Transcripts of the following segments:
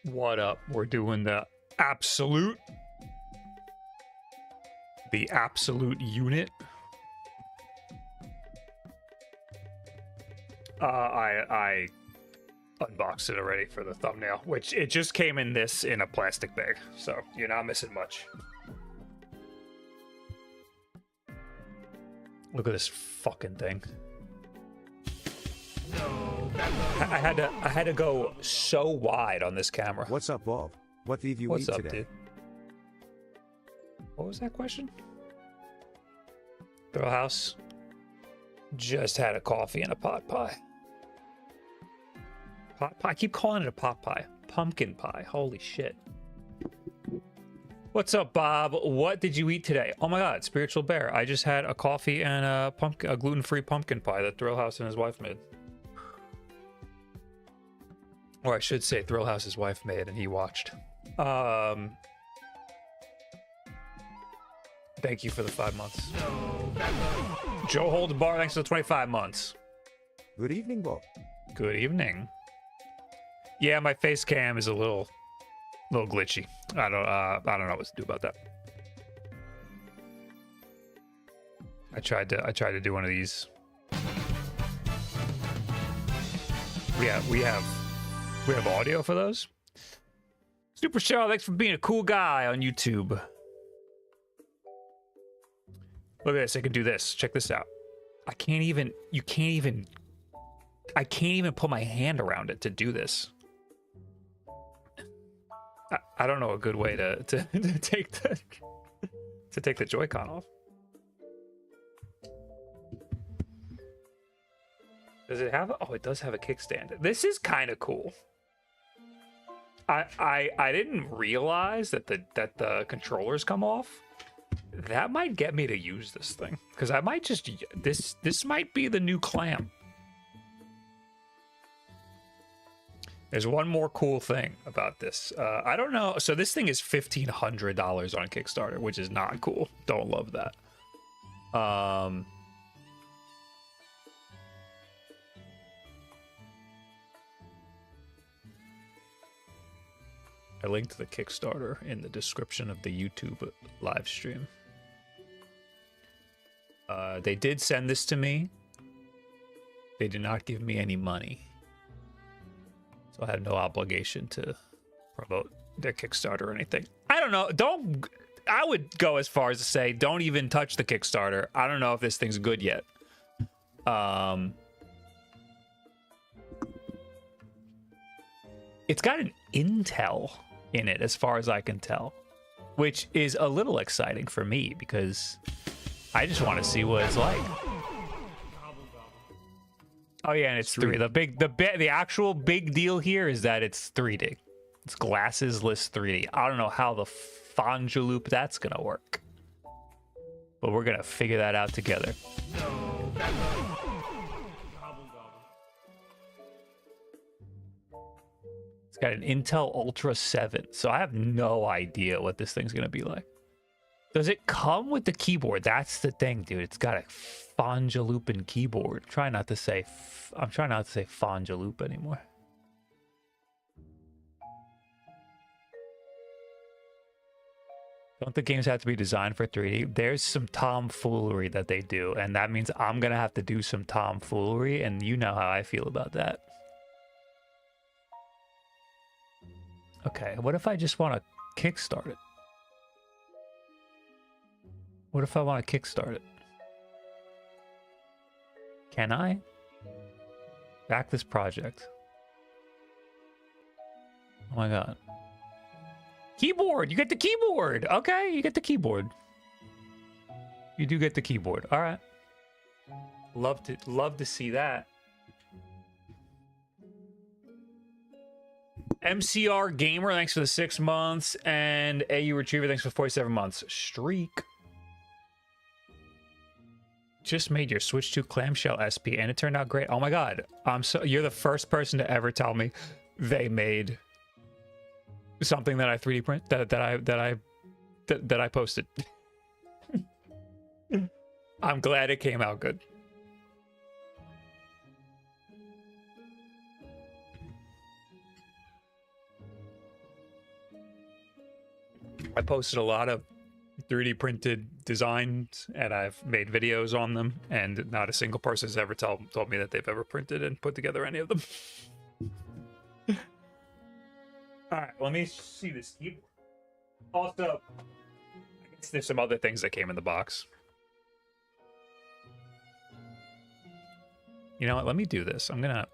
What up? We're doing the absolute unit. I unboxed it already for the thumbnail, which it just came in a plastic bag, so you're not missing much. Look at this fucking thing. I had to go so wide on this camera. What's up, Wulff? What did you eat today? Dude? What was that question? Thrill House. Just had a coffee and a pot pie. Pot pie? I keep calling it a pot pie. Pumpkin pie. Holy shit. What's up, Bob? What did you eat today? Oh my god, Spiritual Bear. I just had a coffee and a gluten-free pumpkin pie that Thrill House and his wife made. Or I should say Thrill House's wife made and he watched. Thank you for the 5 months. Joe Hold the Bar, thanks for the 25 months. Good evening, Wulff. Good evening. Yeah, my face cam is a little glitchy. I don't know what to do about that. I tried to do one of these. Yeah, we have audio for those. Super Show, thanks for being a cool guy on YouTube. Look at this, I can do this. Check this out. I can't even put my hand around it to do this. I don't know a good way to take the Joy-Con off. Does it have oh, it does have a kickstand. This is kind of cool. I didn't realize that the controllers come off. That might get me to use this thing, because I might just this might be the new clamp. There's one more cool thing about this. I don't know. So this thing is $1,500 on Kickstarter, which is not cool. Don't love that. I linked the Kickstarter in the description of the YouTube live stream. They did send this to me. They did not give me any money. So I have no obligation to promote their Kickstarter or anything. I don't know. I would go as far as to say, don't even touch the Kickstarter. I don't know if this thing's good yet. It's got an Intel in it, as far as I can tell, which is a little exciting for me because I just want to see what it's like. Oh yeah, and it's 3D. The actual big deal here is that it's 3D. It's glasses-less 3D. I don't know how the Fonjaloop that's gonna work, but we're gonna figure that out together. It's got an Intel Ultra 7, so I have no idea what this thing's gonna be like. Does it come with the keyboard? That's the thing, dude. It's got a Fonjaloopin keyboard. I'm trying not to say Fonjaloop anymore. Don't the games have to be designed for 3D? There's some tomfoolery that they do, and that means I'm gonna have to do some tomfoolery, and you know how I feel about that. Okay, what if I just want to kickstart it? What if I want to kickstart it? Can I? Back this project. Oh my god. Keyboard! You get the keyboard! Okay, you get the keyboard. You do get the keyboard. Alright. Love to see that. MCR Gamer, thanks for the 6 months. And AU Retriever, thanks for 47 months. Streak. Just made your Switch 2 clamshell SP and it turned out great. Oh my god. You're the first person to ever tell me they made something that I 3D print that I posted. I'm glad it came out good. I posted a lot of 3D printed designs, and I've made videos on them, and not a single person has ever told me that they've ever printed and put together any of them. All right, let me see this keyboard. Also, I guess there's some other things that came in the box. You know what? Let me do this. I'm gonna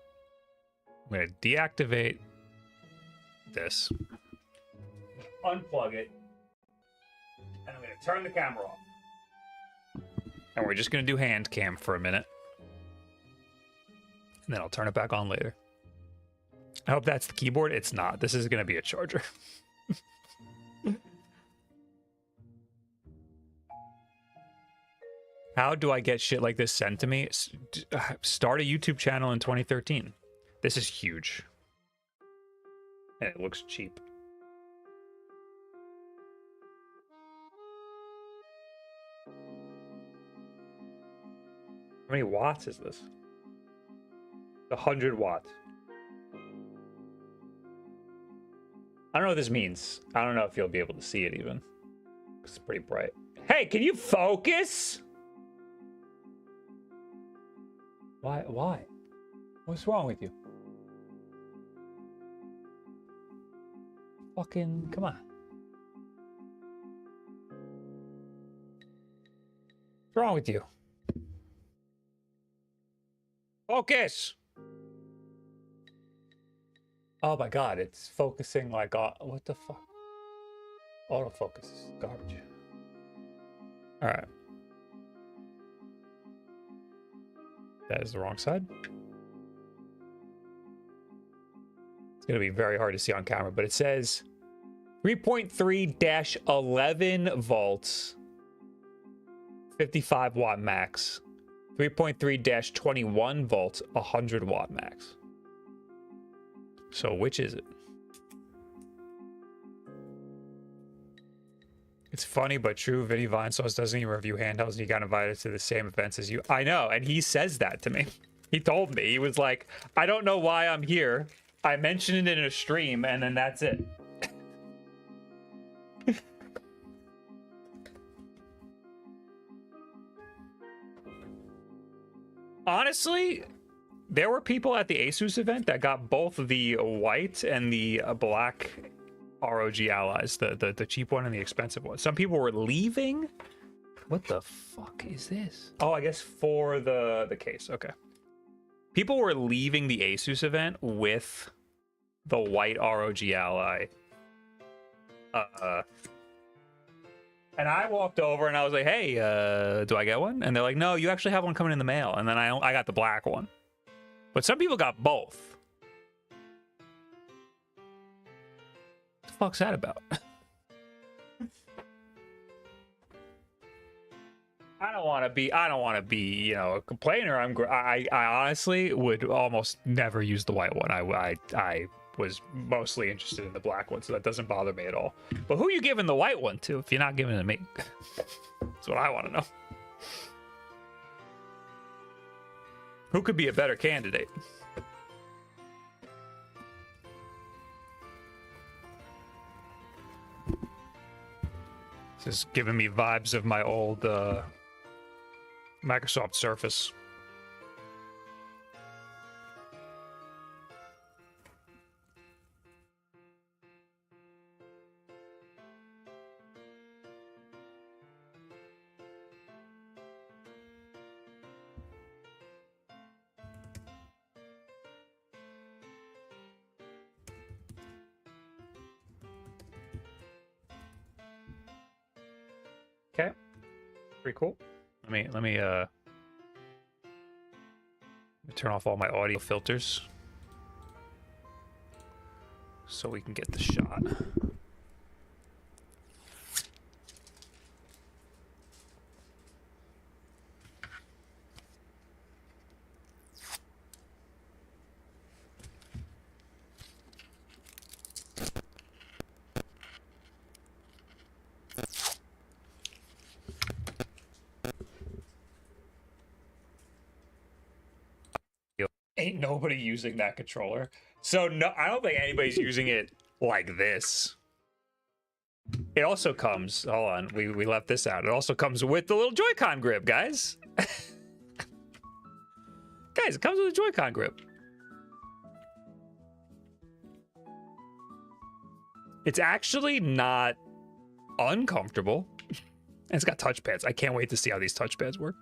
deactivate this, unplug it, and I'm gonna turn the camera off. And we're just gonna do hand cam for a minute, and then I'll turn it back on later. I hope that's the keyboard. It's not. This is gonna be a charger. How do I get shit like this sent to me? Start a YouTube channel in 2013. This is huge. And it looks cheap. How many watts is this? 100 watts. I don't know what this means. I don't know if you'll be able to see it even. It's pretty bright. Hey, can you focus? Why? What's wrong with you? Fucking, come on. What's wrong with you? Focus! Oh my god, it's focusing like, what the fuck? Autofocus is garbage. Alright. That is the wrong side. It's going to be very hard to see on camera, but it says 3.3-11 volts, 55 watt max. 3.3-21 volts, 100 watt max. So which is it? It's funny but true. Vinny Vinesauce doesn't even review handhelds, and he got invited to the same events as you. I know, and he says that to me. He told me. He was like, I don't know why I'm here. I mentioned it in a stream, and then that's it. Honestly, there were people at the ASUS event that got both the white and the black ROG allies, the cheap one and the expensive one. Some people were leaving. What the fuck is this? Oh, I guess for the case. Okay. People were leaving the ASUS event with the white ROG ally. And I walked over and I was like, hey, do I get one? And they're like, no, you actually have one coming in the mail. And then I got the black one. But some people got both. What the fuck's that about? I don't want to be, you know, a complainer. I honestly would almost never use the white one. I was mostly interested in the black one, so that doesn't bother me at all. But who are you giving the white one to if you're not giving it to me? That's what I want to know. Who could be a better candidate? This is giving me vibes of my old Microsoft Surface. Okay, pretty cool. Let me turn off all my audio filters so we can get the shot. Ain't nobody using that controller. So no, I don't think anybody's using it like this. It also comes, hold on, we left this out. It also comes with the little Joy-Con grip, guys. Guys, it comes with a Joy-Con grip. It's actually not uncomfortable. And it's got touch pads. I can't wait to see how these touch pads work.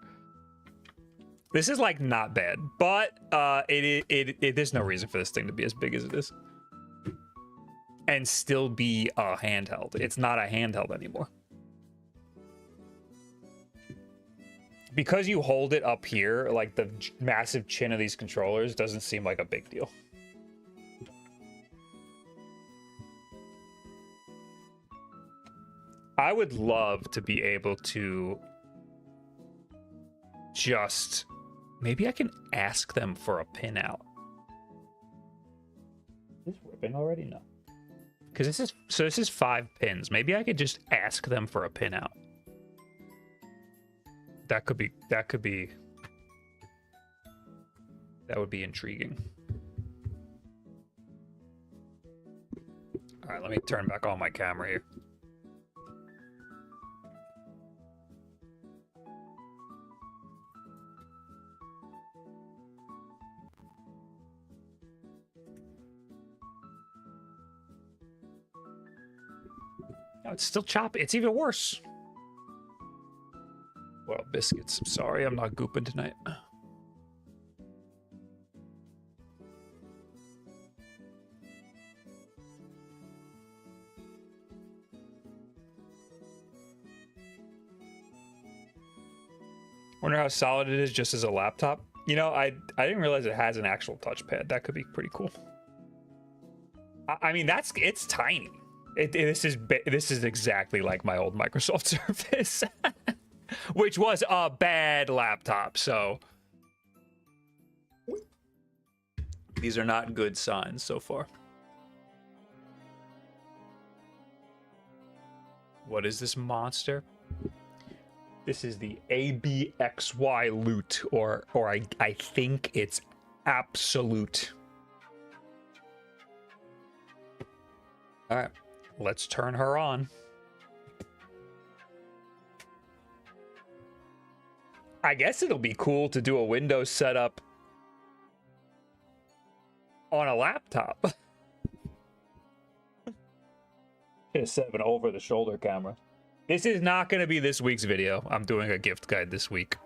This is like not bad, but there's no reason for this thing to be as big as it is. And still be a handheld. It's not a handheld anymore. Because you hold it up here, like the massive chin of these controllers doesn't seem like a big deal. I would love to be able to just, maybe I can ask them for a pinout. Is this ripping already? No. Because this is 5 pins. Maybe I could just ask them for a pinout. That would be intriguing. All right, let me turn back on my camera here. Oh, it's still choppy. It's even worse. Well, biscuits. I'm sorry, I'm not gooping tonight. Wonder how solid it is just as a laptop. You know, I didn't realize it has an actual touchpad. That could be pretty cool. I mean, it's tiny. This is exactly like my old Microsoft Surface, which was a bad laptop. So these are not good signs so far. What is this monster? This is the ABXY loot, or I think it's absolute. All right. Let's turn her on. I guess it'll be cool to do a Windows setup on a laptop. Should have set an over-the-shoulder camera. This is not going to be this week's video. I'm doing a gift guide this week.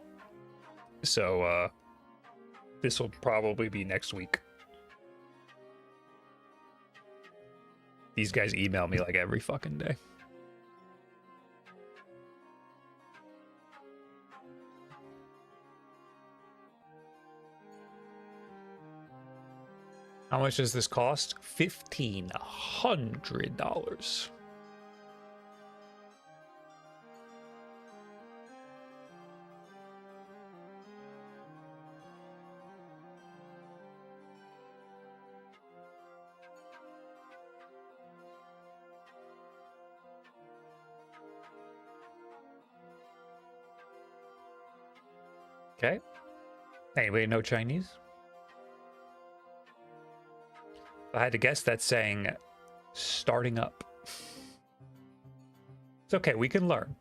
So, this will probably be next week. These guys email me like every fucking day. How much does this cost? $1,500. Okay. Anybody know Chinese? If I had to guess, that's saying starting up. It's okay, we can learn.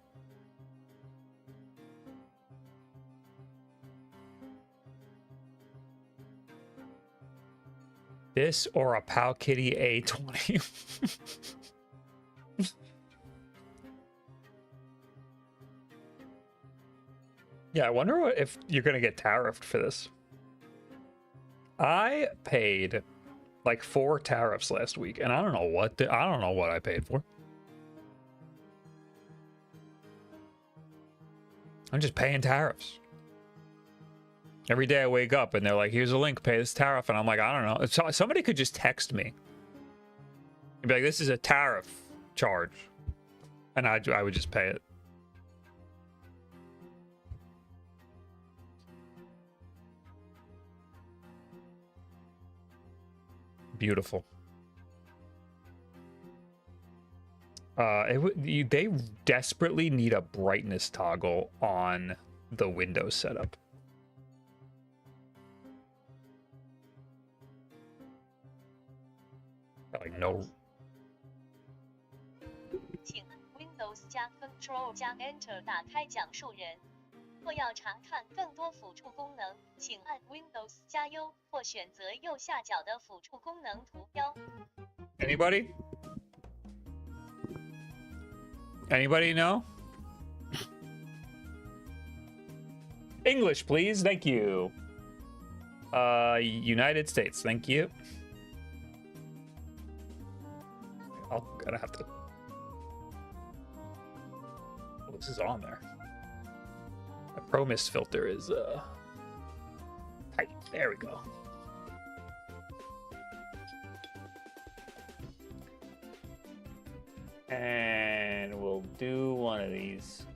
This or a Powkitty A20. Yeah, I wonder if you're gonna get tariffed for this. I paid like 4 tariffs last week, and I don't know what I paid for. I'm just paying tariffs. Every day I wake up and they're like, "Here's a link, pay this tariff," and I'm like, I don't know. So somebody could just text me and be like, "This is a tariff charge," and I would just pay it. Beautiful. They desperately need a brightness toggle on the Windows setup. Like no. 请按 Windows 加 Control 加 Enter 打开讲述人。若要查看更多辅助功能，请按 Windows 加 U 或选择右下角的辅助功能图标。Anybody? Anybody know? English, please. Thank you. United States. Thank you. I'm gonna have to. Oh, this is on there. My Pro Mist filter is tight. There we go. And we'll do one of these.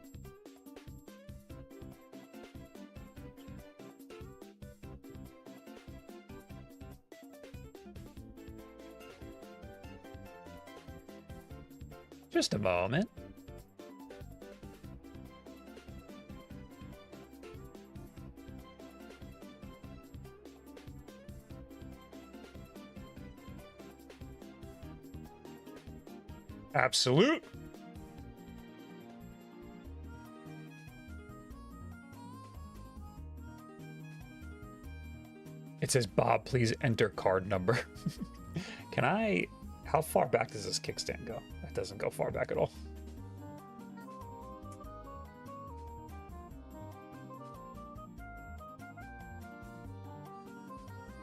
Just a moment. Absolute. It says, Bob, please enter card number. Can I... How far back does this kickstand go? That doesn't go far back at all.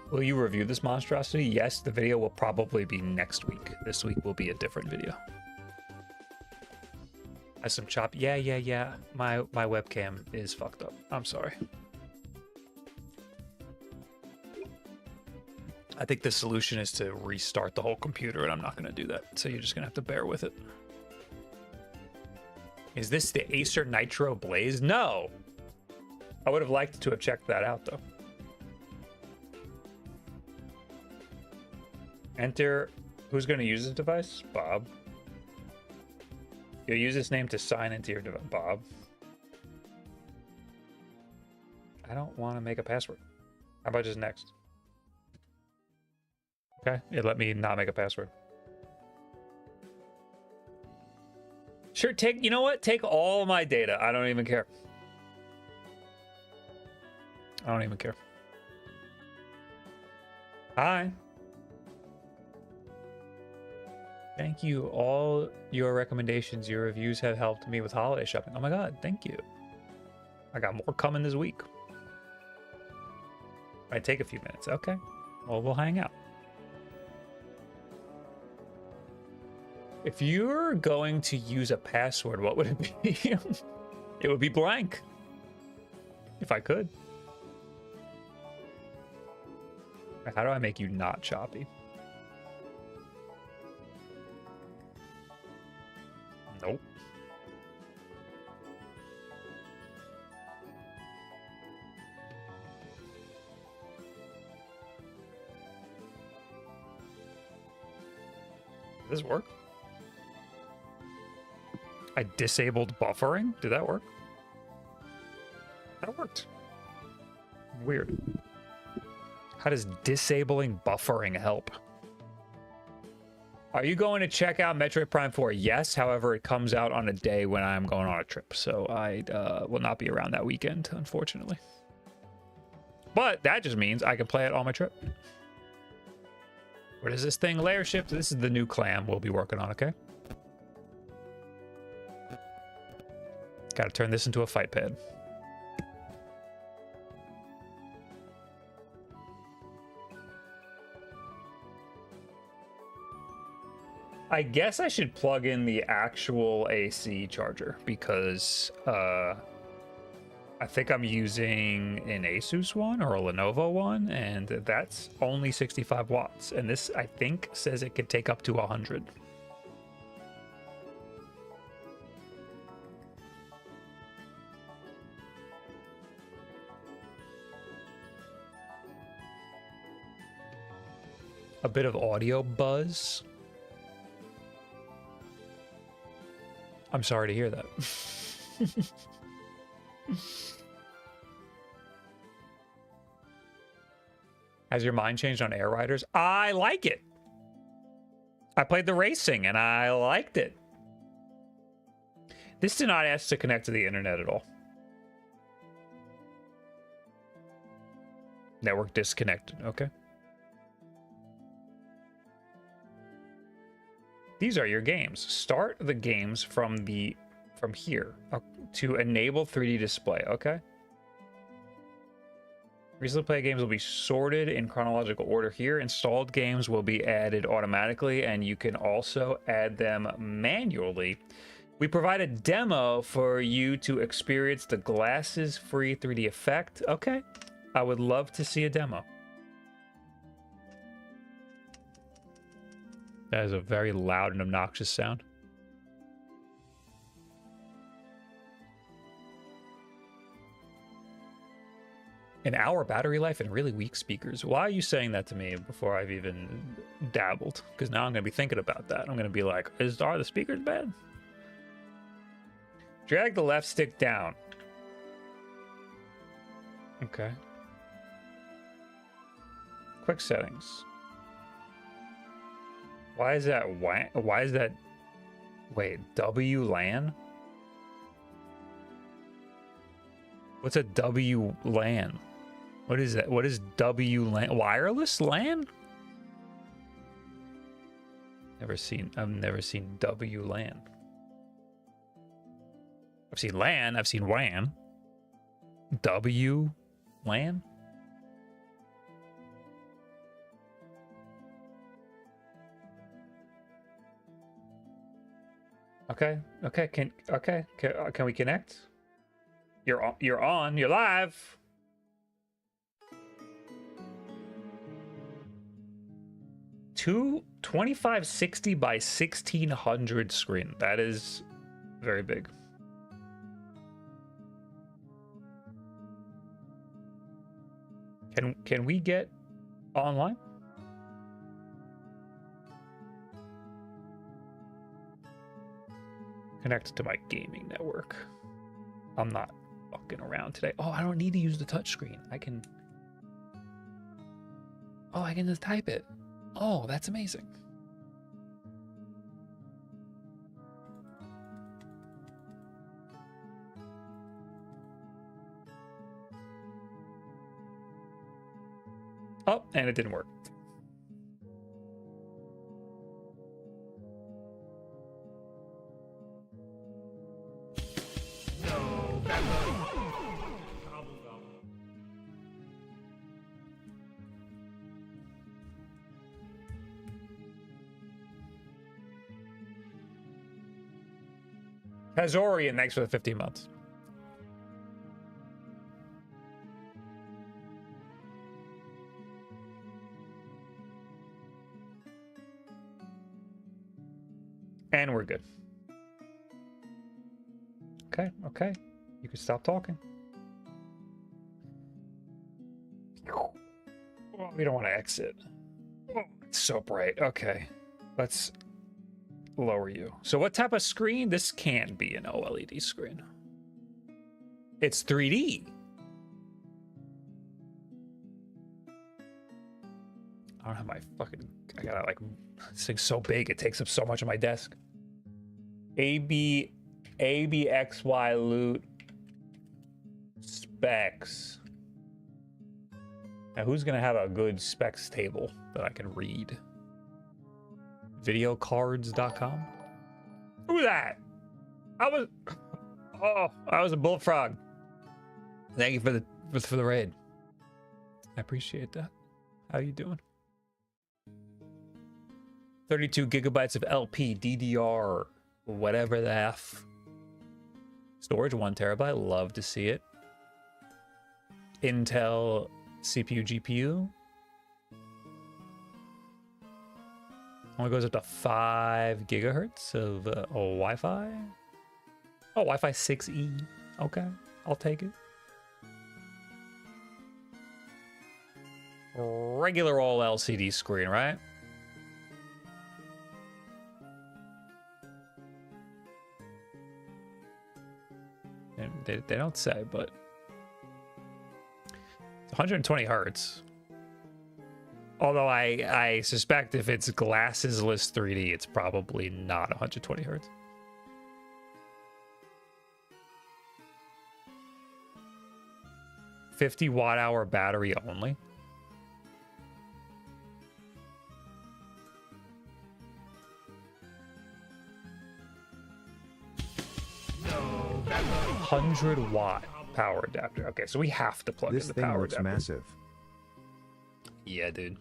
Will you review this monstrosity? Yes, the video will probably be next week. This week will be a different video. Has some chop. Yeah. My webcam is fucked up. I'm sorry. I think the solution is to restart the whole computer, and I'm not going to do that. So you're just going to have to bear with it. Is this the Acer Nitro Blaze? No. I would have liked to have checked that out, though. Enter. Who's going to use this device? Bob. You'll use this name to sign into your device. Bob. I don't want to make a password. How about just next? Okay, it let me not make a password. Sure, you know what? Take all my data. I don't even care. I don't even care. Hi. Thank you. All your recommendations, your reviews have helped me with holiday shopping. Oh my God, thank you. I got more coming this week. Might take a few minutes. Okay. Well, we'll hang out. If you're going to use a password, what would it be? It would be blank. If I could. How do I make you not choppy? Nope. Does this work? I disabled buffering? Did that work? That worked. Weird. How does disabling buffering help? Are you going to check out Metroid Prime 4? Yes, however, it comes out on a day when I'm going on a trip, so I will not be around that weekend, unfortunately. But that just means I can play it on my trip. What is this thing? Layer shift? This is the new clam we'll be working on, okay? Got to turn this into a fight pad. I guess I should plug in the actual AC charger because I think I'm using an ASUS one or a Lenovo one, and that's only 65 watts. And this, I think, says it could take up to 100. A bit of audio buzz. I'm sorry to hear that. Has your mind changed on Air Riders? I like it. I played the racing and I liked it. This did not ask to connect to the internet at all. Network disconnected. Okay. These are your games. Start the games from here to enable 3D display. Okay. Recently played games will be sorted in chronological order here. Installed games will be added automatically, and you can also add them manually. We provide a demo for you to experience the glasses-free 3D effect. Okay. I would love to see a demo. That is a very loud and obnoxious sound. An hour battery life and really weak speakers. Why are you saying that to me before I've even dabbled? Because now I'm going to be thinking about that. I'm going to be like, are the speakers bad? Drag the left stick down. Okay. Quick settings. Why is that? Why is that? Wait, WLAN? What's a WLAN? What is that? What is WLAN? Wireless LAN? I've never seen WLAN. I've seen LAN. I've seen WAN. WLAN? Okay. Can we connect? You're on. You're live. Two 2560 by 1600 screen. That is very big. Can we get online? Connect to my gaming network. I'm not fucking around today. Oh, I don't need to use the touchscreen. I can just type it. Oh, that's amazing. Oh, and it didn't work. Azorian, thanks for the 15 months. And we're good. Okay. You can stop talking. Oh, we don't want to exit. Oh, it's so bright. Okay. Let's lower you. So what type of screen? This can't be an OLED screen. It's 3D. I don't have my fucking... I gotta like... This thing's so big, it takes up so much of my desk. ABXY loot specs. Now who's gonna have a good specs table that I can read? Videocards.com. Who's that? I was a bullfrog. Thank you for the raid. I appreciate that. How you doing? 32 gigabytes of LP, DDR, whatever the F. Storage 1 terabyte. Love to see it. Intel CPU, GPU. Only goes up to 5 gigahertz of Wi-Fi. Oh, Wi-Fi 6E. Okay, I'll take it. Regular all LCD screen, right? And they don't say, but it's 120 hertz. Although I suspect if it's glasses-less 3D, it's probably not 120 hertz. 50 watt hour battery only. No, that's 100-watt power adapter. Okay, so we have to plug in the power adapter. This thing looks massive. Yeah, dude.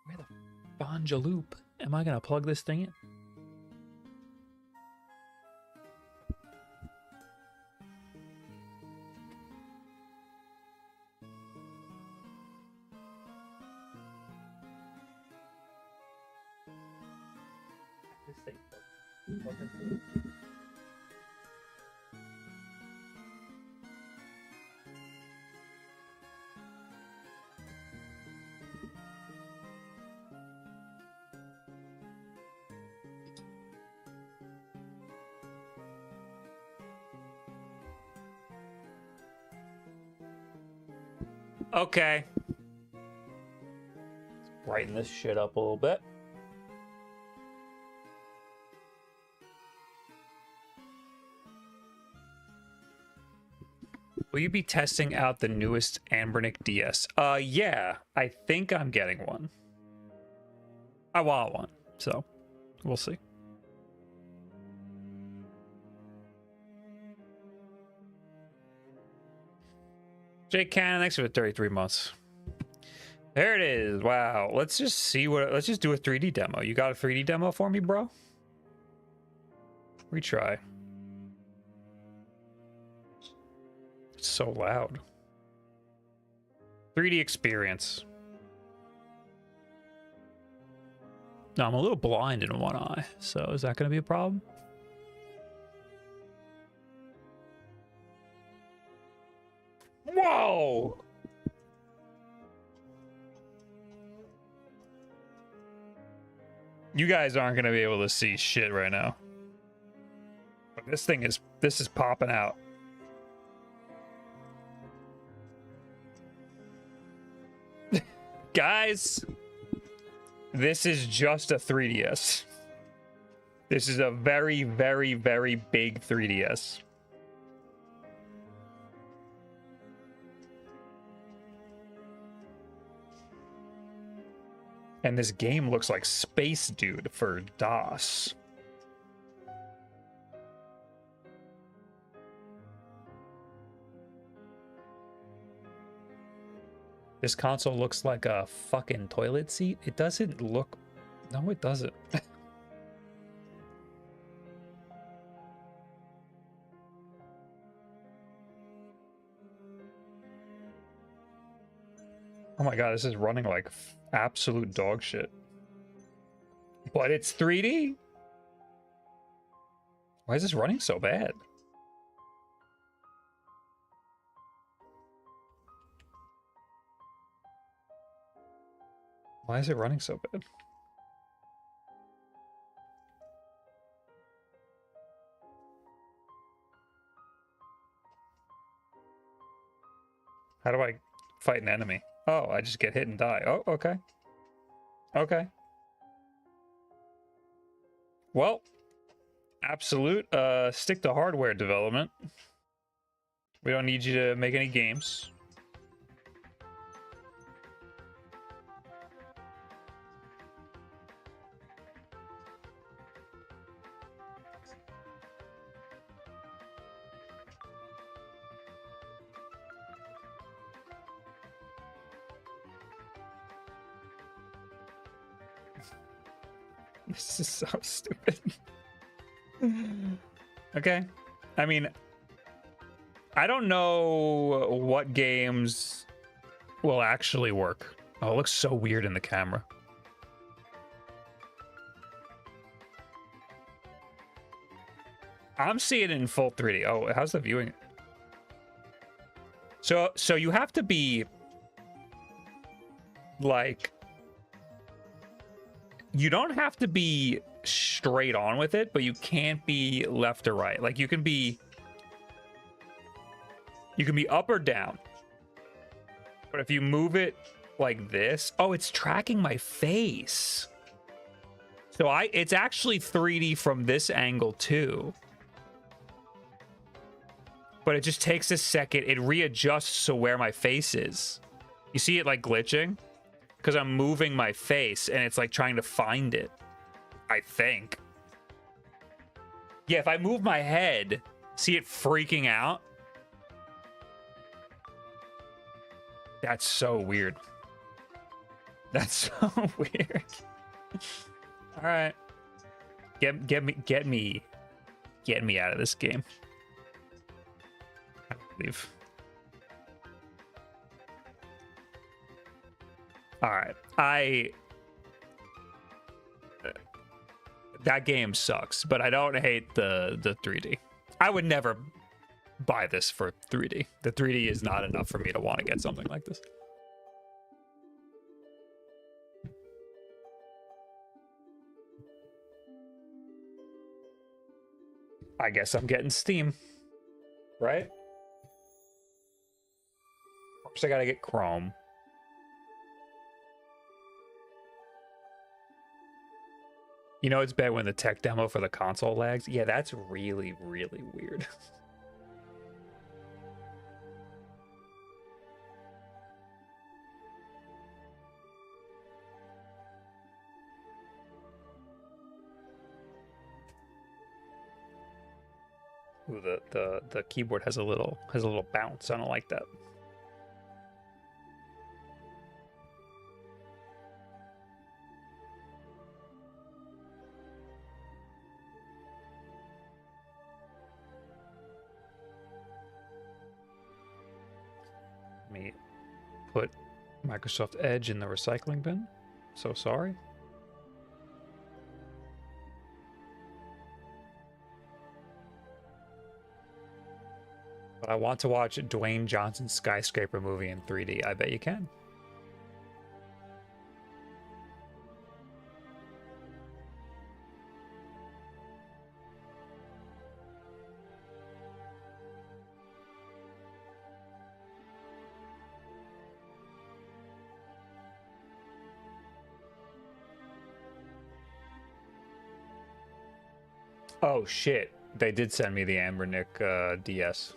Where the bonjaloop am I gonna plug this thing in? Okay. Brighten this shit up a little bit. Will you be testing out the newest Anbernic DS? Yeah, I think I'm getting one. I want one, so we'll see. Jake Cannon, thanks for the 33 months. There it is. Wow. Let's just see what. Let's just do a 3D demo. You got a 3D demo for me, bro? Retry. It's so loud. 3D experience. No, I'm a little blind in one eye, so is that going to be a problem? Whoa! You guys aren't going to be able to see shit right now. But this is popping out. Guys, this is just a 3DS. This is a very, very, very big 3DS. And this game looks like Space Dude for DOS. This console looks like a fucking toilet seat. It doesn't look... No, it doesn't. Oh my god, this is running like absolute dog shit. But it's 3D? Why is this running so bad? Why is it running so bad? How do I fight an enemy? Oh, I just get hit and die. Oh, okay. Okay. Well, absolute stick to hardware development. We don't need you to make any games. This is so stupid. Okay. I mean, I don't know what games will actually work. Oh, it looks so weird in the camera. I'm seeing it in full 3D. Oh, how's the viewing? So you have to be like... You don't have to be straight on with it, but you can't be left or right. Like you can be up or down. But if you move it like this, oh, it's tracking my face. So it's actually 3D from this angle too. but it just takes a second. It readjusts to where my face is. You see it like glitching? Because I'm moving my face and it's like trying to find it. I think. Yeah, if I move my head, see it freaking out? That's so weird. That's so weird. All right. Get me out of this game. I believe. All right. That game sucks, but I don't hate the 3D. I would never buy this for 3D. The 3D is not enough for me to want to get something like this. I guess I'm getting Steam, right? First I gotta get Chrome. You know it's bad when the tech demo for the console lags? Yeah, that's really, really weird. Ooh, the keyboard has a little bounce. I don't like that. Let me put Microsoft Edge in the recycling bin. So sorry. But I want to watch Dwayne Johnson's Skyscraper movie in 3D. I bet you can. Oh shit, they did send me the Anbernic DS.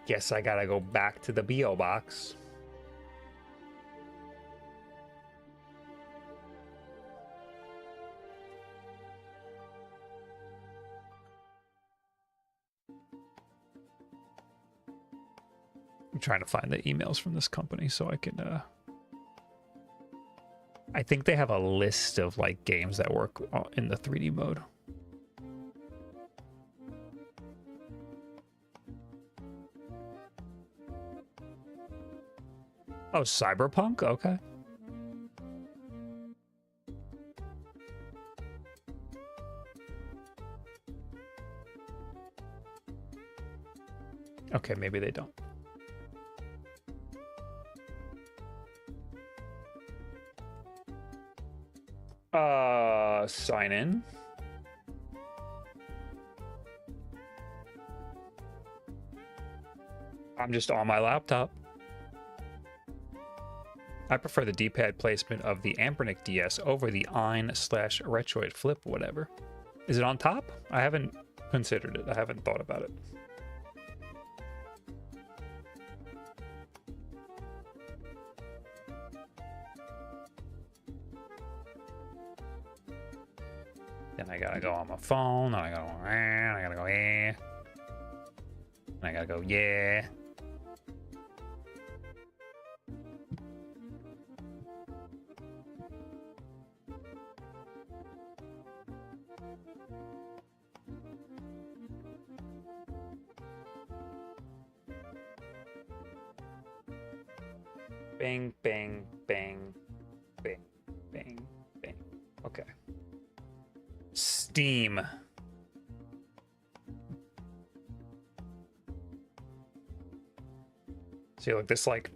Guess I gotta go back to the BO box. I'm trying to find the emails from this company so I can I think they have a list of like games that work in the 3D mode. Oh, Cyberpunk? Okay. Okay, maybe they don't. Sign in. I'm just on my laptop. I prefer the D-pad placement of the Anbernic DS over the Ein/Retroid Flip, whatever. Is it on top? I haven't considered it. I haven't thought about it. Then I gotta go on my phone. Then I gotta go, I gotta go, eh. And I gotta go, yeah. Bang, bang, bang, bang, bang, bang. Okay. Steam. See, look, this like,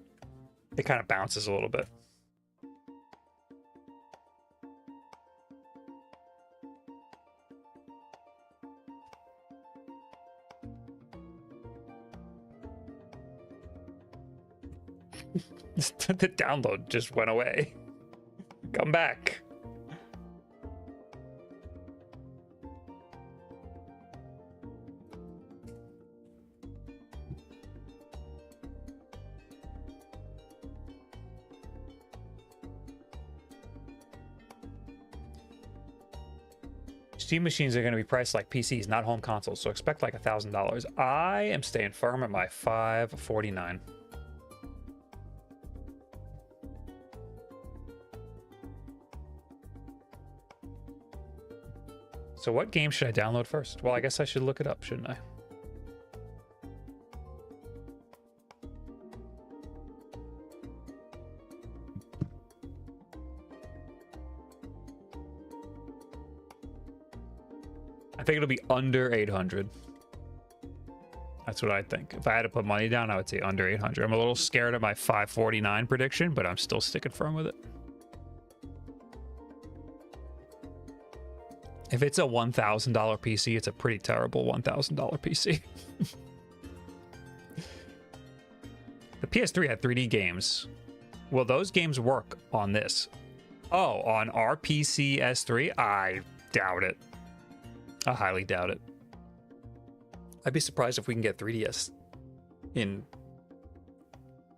it kind of bounces a little bit. The download just went away. Come back. Steam machines are going to be priced like PCs, not home consoles, so expect like $1,000. I am staying firm at my $549. So what game should I download first? Well, I guess I should look it up, shouldn't I? I think it'll be under 800. That's what I think. If I had to put money down, I would say under 800. I'm a little scared of my 549 prediction, but I'm still sticking firm with it. If it's a $1,000 PC, it's a pretty terrible $1,000 PC. The PS3 had 3D games. Will those games work on this? Oh, on our PC S3? I doubt it. I highly doubt it. I'd be surprised if we can get 3DS in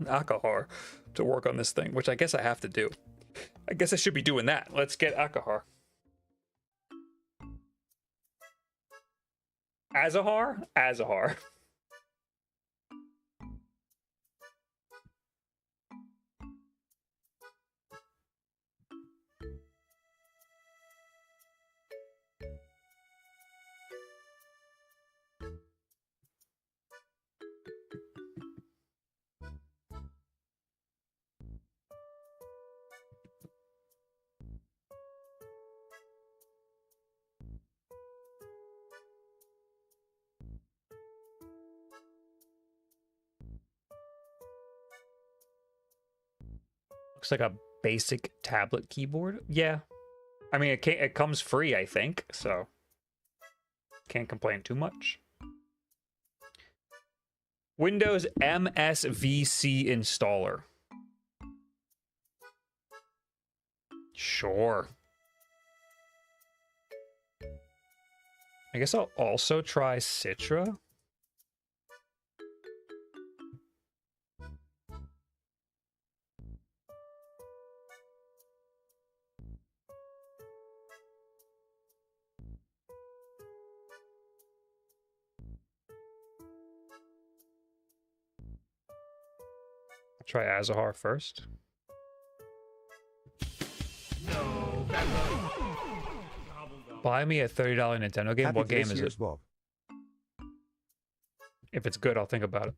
Akahar to work on this thing, which I guess I have to do. I guess I should be doing that. Let's get Akahar. Azahar? Azahar. Looks like a basic tablet keyboard. Yeah. I mean, it comes free, I think, so can't complain too much. Windows MSVC installer. Sure. I guess I'll also try Citra. Try Azahar first. Buy me a $30 Nintendo game. Happy What game is it? Bob. If it's good, I'll think about it.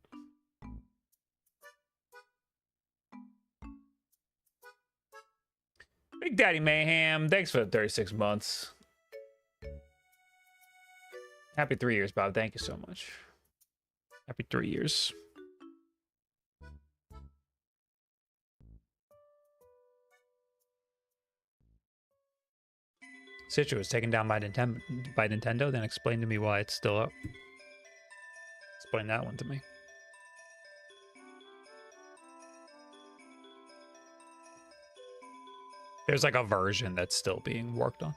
Big Daddy Mayhem, thanks for the 36 months. Happy 3 years, Bob. Thank you so much. Happy 3 years. Citra was taken down by Nintendo, then explain to me why it's still up. Explain that one to me. There's like a version that's still being worked on.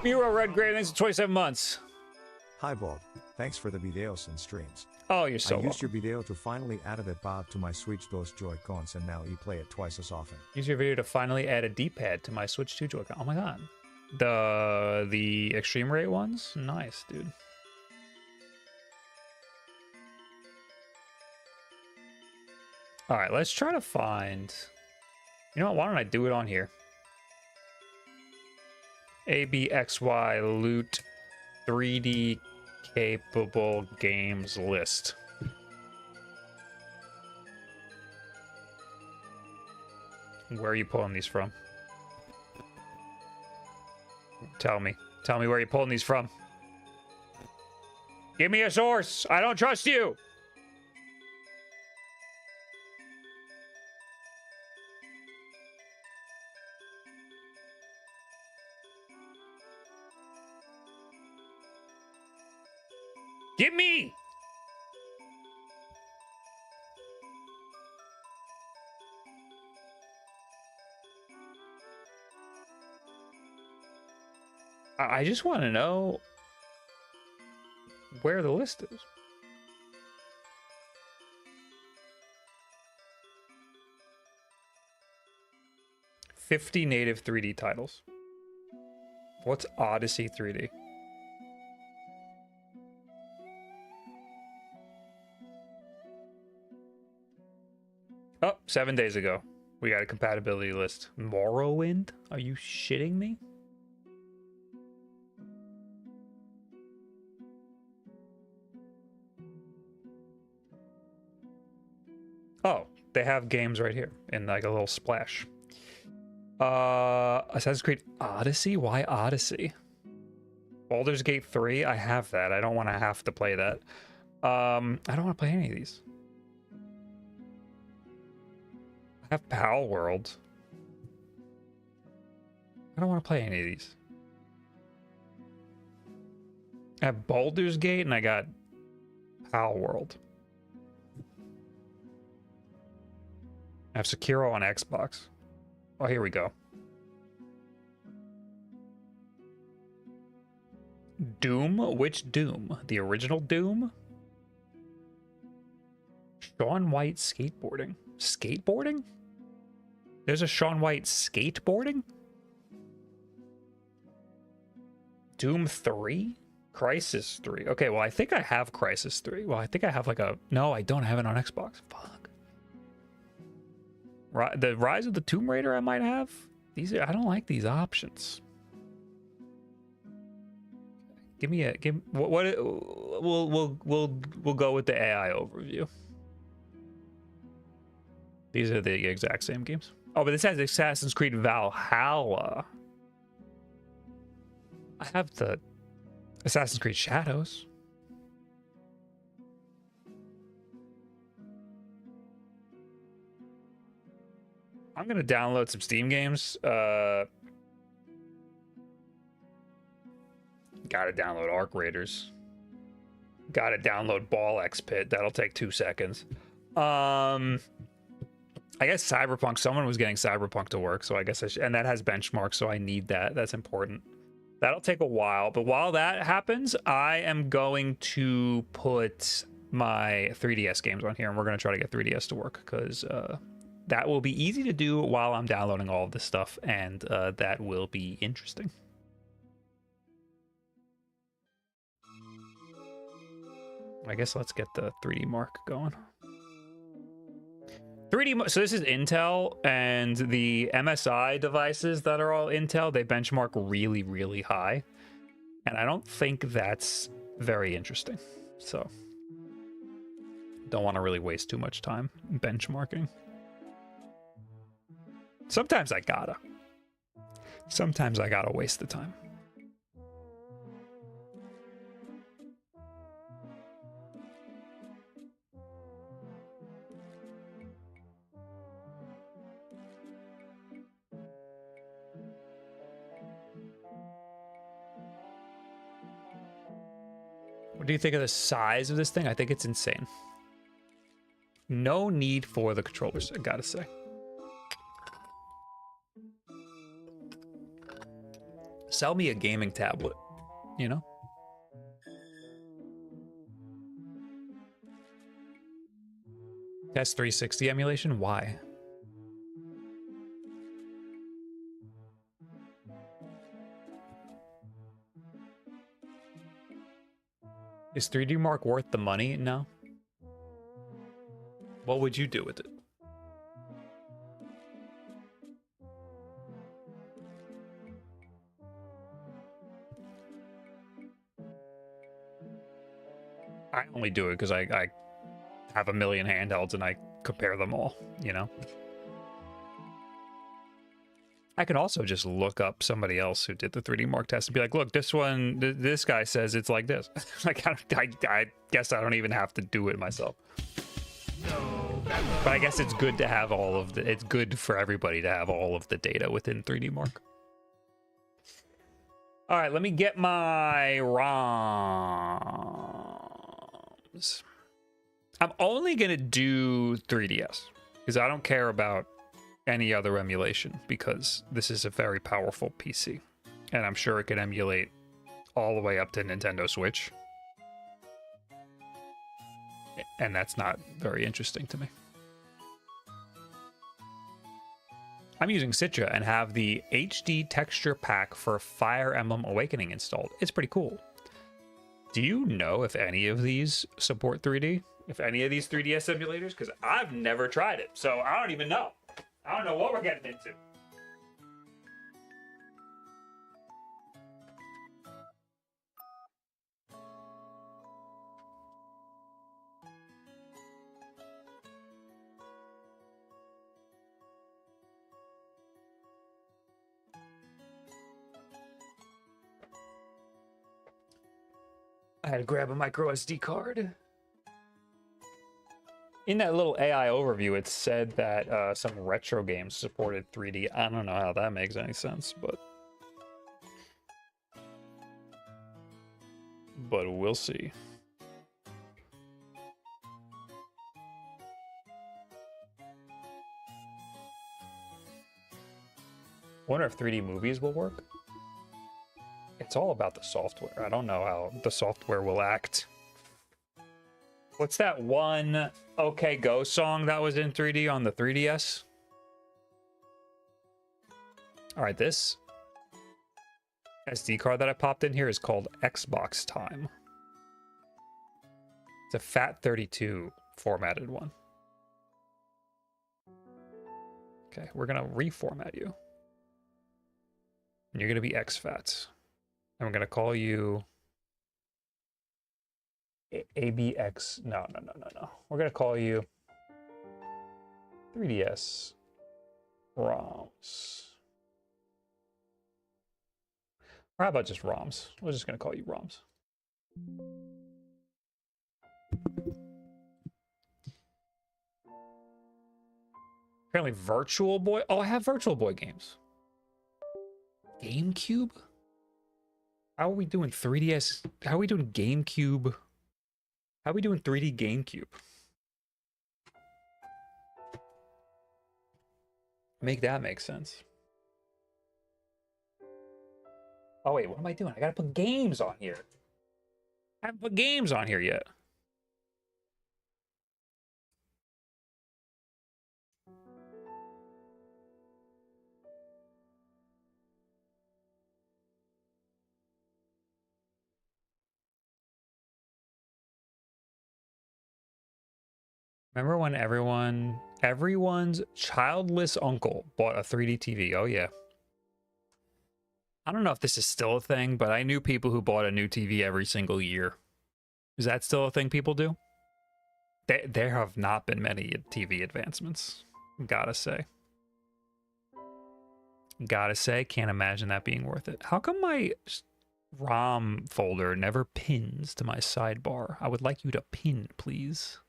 Miro Red Grave, thanks for 27 months. Hi Bob, thanks for the videos and streams. Oh, you're so I used welcome. your video to finally add a pad to my Switch 2 Joy-Cons and now you play it twice as often. Use your video to finally add a D-pad to my Switch 2 Joy-Con. Oh my god. The extreme rate ones? Nice, dude. Alright, let's try to find... You know what, why don't I do it on here? ABXY loot 3D capable games list. Where are you pulling these from? Tell me where you're pulling these from. Give me a source. I don't trust you. Give me! I just want to know where the list is. 50 native 3D titles. What's Odyssey 3D? Oh, 7 days ago. We got a compatibility list. Morrowind? Are you shitting me? Oh, they have games right here in like a little splash. Assassin's Creed Odyssey? Why Odyssey? Baldur's Gate 3? I have that. I don't want to have to play that. I don't want to play any of these. I have Pal World. I don't want to play any of these. I have Baldur's Gate and I got Pal World. I have Sekiro on Xbox. Oh, here we go. Doom? Which Doom? The original Doom? Shaun White skateboarding. Skateboarding? There's a Shaun White skateboarding? Doom 3? Crisis 3. Okay, well, I think I have Crisis 3. Well, I think I have like a... No, I don't have it on Xbox. Fuck. The Rise of the Tomb Raider I might have. These are... I don't like these options. Give me a... We'll go with the AI overview. These are the exact same games. Oh, but this has Assassin's Creed Valhalla. I have the Assassin's Creed Shadows. I'm gonna download some Steam games. Gotta download Arc Raiders. Gotta download Ball X Pit. That'll take 2 seconds. I guess Cyberpunk. Someone was getting Cyberpunk to work, so I guess I should. And that has benchmarks, so I need that. That's important. That'll take a while, but while that happens, I am going to put my 3DS games on here, and we're going to try to get 3DS to work, because that will be easy to do while I'm downloading all of this stuff, and that will be interesting. I guess let's get the 3D Mark going. 3D, so this is Intel, and the MSI devices that are all Intel, they benchmark really, really high. And I don't think that's very interesting. So, don't want to really waste too much time benchmarking. Sometimes I gotta. Sometimes I gotta waste the time. What do you think of the size of this thing? I think it's insane. No need for the controllers, I gotta say. Sell me a gaming tablet, you know? Test 360 emulation? Why? Is 3D Mark worth the money? No. What would you do with it? I only do it because I have a million handhelds and I compare them all, you know? I can also just look up somebody else who did the 3D Mark test and be like, look, this one, this guy says it's like this. Like, I guess I don't even have to do it myself. But I guess it's good to have all of the, it's good for everybody to have all of the data within 3D Mark. All right, let me get my ROMs. I'm only going to do 3DS because I don't care about any other emulation because this is a very powerful PC and I'm sure it can emulate all the way up to Nintendo Switch, and that's not very interesting to me. I'm using Citra and have the HD texture pack for Fire Emblem Awakening installed. It's pretty cool. Do you know if any of these support 3D? If any of these 3DS emulators? Because I've never tried it, so I don't even know. I don't know what we're getting into. I had to grab a micro SD card. In that little AI overview, it said that some retro games supported 3D. I don't know how that makes any sense, but we'll see. Wonder if 3D movies will work. It's all about the software. I don't know how the software will act. What's that one OK Go song that was in 3D on the 3DS? All right, this SD card that I popped in here is called Xbox Time. It's a FAT32 formatted one. Okay, we're gonna reformat you. And you're gonna be XFAT. And we're gonna call you ABX. No. We're gonna call you 3DS ROMs. Or how about just ROMs? We're just gonna call you ROMs. Apparently Virtual Boy. Oh, I have Virtual Boy games. GameCube? How are we doing 3DS? How are we doing GameCube? How are we doing 3D GameCube? Make that make sense. Oh wait, what am I doing? I gotta put games on here. I haven't put games on here yet. Remember when everyone's childless uncle bought a 3D TV? Oh yeah. I don't know if this is still a thing, but I knew people who bought a new TV every single year. Is that still a thing people do? There have not been many TV advancements. Gotta say. Can't imagine that being worth it. How come my ROM folder never pins to my sidebar? I would like you to pin, please.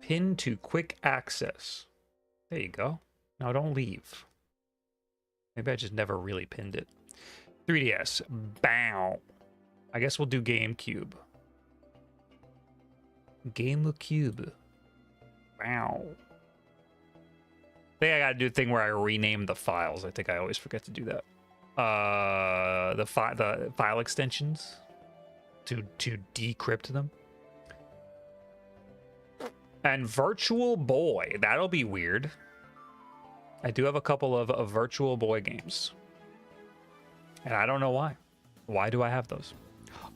Pin to quick access. There you go. Now don't leave. Maybe I just never really pinned it. 3DS. Bow. I guess we'll do GameCube. GameCube. Wow. I think I gotta do a thing where I rename the files. I think I always forget to do that. The file extensions to decrypt them. And Virtual Boy, that'll be weird. I do have a couple of Virtual Boy games. And I don't know why. Why do I have those?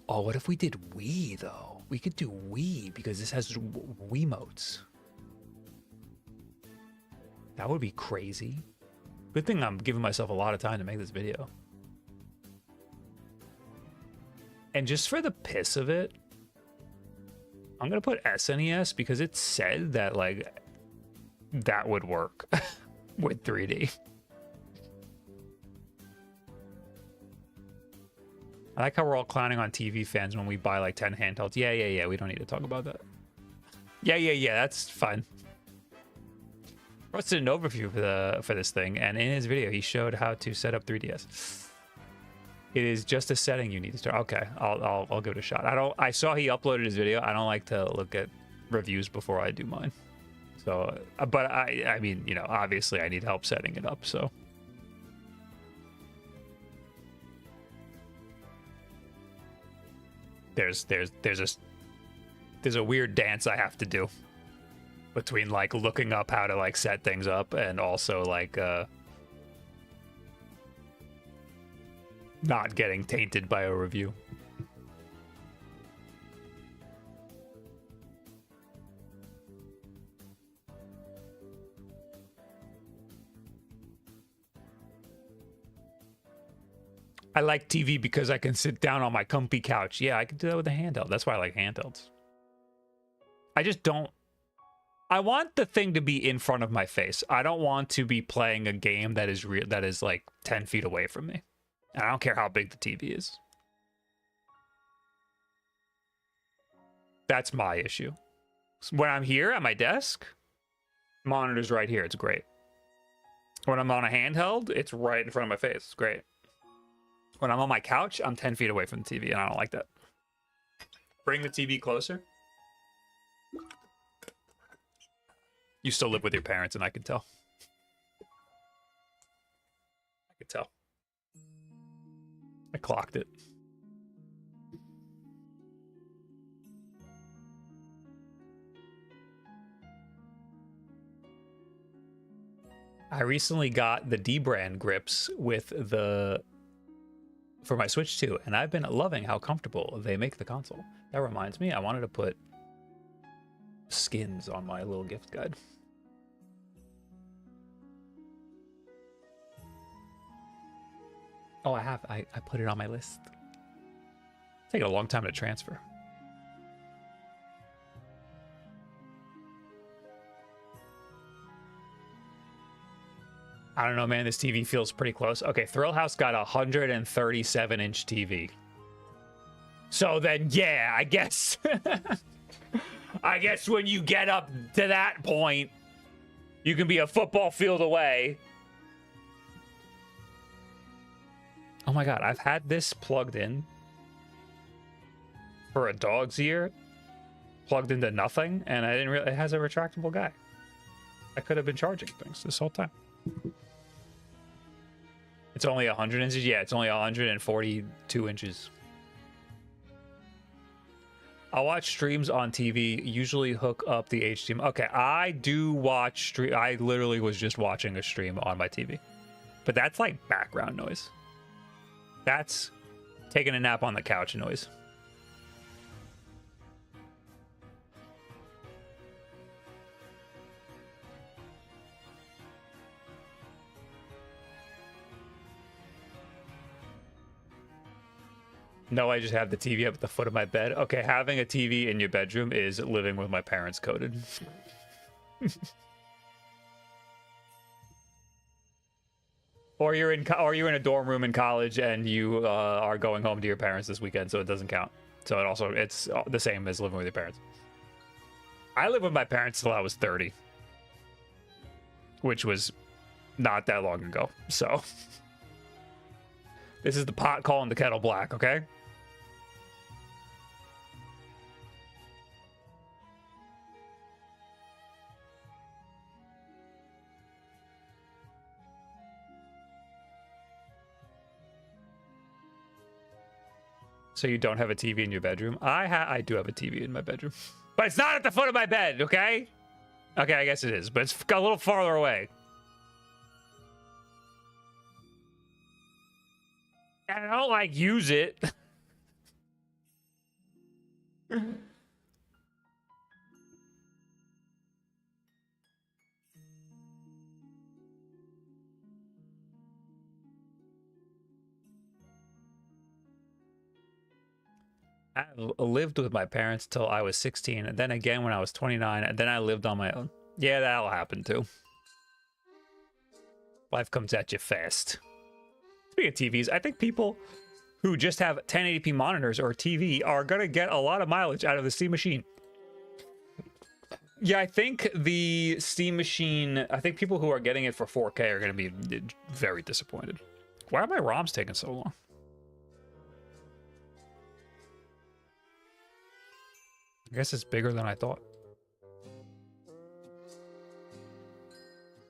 Oh, what if we did Wii, though? We could do Wii, because this has Wiimotes. That would be crazy. Good thing I'm giving myself a lot of time to make this video. And just for the piss of it, I'm gonna put SNES because it said that like that would work with 3D. I like how we're all clowning on TV fans when we buy like 10 handhelds. Yeah. We don't need to talk about that. Yeah. That's fine. Ross did an overview for this thing, and in his video he showed how to set up 3DS. It is just a setting you need to start. Okay, I'll give it a shot. I saw he uploaded his video. I don't like to look at reviews before I do mine. So, but I mean, you know, obviously I need help setting it up. So, there's a weird dance I have to do between like looking up how to like set things up and also like not getting tainted by a review. I like TV because I can sit down on my comfy couch. Yeah, I can do that with a handheld. That's why I like handhelds. I just don't. I want the thing to be in front of my face. I don't want to be playing a game that is real, that is like 10 feet away from me. And I don't care how big the TV is. That's my issue. When I'm here at my desk, monitor's right here. It's great. When I'm on a handheld, it's right in front of my face. It's great. When I'm on my couch, I'm 10 feet away from the TV, and I don't like that. Bring the TV closer. You still live with your parents, and I can tell. I can tell. I clocked it. I recently got the D-brand grips with the for my Switch 2, and I've been loving how comfortable they make the console. That reminds me, I wanted to put skins on my little gift guide. Oh, I have. I put it on my list. It's taking a long time to transfer. I don't know, man. This TV feels pretty close. Okay, Thrill House got a 137-inch TV. So then, yeah, I guess... I guess when you get up to that point, you can be a football field away. Oh my god, I've had this plugged in for a dog's ear, plugged into nothing, and I didn't really... It has a retractable guy. I could have been charging things this whole time. It's only 100 inches? Yeah, it's only 142 inches. I'll watch streams on TV, usually hook up the HDMI. Okay, I do watch stream. I literally was just watching a stream on my TV. But that's like background noise. That's taking a nap on the couch noise. No, I just have the TV up at the foot of my bed. Okay, having a TV in your bedroom is living with my parents coded. Or you're in a dorm room in college and you are going home to your parents this weekend, so it doesn't count. So it's the same as living with your parents. I lived with my parents till I was 30, which was not that long ago. So this is the pot calling the kettle black, okay? So you don't have a TV in your bedroom? I do have a TV in my bedroom. But it's not at the foot of my bed, okay? Okay, I guess it is, but it's a little farther away. And I don't, like, use it. I lived with my parents till I was 16, and then again when I was 29, and then I lived on my own. Yeah, that'll happen too. Life comes at you fast. Speaking of TVs, I think people who just have 1080p monitors or a TV are going to get a lot of mileage out of the Steam Machine. Yeah, I think the Steam Machine, I think people who are getting it for 4K are going to be very disappointed. Why are my ROMs taking so long? I guess it's bigger than I thought.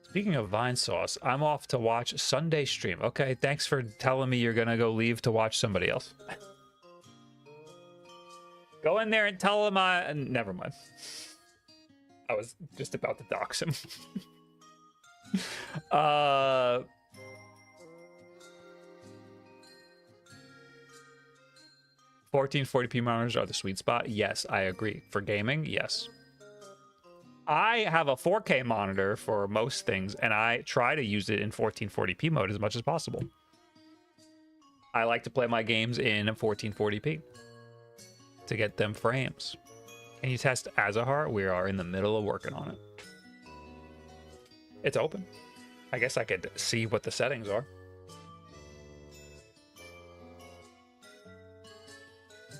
Speaking of Vine Sauce, I'm off to watch Sunday stream. Okay, thanks for telling me you're gonna go leave to watch somebody else. Go in there and tell him I... Never mind. I was just about to dox him. 1440p monitors are the sweet spot. Yes, I agree. For gaming, yes. I have a 4K monitor for most things, and I try to use it in 1440p mode as much as possible. I like to play my games in 1440p to get them frames. Can you test Azahar? We are in the middle of working on it. It's open. I guess I could see what the settings are.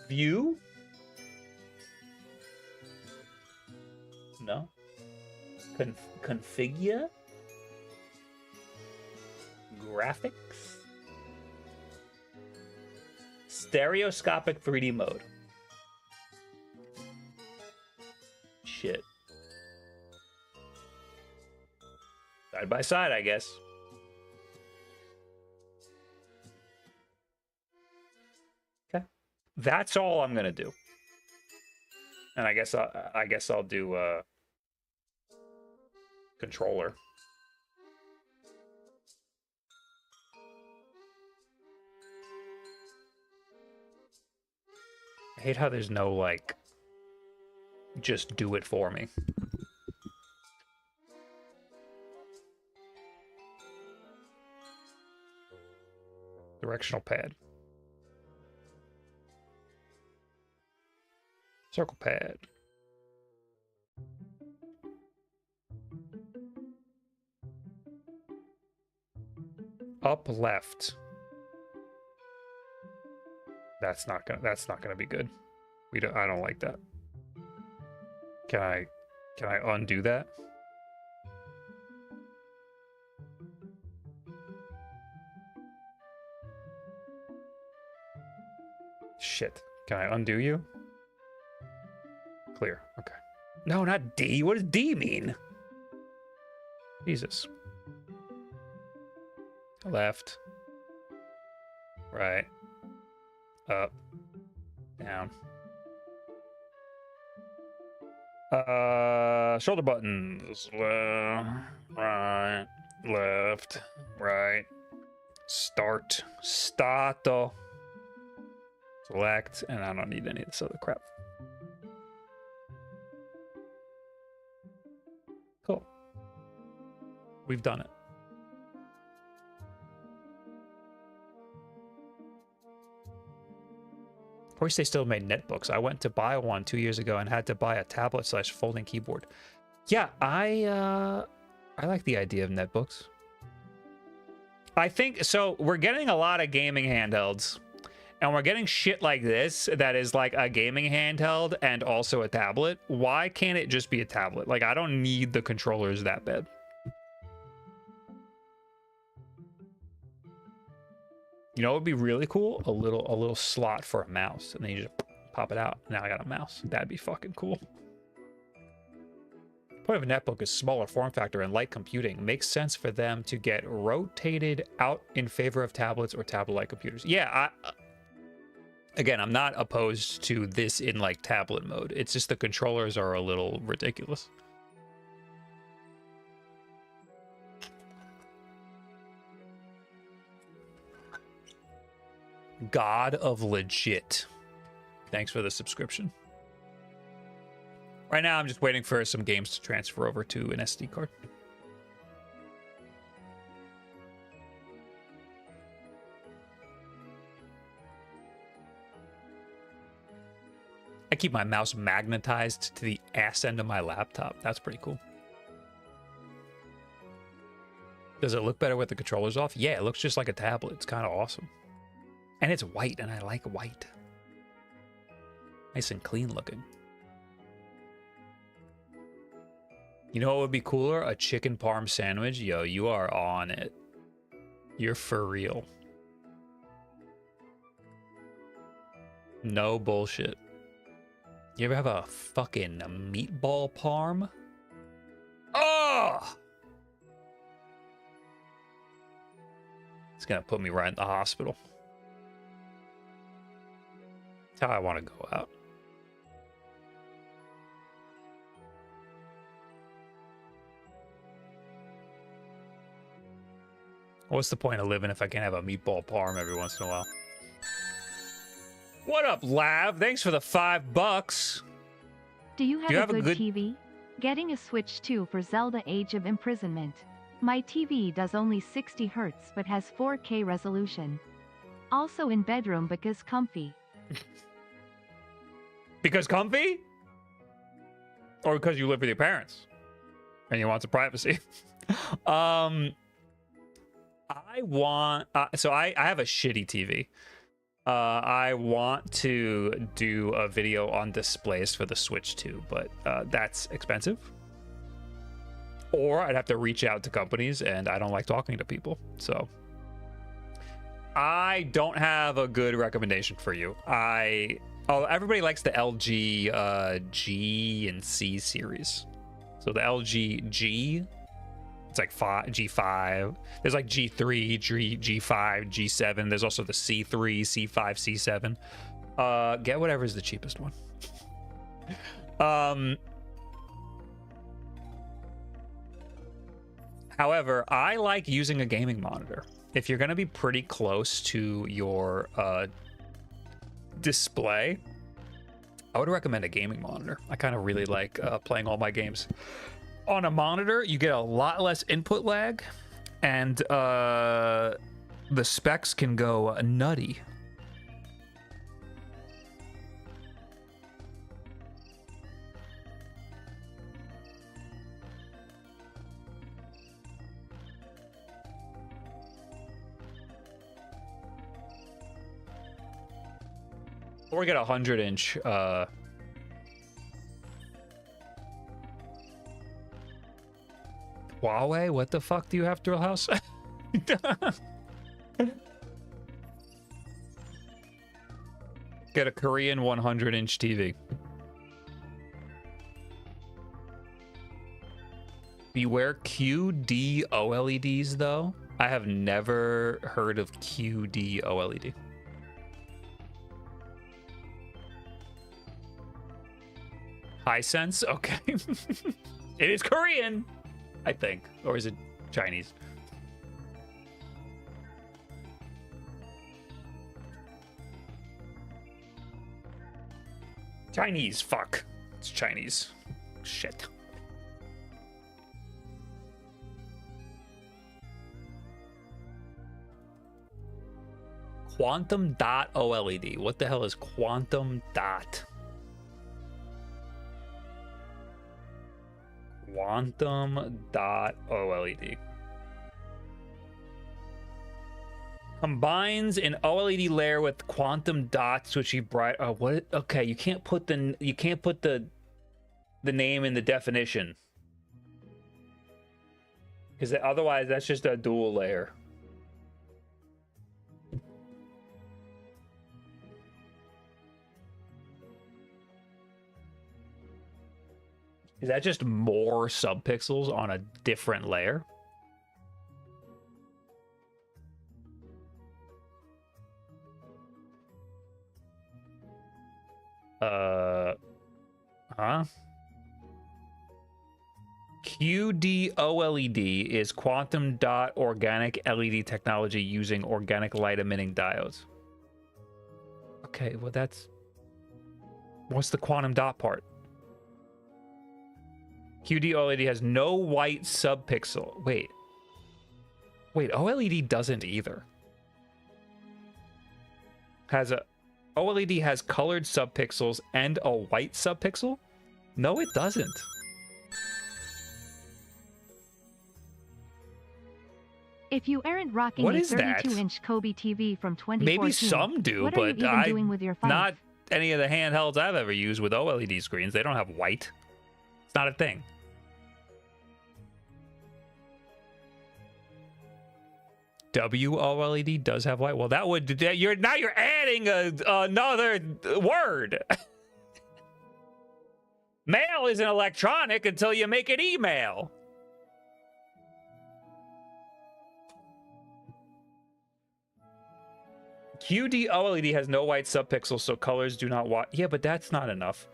View? No. Configure? Graphics? Stereoscopic 3D mode. Shit. Side by side, I guess. Okay. That's all I'm gonna do. And I guess I'll do controller. I hate how there's no like just do it for me. Directional pad. Circle pad. Up left. That's not gonna be good. I don't like that. Can I undo that? Shit. Can I undo you? Clear. Okay. No, not D. What does D mean? Jesus. Left. Right. Up. Down. Shoulder buttons. Right. Left. Right. Start. Stato. Select. And I don't need any of this other crap. Cool. We've done it. Of course, they still made netbooks. I went to buy one 2 years ago and had to buy a tablet / folding keyboard. Yeah, I like the idea of netbooks. I think so. We're getting a lot of gaming handhelds, and we're getting shit like this that is like a gaming handheld and also a tablet. Why can't it just be a tablet? Like, I don't need the controllers that bad. You know what would be really cool? A little slot for a mouse, and then you just pop it out. Now I got a mouse. That'd be fucking cool. The point of a netbook is smaller form factor and light computing. Makes sense for them to get rotated out in favor of tablets or tablet-like computers. Yeah, again, I'm not opposed to this in like tablet mode. It's just the controllers are a little ridiculous. God of Legit. Thanks for the subscription. Right now, I'm just waiting for some games to transfer over to an SD card. I keep my mouse magnetized to the ass end of my laptop. That's pretty cool. Does it look better with the controllers off? Yeah, it looks just like a tablet. It's kind of awesome. And it's white, and I like white. Nice and clean looking. You know what would be cooler? A chicken parm sandwich? Yo, you are on it. You're for real. No bullshit. You ever have a fucking meatball parm? Oh! It's gonna put me right in the hospital. How I want to go out. What's the point of living if I can't have a meatball parm every once in a while? What up, Lav? Thanks for the $5. Do you have a good TV? Getting a Switch 2 for Zelda Age of Imprisonment. My TV does only 60 Hz but has 4K resolution. Also in bedroom because comfy. Because comfy? Or because you live with your parents and you want some privacy? I want... so I have a shitty TV. I want to do a video on displays for the Switch 2, but that's expensive. Or I'd have to reach out to companies, and I don't like talking to people. So I don't have a good recommendation for you. Everybody likes the LG G and C series. So the LG G, it's like G5. There's like G3, G5, G7. There's also the C3, C5, C7. Get whatever's the cheapest one. However, I like using a gaming monitor. If you're going to be pretty close to your display, I would recommend a gaming monitor. I kind of really like playing all my games on a monitor. You get a lot less input lag, and the specs can go nutty. Or get a 100-inch Huawei. What the fuck do you have, Drill House? Get a Korean 100-inch TV. Beware QD OLEDs, though. I have never heard of QD OLED. Hisense? Okay. It is Korean, I think. Or is it Chinese? Chinese, fuck. It's Chinese. Shit. Quantum dot OLED. What the hell is quantum dot? Quantum dot OLED. Combines an OLED layer with quantum dots, which you bright. Oh, what? Okay, you can't put the name in the definition, because otherwise that's just a dual layer. Is that just more subpixels on a different layer? Huh? QD OLED is quantum dot organic LED technology using organic light emitting diodes. Okay, well that's... What's the quantum dot part? QD OLED has no white subpixel. Wait, OLED doesn't either. OLED has colored subpixels and a white subpixel? No, it doesn't. If you aren't rocking a 32-inch Kobe TV from 2014, maybe some do, what but are you even doing with your phone? Not any of the handhelds I've ever used with OLED screens. They don't have white. It's not a thing. WOLED does have white. Well, that would... You're adding another word. Mail isn't electronic until you make it email. QD OLED has no white subpixels, so colors do not watch. Yeah, but that's not enough.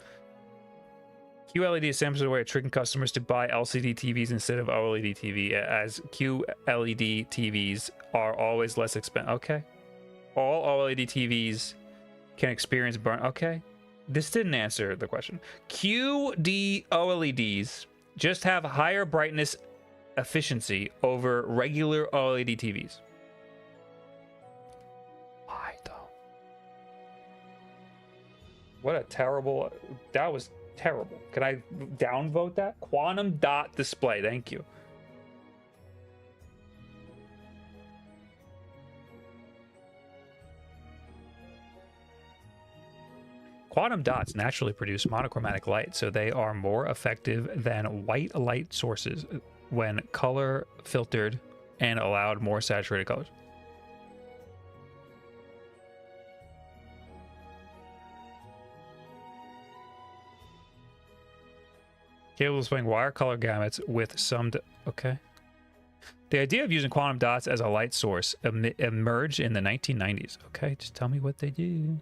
QLED is a way of tricking customers to buy LCD TVs instead of OLED TV, as QLED TVs are always less expensive. Okay. All OLED TVs can experience burn. Okay. This didn't answer the question. QD OLEDs just have higher brightness efficiency over regular OLED TVs. Why though? What a terrible... That was terrible. Can I downvote that? Quantum dot display. Thank you. Quantum dots naturally produce monochromatic light, so they are more effective than white light sources when color filtered and allowed more saturated colors. Capable of displaying wire color gamuts with some... Okay. The idea of using quantum dots as a light source emerged in the 1990s. Okay, just tell me what they do.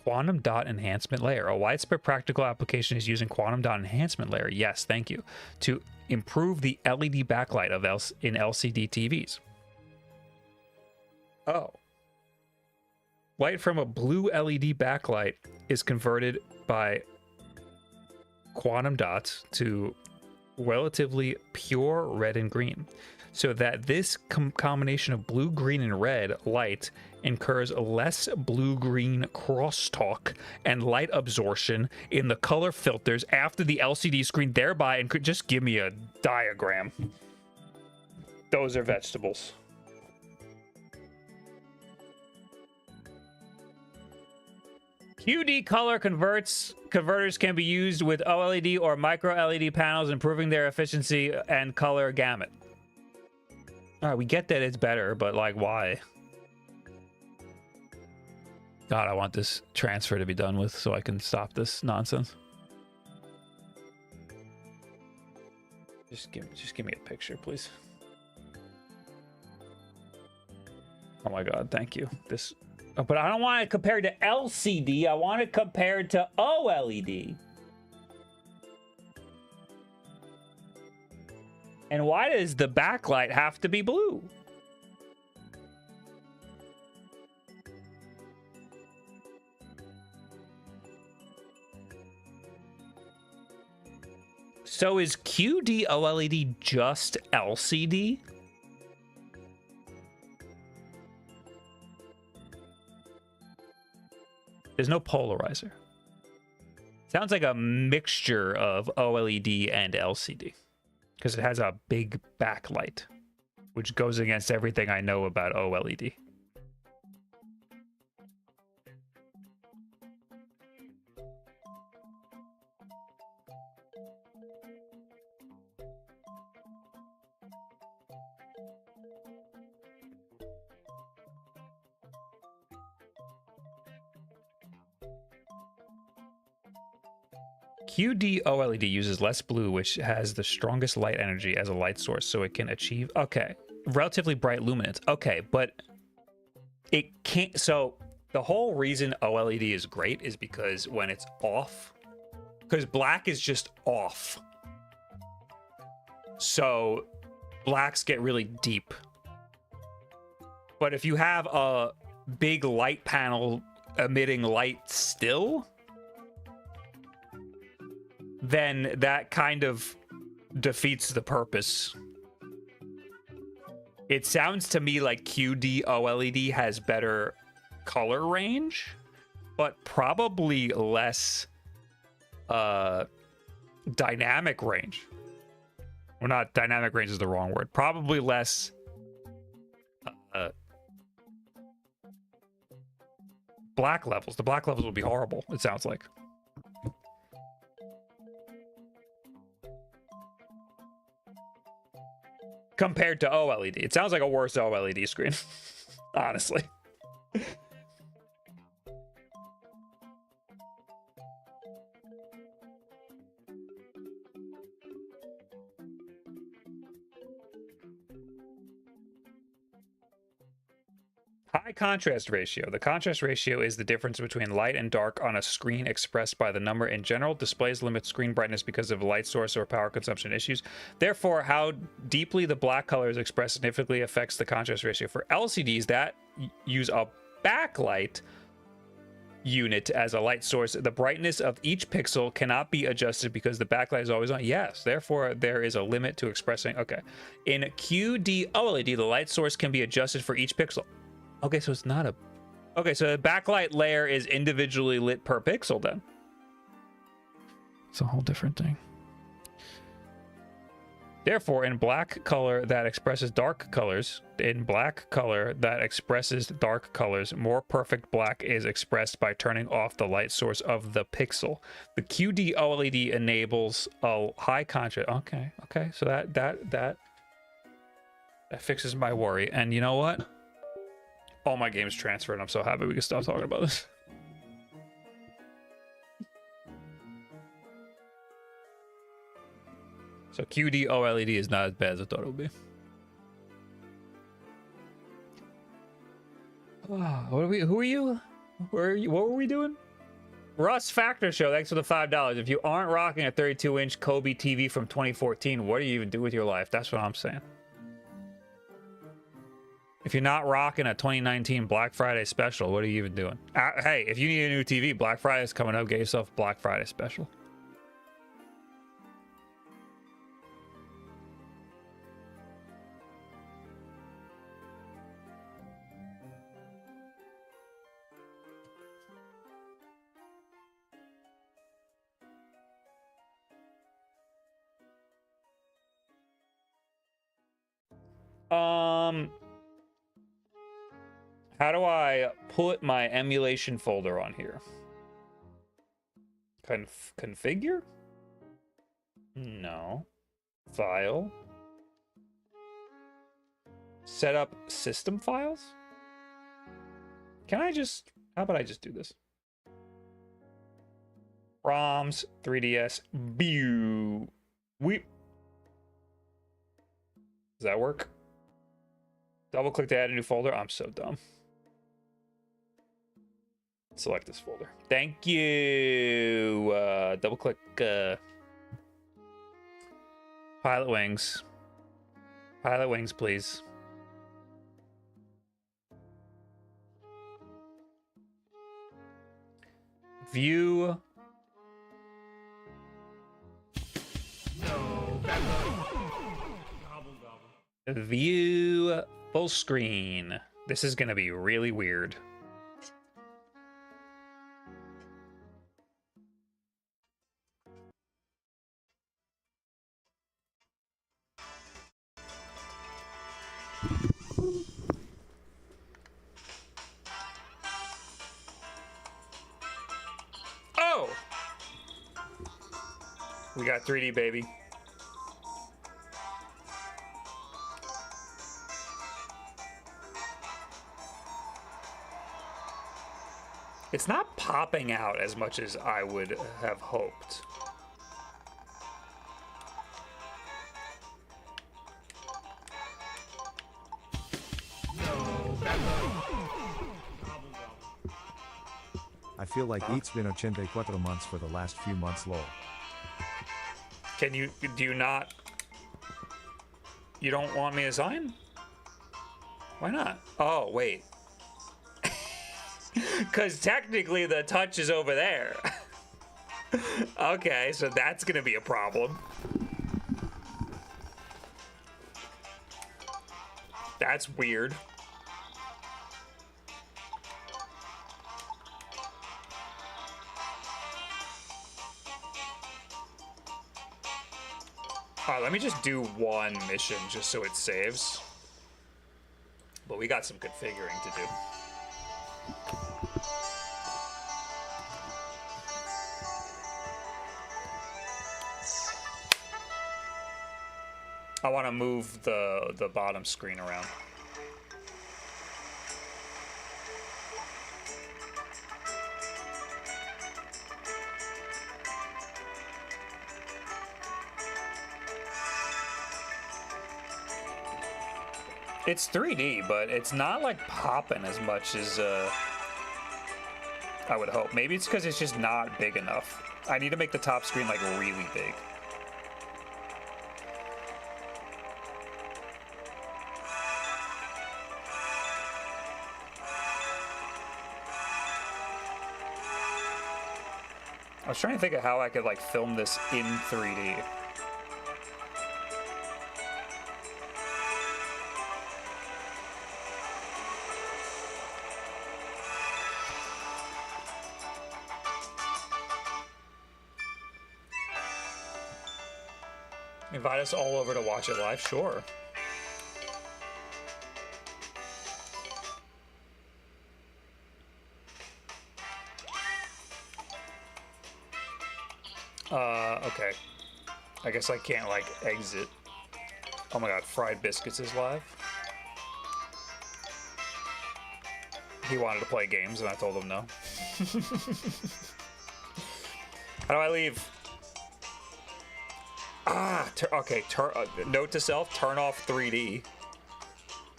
Quantum dot enhancement layer. A widespread practical application is using quantum dot enhancement layer. Yes, thank you. To improve the LED backlight of in LCD TVs. Oh. Light from a blue LED backlight is converted by quantum dots to relatively pure red and green, so that this combination of blue, green, and red light incurs less blue-green crosstalk and light absorption in the color filters after the LCD screen, thereby... And just give me a diagram. Those are vegetables. QD color converters can be used with OLED or micro LED panels, improving their efficiency and color gamut. All right, we get that it's better, but like, why? God, I want this transfer to be done with so I can stop this nonsense. Just give me a picture, please. Oh my God, thank you. This, oh, but I don't want it compared to LCD. I want it compared to OLED. And why does the backlight have to be blue? So is QD OLED just LCD? There's no polarizer. Sounds like a mixture of OLED and LCD, because it has a big backlight, which goes against everything I know about OLED. QD OLED uses less blue, which has the strongest light energy as a light source, so it can achieve, okay, relatively bright luminance. Okay, but it can't, so the whole reason OLED is great is because when it's off, because black is just off. So blacks get really deep. But if you have a big light panel emitting light still, then that kind of defeats the purpose. It sounds to me like QD OLED has better color range, but probably less dynamic range. Well, not dynamic range is the wrong word. Probably less black levels. The black levels would be horrible, it sounds like. Compared to OLED. It sounds like a worse OLED screen, honestly. High contrast ratio. The contrast ratio is the difference between light and dark on a screen expressed by the number. In general, displays limit screen brightness because of light source or power consumption issues. Therefore, how deeply the black color is expressed significantly affects the contrast ratio. For LCDs that use a backlight unit as a light source, the brightness of each pixel cannot be adjusted because the backlight is always on. Yes, therefore there is a limit to expressing. Okay. In QD OLED, the light source can be adjusted for each pixel. Okay, so it's not a... Okay, so the backlight layer is individually lit per pixel then. It's a whole different thing. Therefore, in black color that expresses dark colors, more perfect black is expressed by turning off the light source of the pixel. The QD OLED enables a high contrast. Okay, so that fixes my worry. And you know what? All my games transferred. I'm so happy we can stop talking about this. So QD OLED is not as bad as I thought it would be. What are we? Who are you? Where are you? What were we doing? Russ Factor Show. Thanks for the $5. If you aren't rocking a 32-inch Kobe TV from 2014, what do you even do with your life? That's what I'm saying. If you're not rocking a 2019 Black Friday special, what are you even doing? Hey, if you need a new TV, Black Friday is coming up. Get yourself a Black Friday special. How do I put my emulation folder on here? Configure? No. File. Set up system files? Can I just... How about I just do this? ROMs, 3DS, Does that work? Double click to add a new folder. I'm so dumb. Select this folder. Thank you. Double click Pilot Wings. Pilot Wings, please. View. View full screen. This is gonna be really weird. Oh! We got 3D, baby. It's not popping out as much as I would have hoped. I feel like it's been 84 months for the last few months, lol. Can you, do you not, you don't want me to sign? Why not? Oh, wait. Because technically the touch is over there. Okay, so that's gonna be a problem. That's weird. Alright, let me just do one mission just so it saves. But we got some configuring to do. I want to move the bottom screen around. It's 3D, but it's not like popping as much as I would hope. Maybe it's because it's just not big enough. I need to make the top screen like really big. I was trying to think of how I could like film this in 3D. Invite us all over to watch it live? Sure. Okay. I guess I can't, like, exit. Oh my god, Fried Biscuits is live. He wanted to play games, and I told him no. How do I leave? Okay, note to self, turn off 3D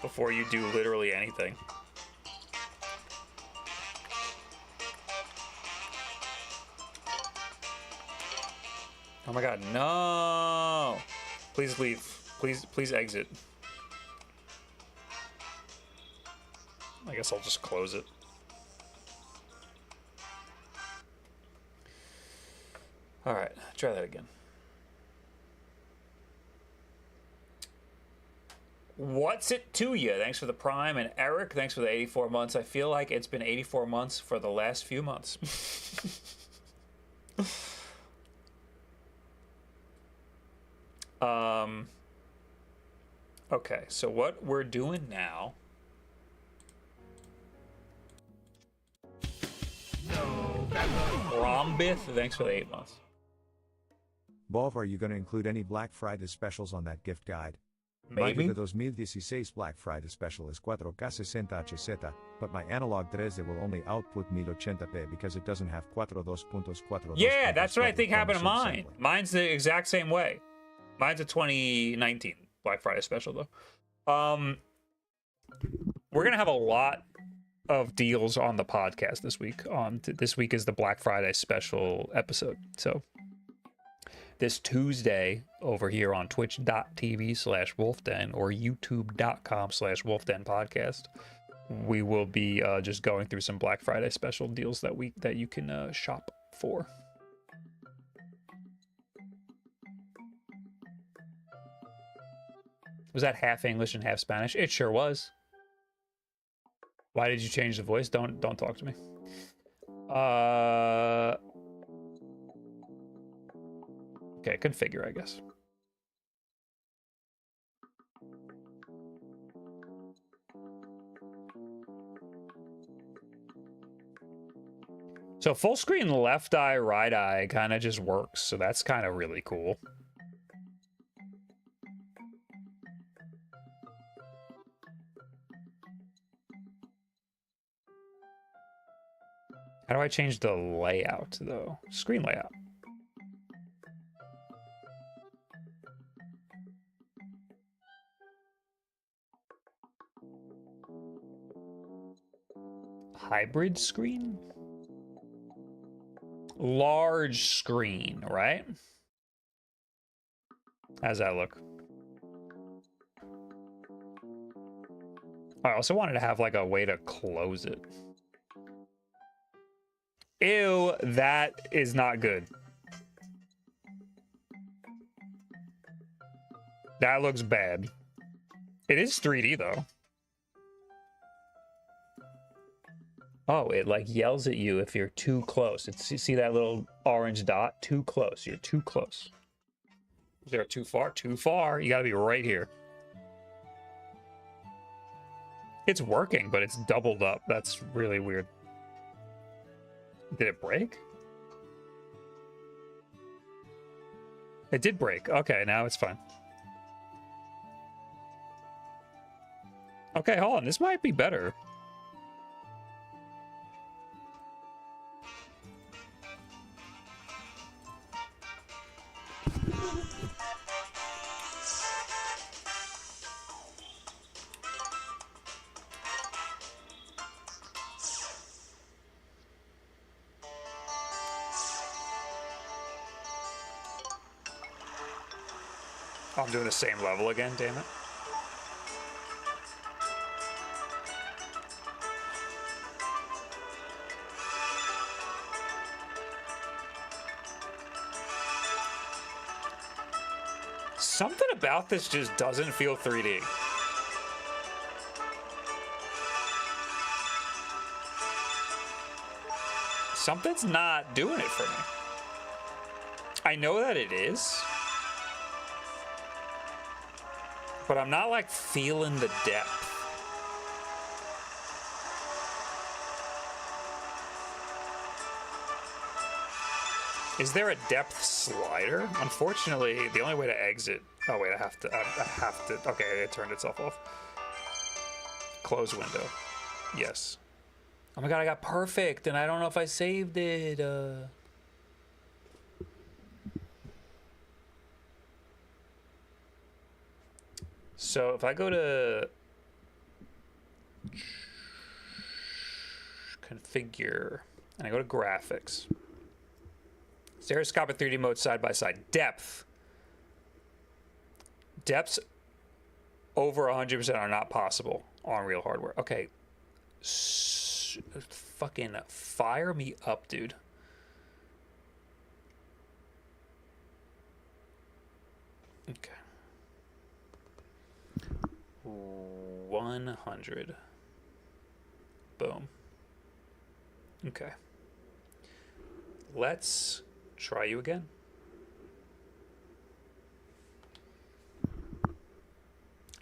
before you do literally anything. Oh my god, no! Please leave. Please exit. I guess I'll just close it. Alright, try that again. What's it to you? Thanks for the Prime. And Eric, thanks for the 84 months. I feel like it's been 84 months for the last few months. Okay, so what we're doing now... Rombith, thanks for the 8 months. Wulff, are you going to include any Black Friday specials on that gift guide? Maybe. Mayo de 2016 Black Friday special is 4K60 but my analog 3D will only output 1080p because it doesn't have 4.2.4. Yeah, that's what I think happened to mine. Mine's the exact same way. Mine's a 2019 Black Friday special, though. We're going to have a lot of deals on the podcast this week. This week is the Black Friday special episode. So this Tuesday over here on twitch.tv/wolfden or youtube.com/wolfden podcast, we will be just going through some Black Friday special deals that you can shop for. Was that half English and half Spanish? It sure was. Why did you change the voice? Don't talk to me. Okay, configure, I guess. So full screen left eye, right eye kind of just works. So that's kind of really cool. How do I change the layout, though? Screen layout. Hybrid screen? Large screen, right? How's that look? I also wanted to have like a way to close it. Ew, that is not good. That looks bad. It is 3D though. Oh, it like yells at you if you're too close. You see that little orange dot? Too close. You're too close. Is there too far? Too far. You gotta be right here. It's working, but it's doubled up. That's really weird. Did it break? It did break. Okay, now it's fine. Okay, hold on. This might be better. Oh, I'm doing the same level again, damn it. Something about this just doesn't feel 3D. Something's not doing it for me. I know that it is, but I'm not like feeling the depth. Is there a depth slider? Unfortunately, the only way to exit. Oh wait, I have to. Okay, it turned itself off. Close window. Yes. Oh my god, I got perfect, and I don't know if I saved it. So if I go to configure and I go to graphics, stereoscopic 3D mode side by side, depths over 100% are not possible on real hardware. Okay, fucking fire me up, dude. Okay. 100. Boom. Okay. Let's try you again.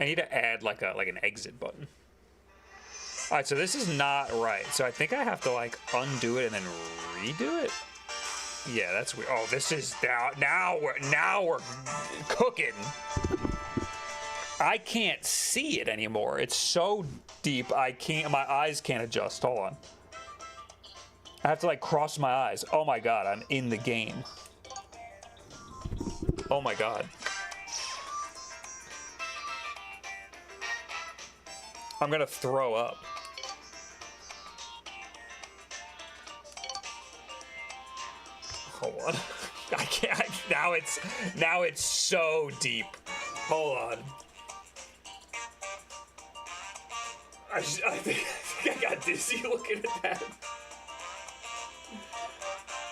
I need to add like an exit button. All right, so this is not right. So I think I have to like undo it and then redo it. Yeah, that's weird. Oh, this is now we're cooking. I can't see it anymore. It's so deep. My eyes can't adjust. Hold on. I have to like cross my eyes. Oh my god, I'm in the game. Oh my god. I'm gonna throw up. Hold on. I can't. Now it's so deep. Hold on. I think I got dizzy looking at that.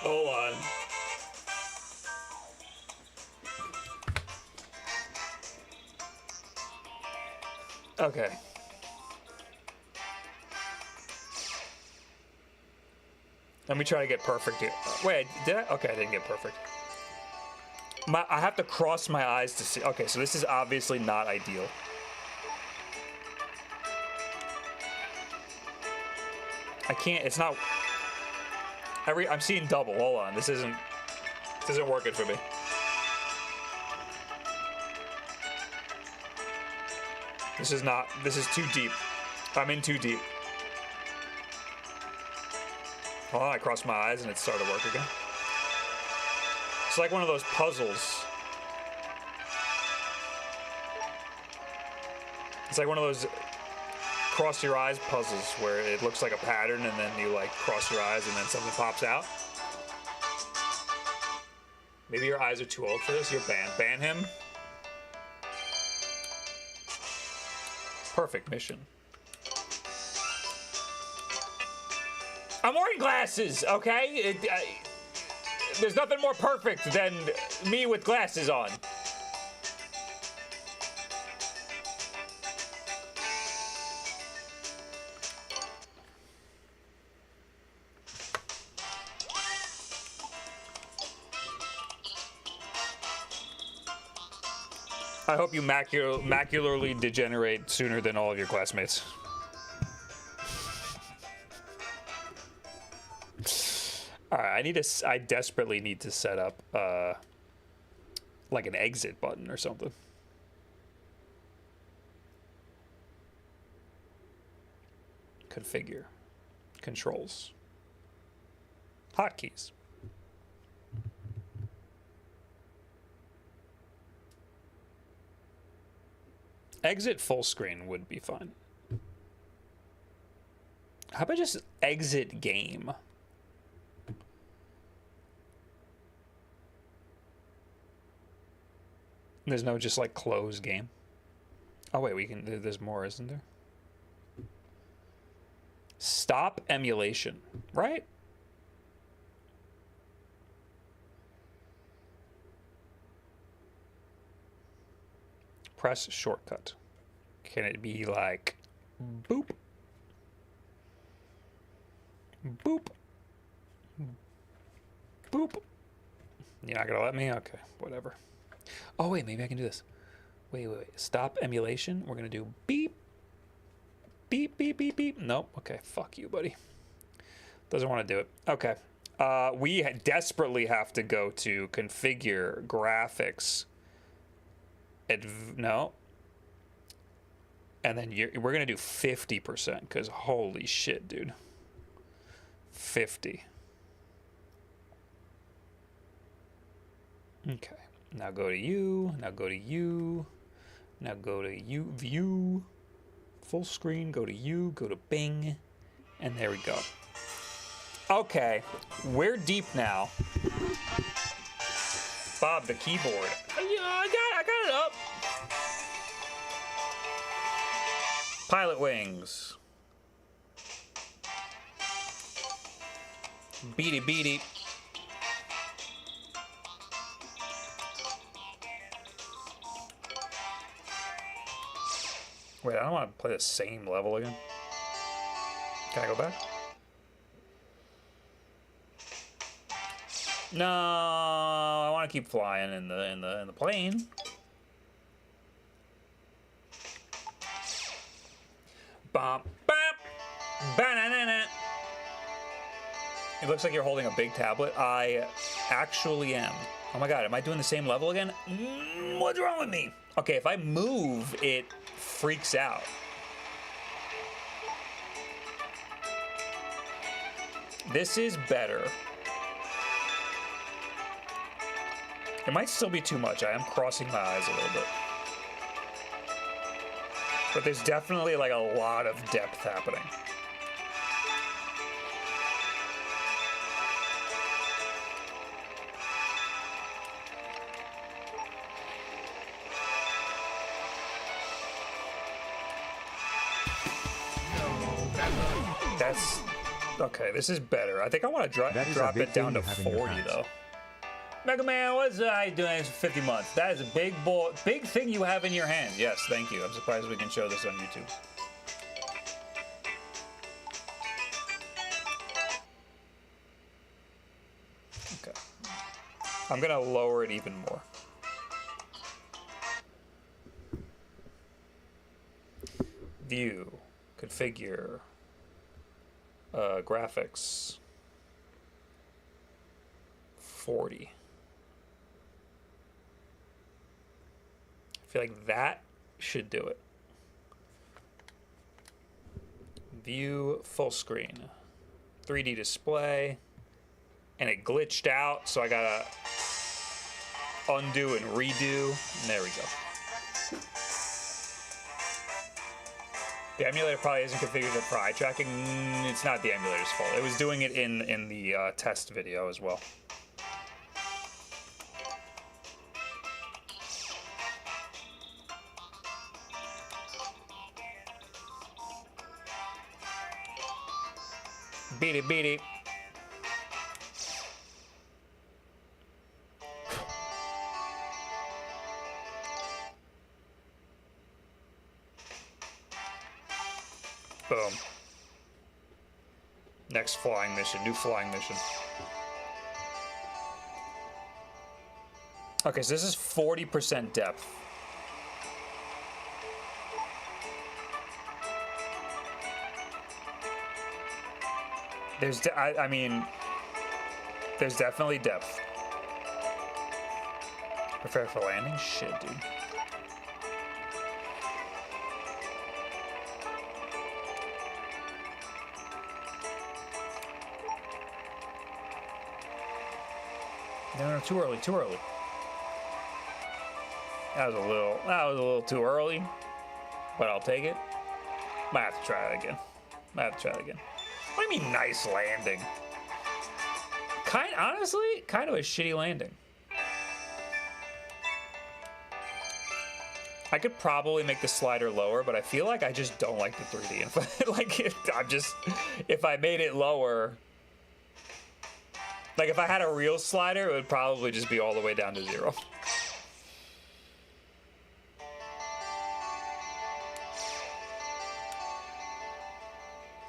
Hold on. Okay. Let me try to get perfect here. Wait, did I? Okay, I didn't get perfect. I have to cross my eyes to see. Okay, so this is obviously not ideal. I can't, it's not, I'm seeing double. Hold on, this isn't working for me. This is too deep. I'm in too deep. Hold on, I crossed my eyes and it started to work again. It's like one of those puzzles. It's like one of those cross your eyes puzzles where it looks like a pattern and then you like cross your eyes and then something pops out. Maybe your eyes are too old for this. You're banned. Ban him. Perfect mission. I'm wearing glasses, okay? There's nothing more perfect than me with glasses on. I hope you macularly degenerate sooner than all of your classmates. All right, I desperately need to set up like an exit button or something. Configure, controls, hotkeys. Exit full screen would be fun. How about just exit game? There's no just like closed game. Oh wait, we can. There's more, isn't there? Stop emulation, right? Press shortcut. Can it be like boop? Boop. Boop. You're not gonna let me? Okay, whatever. Oh wait, maybe I can do this. Wait. Stop emulation. We're gonna do beep. Beep, beep, beep, beep. Nope. Okay, fuck you, buddy. Doesn't want to do it. Okay. We desperately have to go to configure graphics. No. And then we're going to do 50% because holy shit, dude. 50. Okay. Now go to you. Now go to you. Now go to you. View. Full screen. Go to you. Go to Bing. And there we go. Okay. We're deep now. Bob, the keyboard. Yeah, I got it up. Pilot wings. Beady beady. Wait, I don't want to play the same level again. Can I go back? No, I want to keep flying in the plane. Bum, bum, banana. It looks like you're holding a big tablet. I actually am. Oh my god, am I doing the same level again? What's wrong with me? Okay, if I move, it freaks out. This is better. It might still be too much. I am crossing my eyes a little bit. But there's definitely like a lot of depth happening. That's okay. This is better. I think I want to drop it down to 40 though. Mega Man, what's I doing for 50 months? That is a big thing you have in your hand. Yes, thank you. I'm surprised we can show this on YouTube. Okay. I'm gonna lower it even more. View, configure, graphics, 40. I feel like that should do it. View full screen, 3D display, and it glitched out, so I gotta undo and redo. And there we go. The emulator probably isn't configured for eye tracking. It's not the emulator's fault. It was doing it in the test video as well. Beat it, beat it. Boom. Next flying mission, new flying mission. Okay, so this is 40% depth. I mean, there's definitely depth. Prepare for landing? Shit, dude. No, too early, too early. That was a little too early, but I'll take it. Might have to try it again. What do you mean nice landing? Honestly, kind of a shitty landing. I could probably make the slider lower, but I feel like I just don't like the 3D. If I made it lower, like if I had a real slider, it would probably just be all the way down to 0.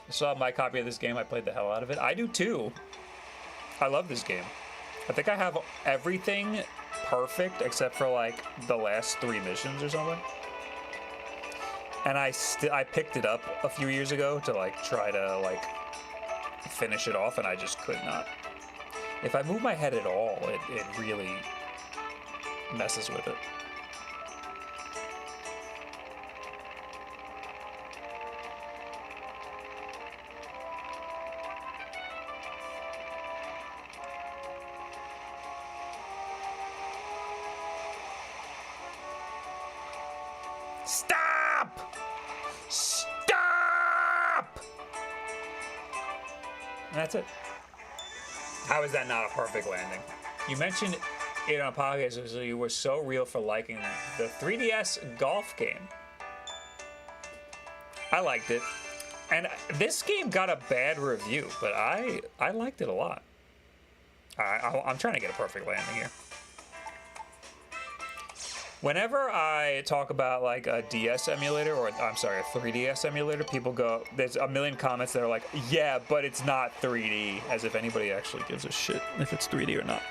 I saw my copy of this game. I played the hell out of it. I do too. I love this game. I think I have everything perfect except for like the last 3 missions or something. And I picked it up a few years ago to like try to like finish it off, and I just could not. If I move my head at all, it really messes with it. Stop! Stop! And that's it. How is that not a perfect landing? You mentioned it on a podcast, so you were so real for liking the 3DS golf game. I liked it. And this game got a bad review, but I liked it a lot. I'm trying to get a perfect landing here. Whenever I talk about like a DS emulator, or I'm sorry, a 3DS emulator, people go, there's a million comments that are like, yeah, but it's not 3D, as if anybody actually gives a shit if it's 3D or not.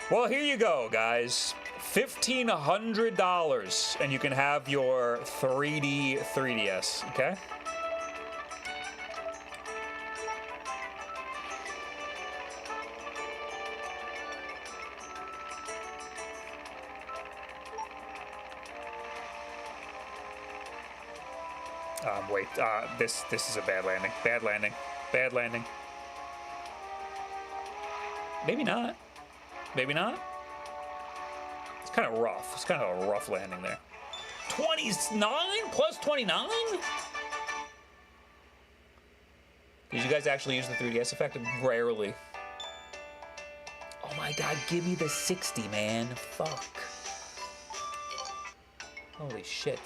Well, here you go, guys. $1,500, and you can have your 3D 3DS, okay? Wait, this is a bad landing. Bad landing. Bad landing. Maybe not. Maybe not. It's kind of rough. It's kind of a rough landing there. 29 plus 29? Did you guys actually use the 3DS effect? Rarely. Oh my god, give me the 60, man. Fuck. Holy shit.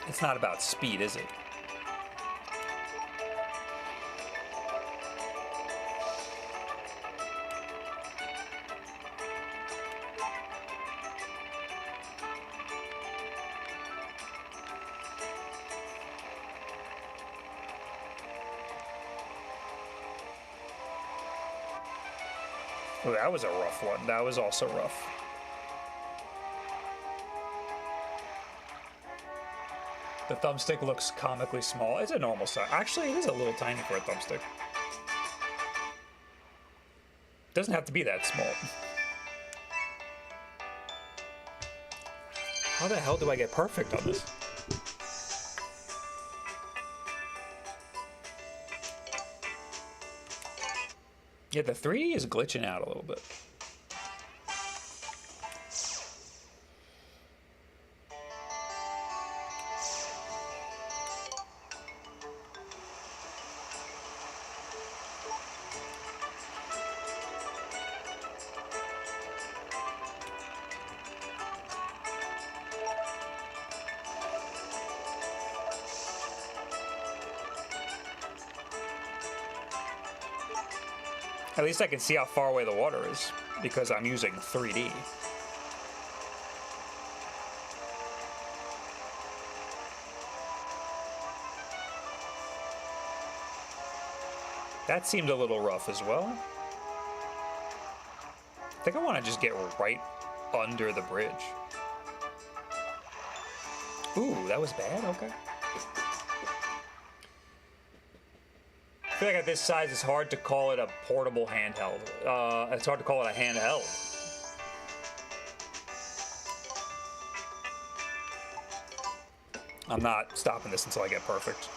It's not about speed, is it? Oh, that was a rough one. That was also rough. The thumbstick looks comically small. It's a normal size. Actually, it is a little tiny for a thumbstick. Doesn't have to be that small. How the hell do I get perfect on this? Yeah, the 3D is glitching out a little bit. At least I can see how far away the water is, because I'm using 3D. That seemed a little rough as well. I think I want to just get right under the bridge. Ooh, that was bad? Okay. I feel like at this size, it's hard to call it a portable handheld. It's hard to call it a handheld. I'm not stopping this until I get perfect.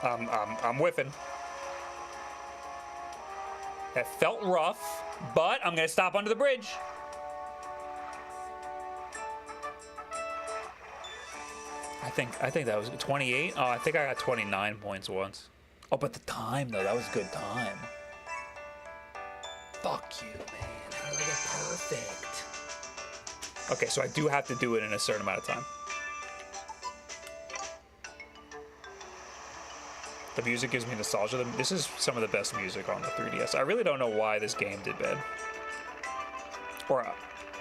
I'm whiffing. That felt rough, but I'm gonna stop under the bridge. I think that was 28. Oh, I think I got 29 points once. Oh, but the time though, that was good time. Fuck you, man. How did I get perfect? Okay, so I do have to do it in a certain amount of time. The music gives me nostalgia. This is some of the best music on the 3DS. I really don't know why this game did bad. Or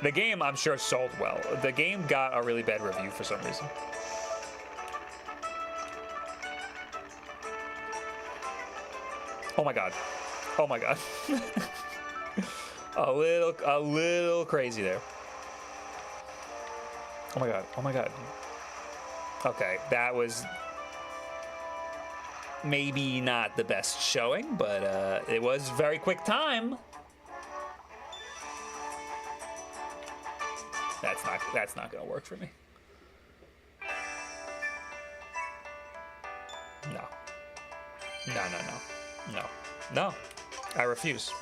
the game, I'm sure, sold well. The game got a really bad review for some reason. Oh my god. Oh my god. a little crazy there. Oh my god. Oh my god. Okay, that was maybe not the best showing, but it was very quick time. That's not gonna work for me. No. No. I refuse.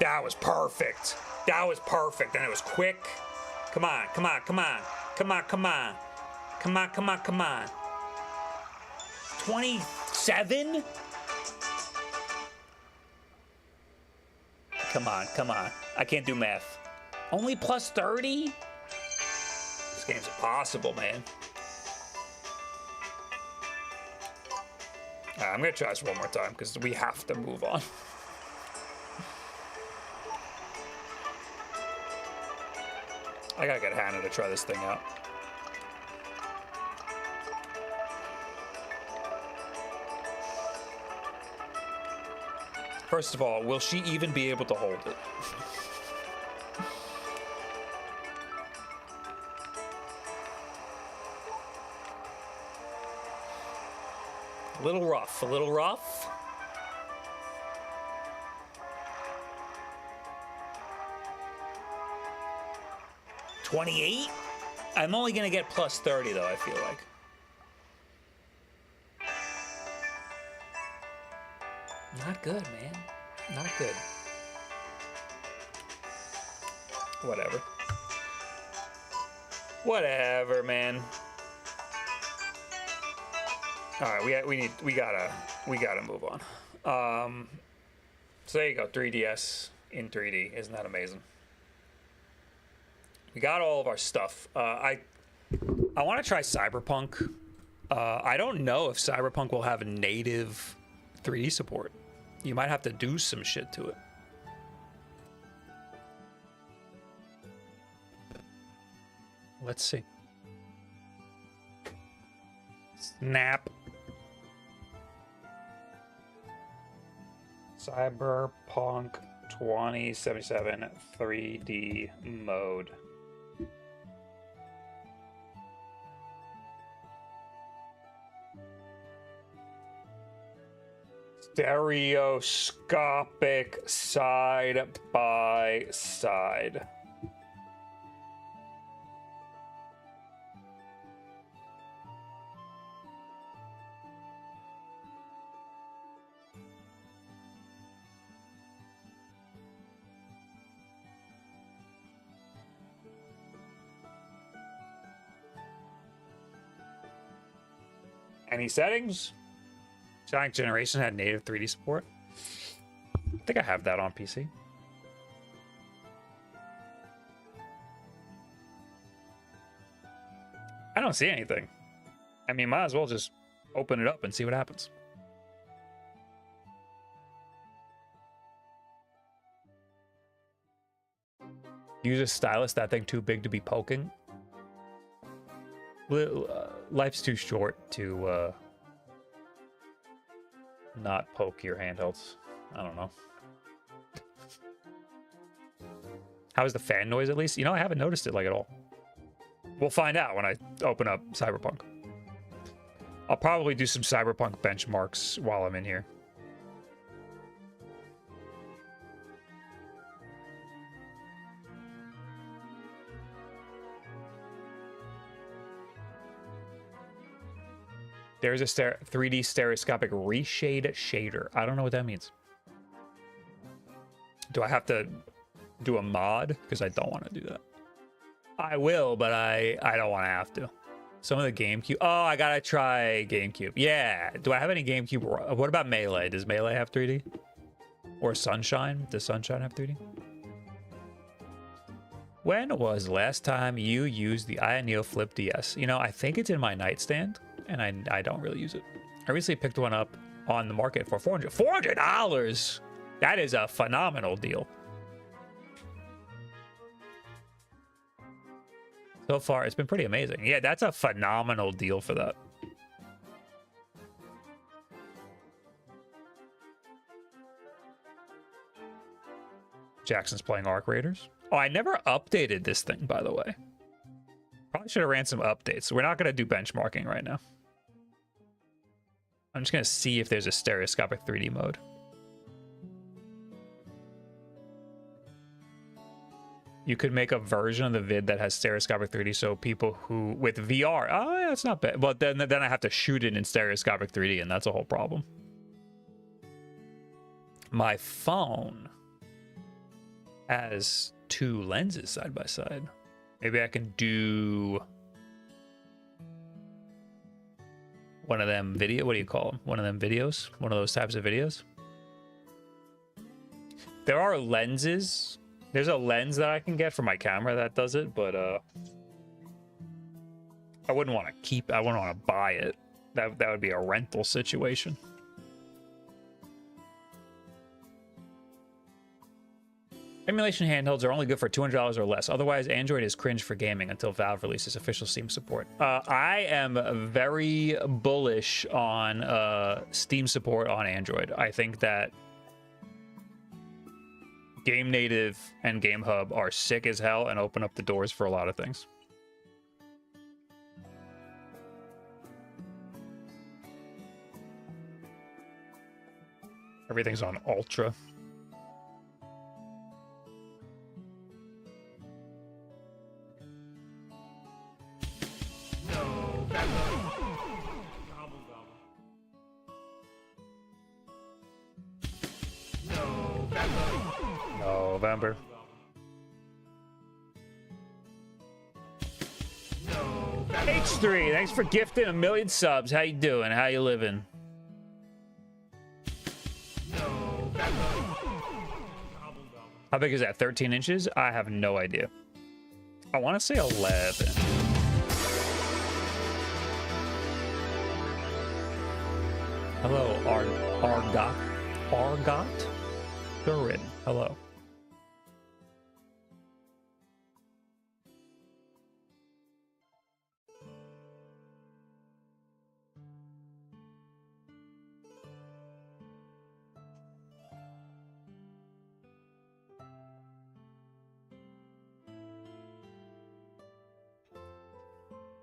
That was perfect. That was perfect, and it was quick. Come on. 27? Come on. I can't do math. Only plus 30? This game's impossible, man. I'm gonna try this one more time, because we have to move on. I gotta get Hannah to try this thing out. First of all, will she even be able to hold it? A little rough. 28? I'm only gonna get plus 30 though, I feel like. Not good, man. Not good. Whatever, man. All right, we gotta move on. So there you go, 3DS in 3D. Isn't that amazing? We got all of our stuff. I want to try Cyberpunk. I don't know if Cyberpunk will have native 3D support. You might have to do some shit to it. Let's see. Snap. Cyberpunk 2077 3D mode. Stereoscopic side by side. Any settings? Sonic Generation had native 3D support. I think I have that on PC. I don't see anything. I mean, might as well just open it up and see what happens. Use a stylus, that thing too big to be poking. Life's too short to not poke your handhelds? I don't know. How's the fan noise at least? You know, I haven't noticed it like at all. We'll find out when I open up Cyberpunk. I'll probably do some Cyberpunk benchmarks while I'm in here. There's a 3D stereoscopic reshade shader. I don't know what that means. Do I have to do a mod? Because I don't want to do that. I will, but I don't want to have to. Some of the GameCube. Oh, I gotta try GameCube. Yeah. Do I have any GameCube? What about Melee? Does Melee have 3D? Or Sunshine? Does Sunshine have 3D? When was the last time you used the Ioneo Flip DS? You know, I think it's in my nightstand, and I don't really use it. I recently picked one up on the market for $400. That is a phenomenal deal. So far, it's been pretty amazing. Yeah, that's a phenomenal deal for that. Jackson's playing Arc Raiders. Oh, I never updated this thing, by the way. Probably should have ran some updates. We're not going to do benchmarking right now. I'm just going to see if there's a stereoscopic 3D mode. You could make a version of the vid that has stereoscopic 3D, so people who with VR, oh yeah, that's not bad. But then I have to shoot it in stereoscopic 3D, and that's a whole problem. My phone has 2 lenses side by side. Maybe I can do one of them video. What do you call them? One of them videos. One of those types of videos. There are lenses. There's a lens that I can get for my camera that does it, but I wouldn't want to keep. I wouldn't want to buy it. That would be a rental situation. Emulation handhelds are only good for $200 or less. Otherwise, Android is cringe for gaming until Valve releases official Steam support. I am very bullish on Steam support on Android. I think that Game Native and Game Hub are sick as hell and open up the doors for a lot of things. Everything's on Ultra. November. H3, thanks for gifting 1,000,000 subs. How you doing? How you living? How big is that? 13 inches? I have no idea. I want to say 11. Hello, Argot? Durin. Hello.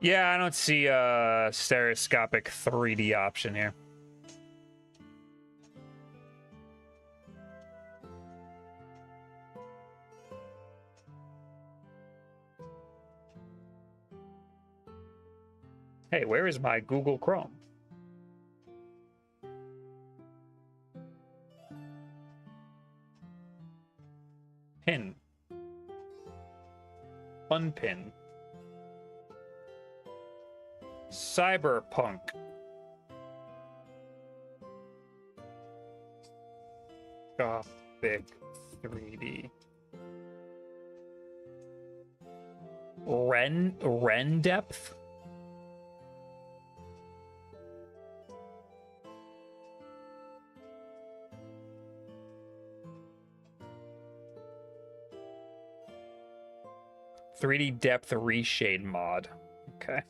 Yeah, I don't see a stereoscopic 3D option here. Hey, where is my Google Chrome? Pin. Unpin. Cyberpunk. Gothic 3D. Ren depth? .3D depth reshade mod. Okay.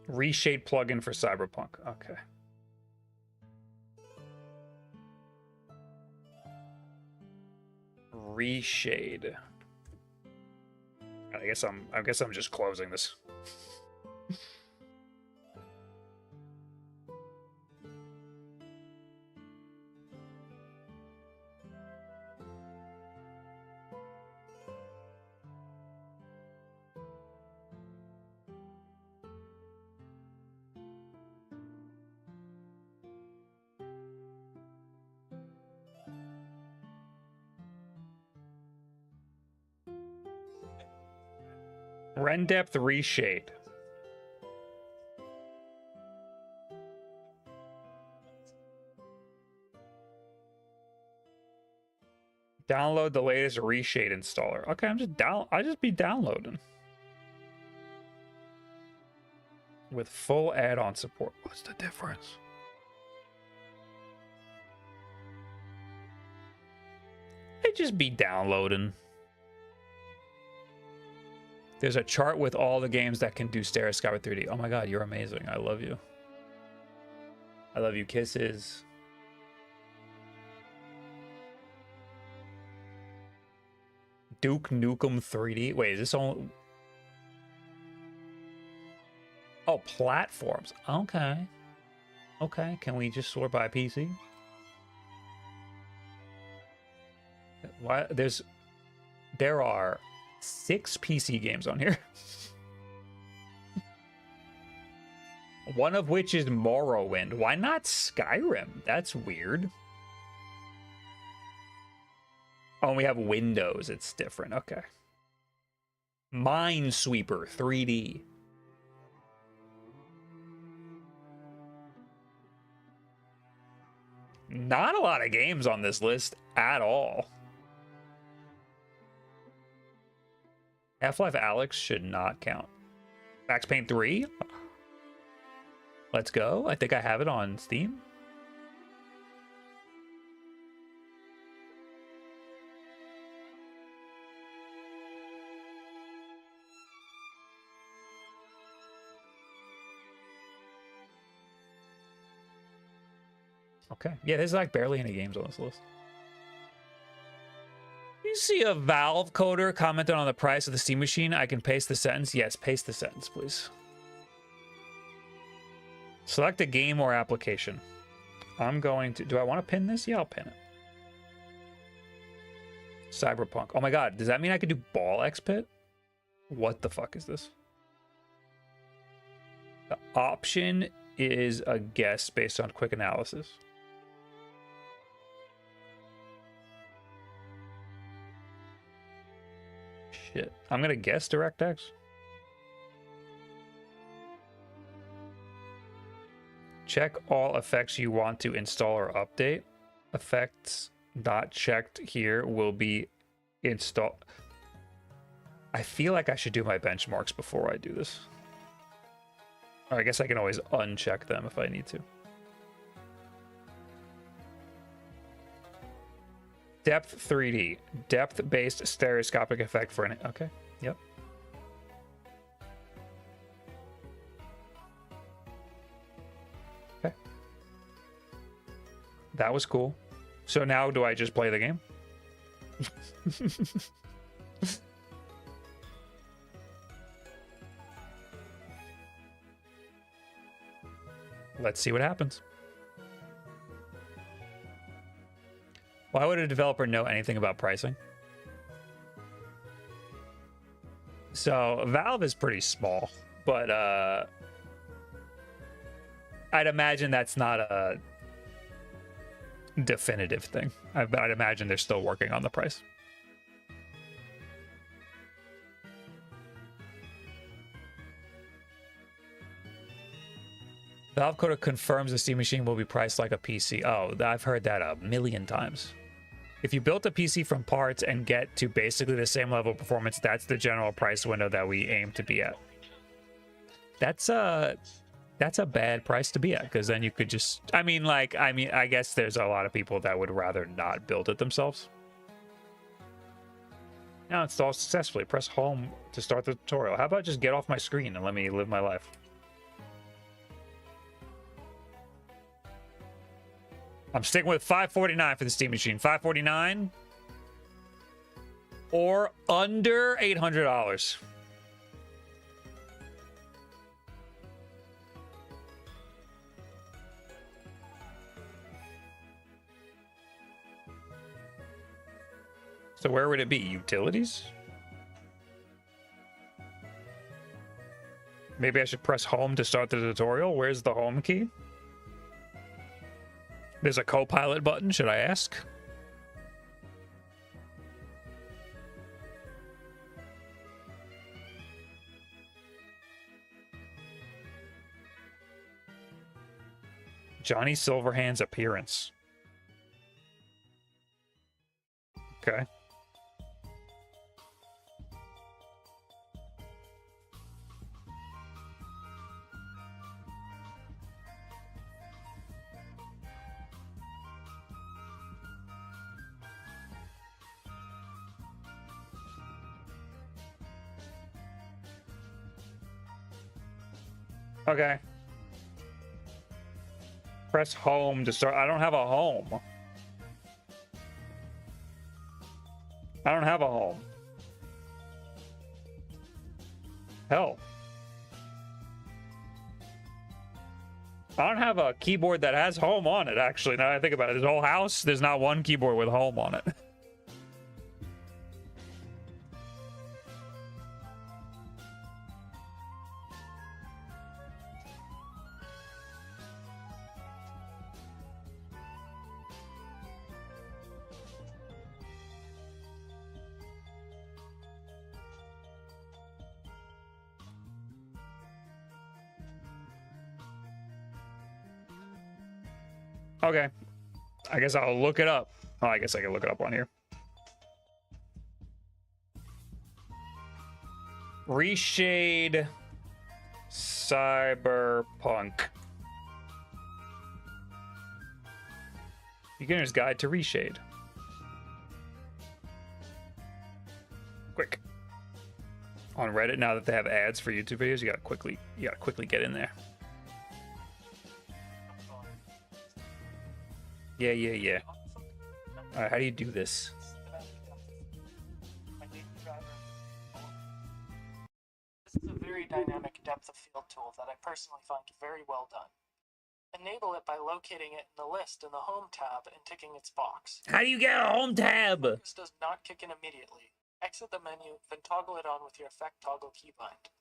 Reshade plugin for Cyberpunk. Okay. Reshade. I guess I'm just closing this. Ren depth reshade. Download the latest Reshade installer. Okay, I just be downloading. With full add-on support. What's the difference? I just be downloading. There's a chart with all the games that can do stereoscopic 3D. Oh my god, you're amazing. I love you. I love you. Kisses. Duke Nukem 3D. Wait, is this on? Oh, platforms. Okay. Okay, can we just sort by PC? Why there are 6 PC games on here. One of which is Morrowind. Why not Skyrim? That's weird. Oh, and we have Windows. It's different. Okay. Minesweeper 3D. Not a lot of games on this list at all. Half-Life Alyx should not count. Max Payne 3? Let's go. I think I have it on Steam. Okay. Yeah, there's like barely any games on this list. You see a Valve coder commented on the price of the Steam machine. I can paste the sentence. Yes, paste the sentence, please. Select a game or application. I'm going to... Do I want to pin this? Yeah, I'll pin it. Cyberpunk. Oh my god, does that mean I could do Ball X-Pit? What the fuck is this? The option is a guess based on quick analysis. Shit. I'm gonna guess DirectX. Check all effects you want to install or update. Effects not checked here will be installed. I feel like I should do my benchmarks before I do this. Or I guess I can always uncheck them if I need to. Depth 3D. Depth-based stereoscopic effect for an... Okay, yep. Okay. That was cool. So now do I just play the game? Let's see what happens. Why would a developer know anything about pricing? So Valve is pretty small, but I'd imagine that's not a definitive thing. I'd imagine they're still working on the price. Valve Coder confirms the Steam machine will be priced like a PC. Oh, I've heard that a million times. If you built a PC from parts and get to basically the same level of performance, that's the general price window that we aim to be at. That's a bad price to be at, because then you could just... I guess there's a lot of people that would rather not build it themselves. Now installed successfully. Press home to start the tutorial. How about just get off my screen and let me live my life? I'm sticking with $549 for the Steam Machine. $549 or under $800. So where would it be? Utilities? Maybe I should press home to start the tutorial. Where's the home key? There's a co-pilot button. Should I ask? Johnny Silverhand's appearance. Okay. Okay. Press home to start. I don't have a home. I don't have a home. Hell. I don't have a keyboard that has home on it, actually. Now that I think about it, this whole house, there's not one keyboard with home on it. Okay. I guess I'll look it up. Oh, I guess I can look it up on here. Reshade Cyberpunk. Beginner's Guide to Reshade. Quick. On Reddit, now that they have ads for YouTube videos, you gotta quickly get in there. Yeah. Alright, how do you do this? This is a very dynamic depth of field tool that I personally find very well done. Enable it by locating it in the list in the Home tab and ticking its box. How do you get a Home tab? Focus does not kick in immediately. Exit the menu, then toggle it on with your Effect Toggle keybind.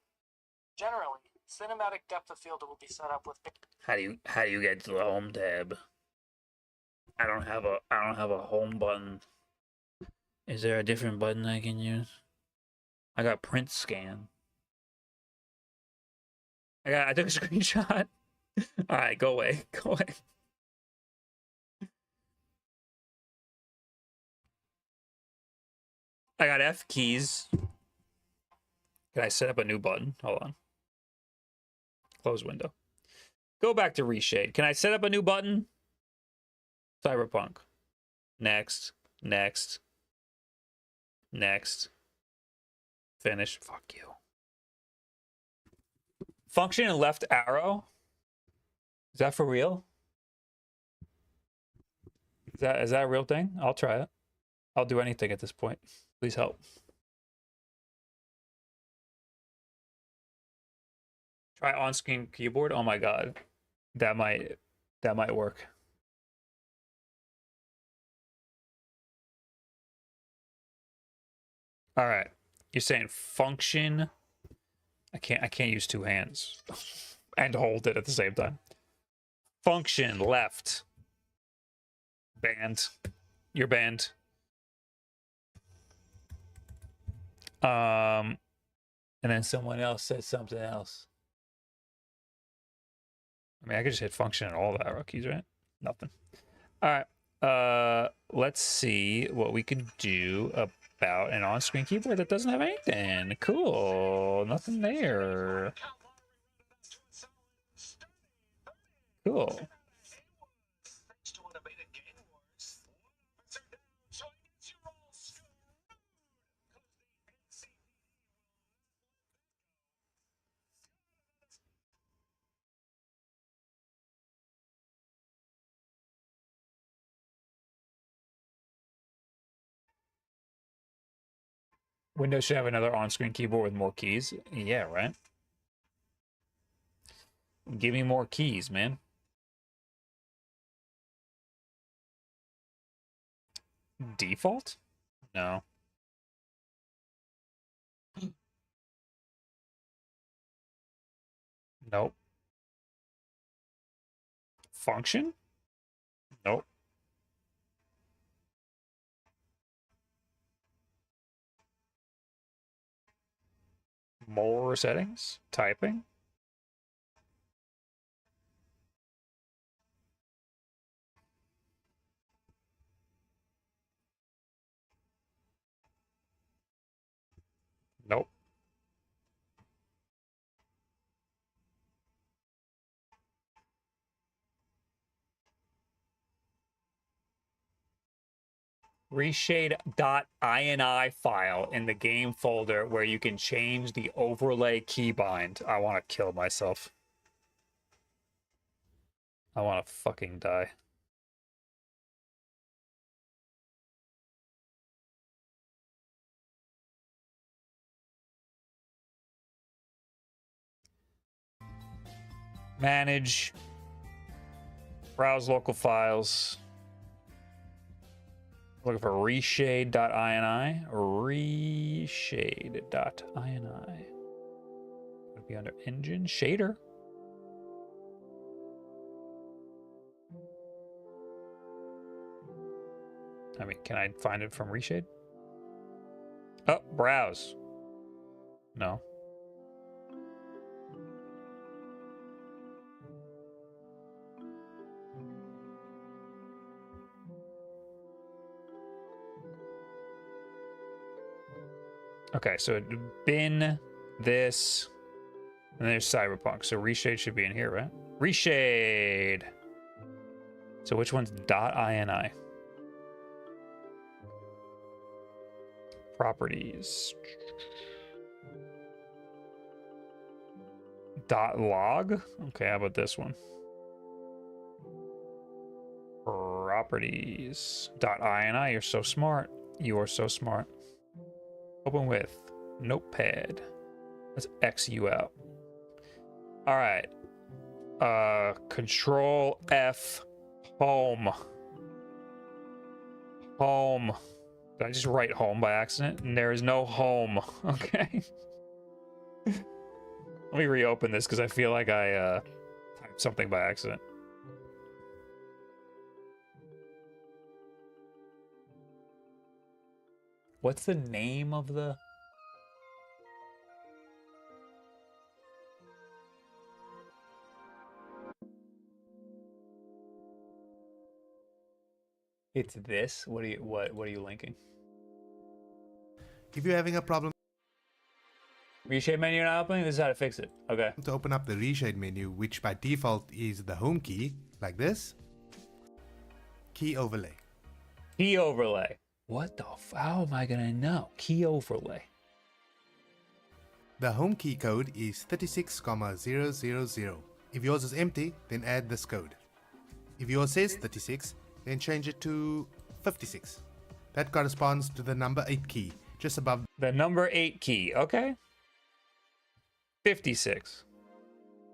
Generally, cinematic depth of field will be set up with... How do you get to the Home tab? I don't have a home button. Is there a different button I can use? I got print scan. I took a screenshot. Alright, go away. Go away. I got F keys. Can I set up a new button? Hold on. Close window. Go back to Reshade. Can I set up a new button? Cyberpunk. Next. Finish. Fuck you. Function and left arrow. Is that for real? Is that a real thing? I'll try it. I'll do anything at this point. Please help. Try on-screen keyboard. Oh my god. That might work. All right, you're saying function. I can't use two hands and hold it at the same time. Function left. Banned. You're banned. And then someone else said something else. I mean, I could just hit function and all the arrow keys, right? Nothing. All right. Let's see what we can do about an on-screen keyboard that doesn't have anything. Cool. Nothing there. Cool. Windows should have another on-screen keyboard with more keys. Yeah, right? Give me more keys, man. Default? No. Nope. Function? Nope. More settings? Typing? Nope. Reshade.ini file in the game folder where you can change the overlay keybind. I want to kill myself. I want to fucking die. Manage. Browse local files. Looking for reshade.ini. Reshade.ini. Would be under engine shader. I mean, can I find it from Reshade? Oh, browse. No. Okay, so it'd been this, and there's Cyberpunk. So Reshade should be in here, right? Reshade. So which one's .ini? Properties. .log? Okay, how about this one? Properties. .ini, you're so smart. You are so smart. Open with Notepad. Let's X you out. All right. Control F home. Home. Did I just write home by accident? And there is no home. Okay. Let me reopen this because I feel like I typed something by accident. What's the name of the... It's this? What are you linking? If you're having a problem Reshade menu not opening? This is how to fix it. Okay. to open up the Reshade menu, which by default is the home key, like this, key overlay. Key overlay. What the how am I gonna know? Key overlay. The home key code is 36,000. If yours is empty, then add this code. If yours says 36, then change it to 56. That corresponds to the number 8 key, just above The number 8 key. Okay. 56.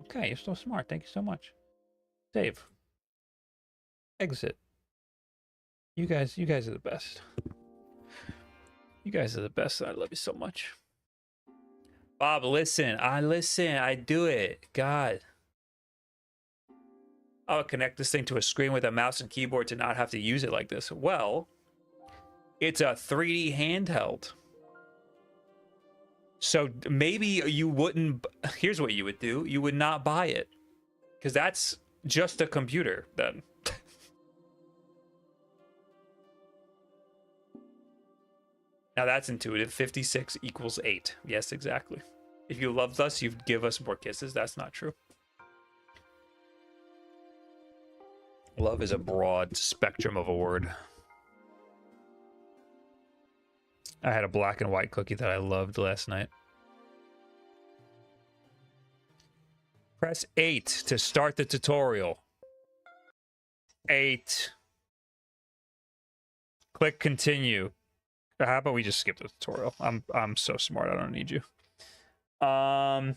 Okay, you're so smart. Thank you so much. Save. Exit. You guys are the best. You guys are the best. I love you so much. Bob, listen. I do it. God. I'll connect this thing to a screen with a mouse and keyboard to not have to use it like this. Well, it's a 3D handheld. So maybe you wouldn't... Here's what you would do. You would not buy it. Because that's just a computer, then. Now that's intuitive. 56 equals 8. Yes, exactly. If you loved us, you'd give us more kisses. That's not true. Love is a broad spectrum of a word. I had a black and white cookie that I loved last night. Press 8 to start the tutorial. 8. Click continue. How about we just skip the tutorial? I'm so smart. I don't need you. 3D,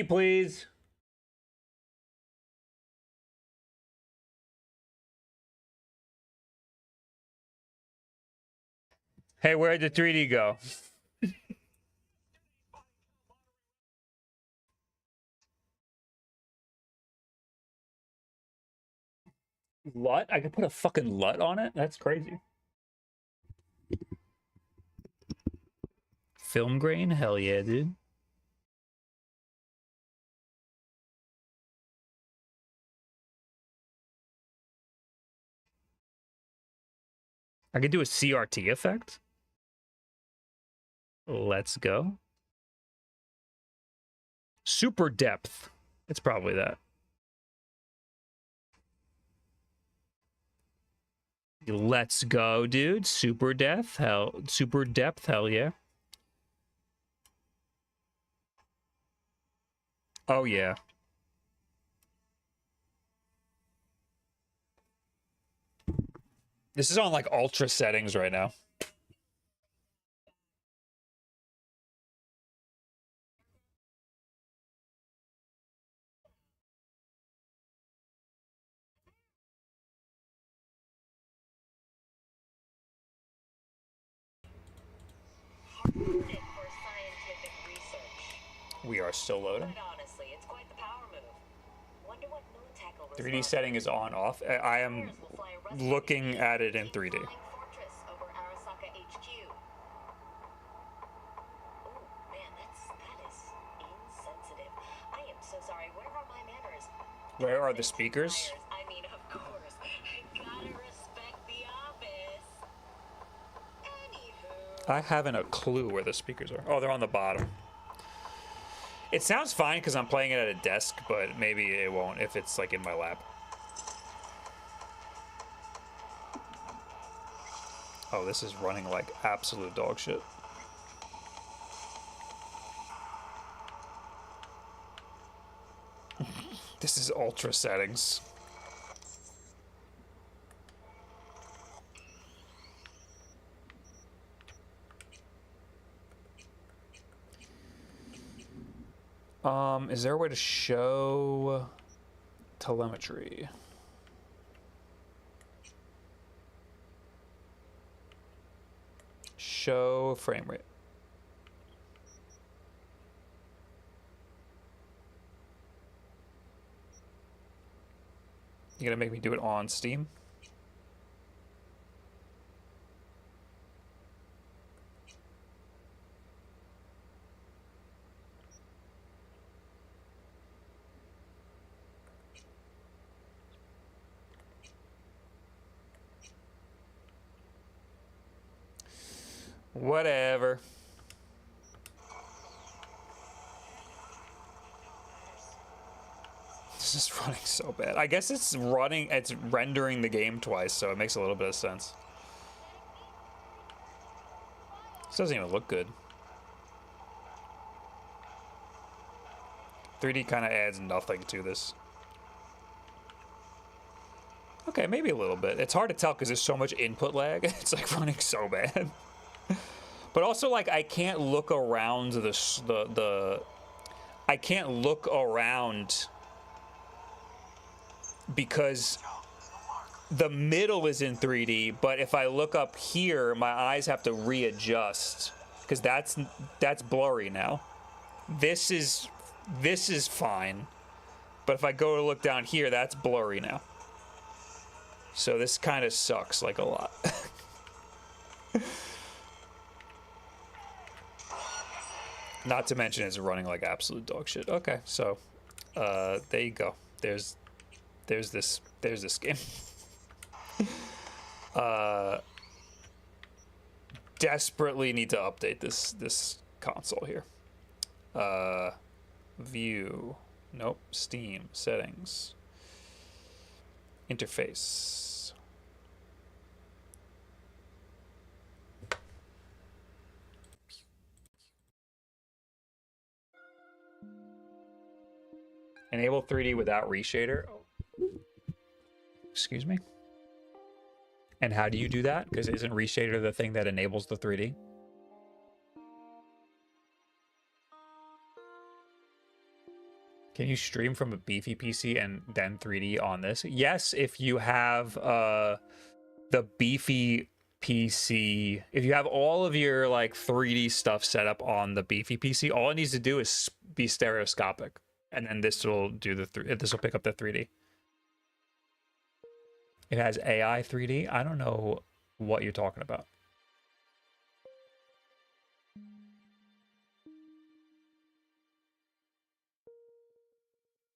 please. Hey, where'd the 3D go? LUT? I could put a fucking LUT on it? That's crazy. Film grain? Hell yeah, dude. I could do a CRT effect. Let's go. Super depth. It's probably that. Let's go, dude. Super depth. Super depth. Hell yeah. Oh yeah. This is on like ultra settings right now. We are still loading. 3D setting is on off. I am looking at it in 3D. Where are the speakers? I mean, of course. Gotta respect the office. Anywho. I haven't a clue where the speakers are. Oh, they're on the bottom. It sounds fine because I'm playing it at a desk, but maybe it won't if it's like in my lap. Oh, this is running like absolute dog shit. This is ultra settings. Is there a way to show telemetry? Show frame rate. You gonna make me do it on Steam? Whatever. This is running so bad. I guess it's rendering the game twice, so it makes a little bit of sense. This doesn't even look good. 3D kind of adds nothing to this. Okay, maybe a little bit. It's hard to tell because there's so much input lag. It's like running so bad. But also, like, I can't look around I can't look around because the middle is in 3D, but if I look up here, my eyes have to readjust because that's blurry now. This is fine, but if I go to look down here, that's blurry now. So this kind of sucks like a lot. Not to mention it's running like absolute dog shit. Okay, so there you go. There's this game. Desperately need to update this console here. View. Nope. Steam. Settings. Interface. Enable 3D without reshader. Oh. Excuse me. And how do you do that? Because isn't Reshader the thing that enables the 3D? Can you stream from a beefy PC and then 3D on this? Yes, if you have the beefy PC, if you have all of your like 3D stuff set up on the beefy PC, all it needs to do is be stereoscopic, and then this will do this will pick up the 3D. It has AI 3D. I don't know what you're talking about.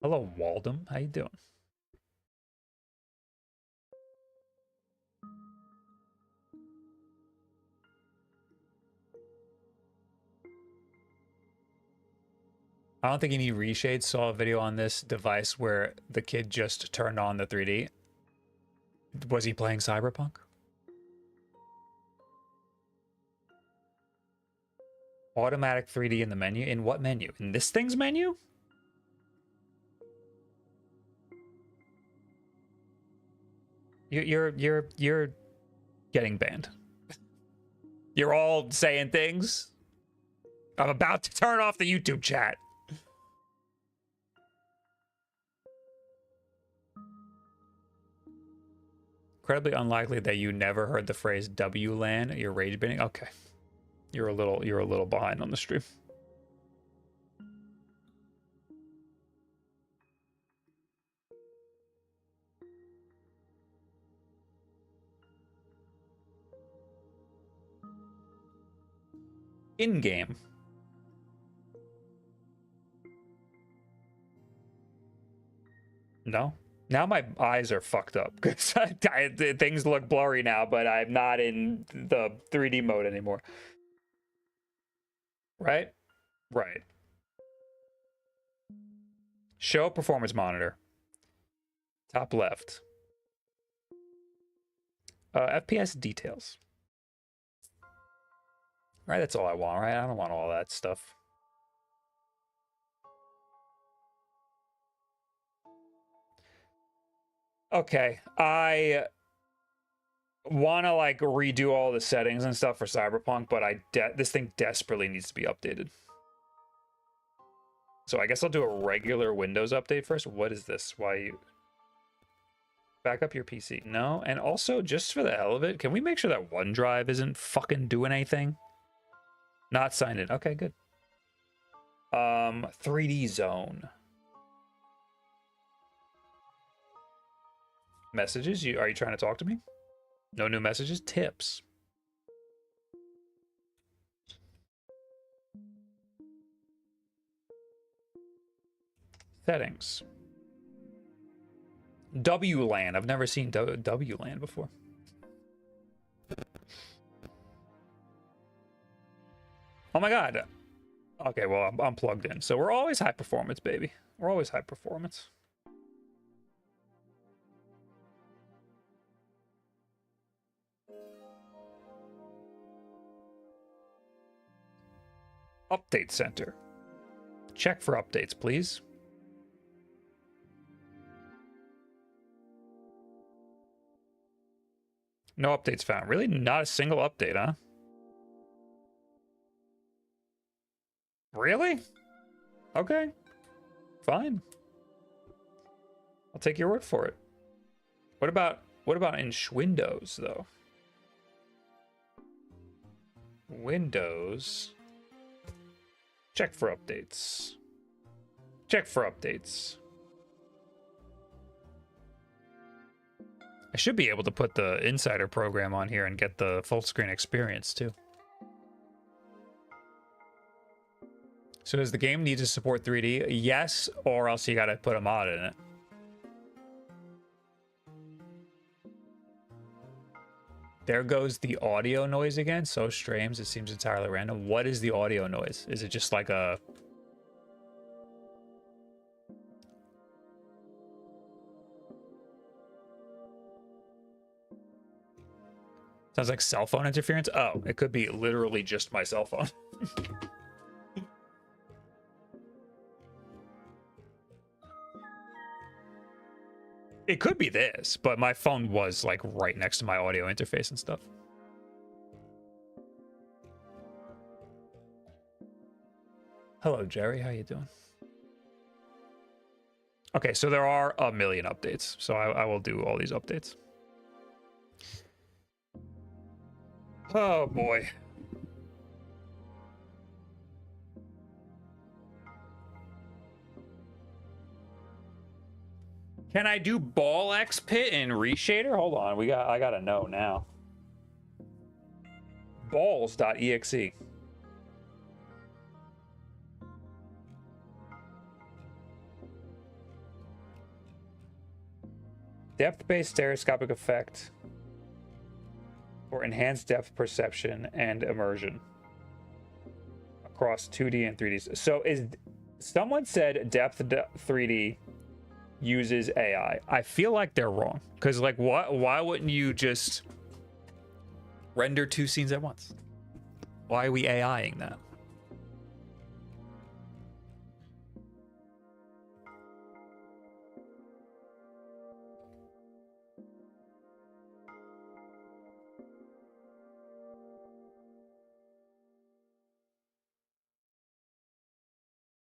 Hello, Waldem. How you doing? I don't think you need Reshade. Saw a video on this device where the kid just turned on the 3D. Was he playing Cyberpunk? Automatic 3D in the menu. In what menu? In this thing's menu? You're getting banned. You're all saying things. I'm about to turn off the YouTube chat. Incredibly unlikely that you never heard the phrase WLAN. You're rage baiting. Okay, you're a little behind on the stream. In game. No. Now my eyes are fucked up because things look blurry now, but I'm not in the 3D mode anymore. Right? Right. Show performance monitor. Top left. FPS details. Right, that's all I want, right? I don't want all that stuff. Okay, I want to like redo all the settings and stuff for Cyberpunk, but this thing desperately needs to be updated. So I guess I'll do a regular Windows update first. What is this? Why you back up your PC? No, and also just for the hell of it, can we make sure that OneDrive isn't fucking doing anything? Not signed in. Okay, good. 3D zone. Messages. Are you trying to talk to me? No new messages. Tips. Settings. WLAN. I've never seen WLAN before. Oh my god. Okay, well, I'm plugged in. So we're always high performance, baby. We're always high performance. Update center. Check for updates, please. No updates found. Really? Not a single update, huh? Really? Okay. Fine. I'll take your word for it. What about in Windows though? Windows. Check for updates. Check for updates. I should be able to put the Insider program on here and get the full screen experience too. So does the game need to support 3D? Yes, or else you gotta put a mod in it. There goes the audio noise again. So strange. It seems entirely random. What is the audio noise? Is it just like a... Sounds like cell phone interference. Oh, it could be literally just my cell phone. It could be this, but my phone was like right next to my audio interface and stuff. Hello, Jerry. How you doing? Okay, so there are a million updates, so I will do all these updates. Oh boy. Can I do ball X pit in Reshader? Hold on, I gotta know now. Balls.exe. Depth-based stereoscopic effect for enhanced depth perception and immersion across 2D and 3D. So someone said depth 3D uses AI. I feel like they're wrong, because like why wouldn't you just render 2 scenes at once? Why are we AIing that?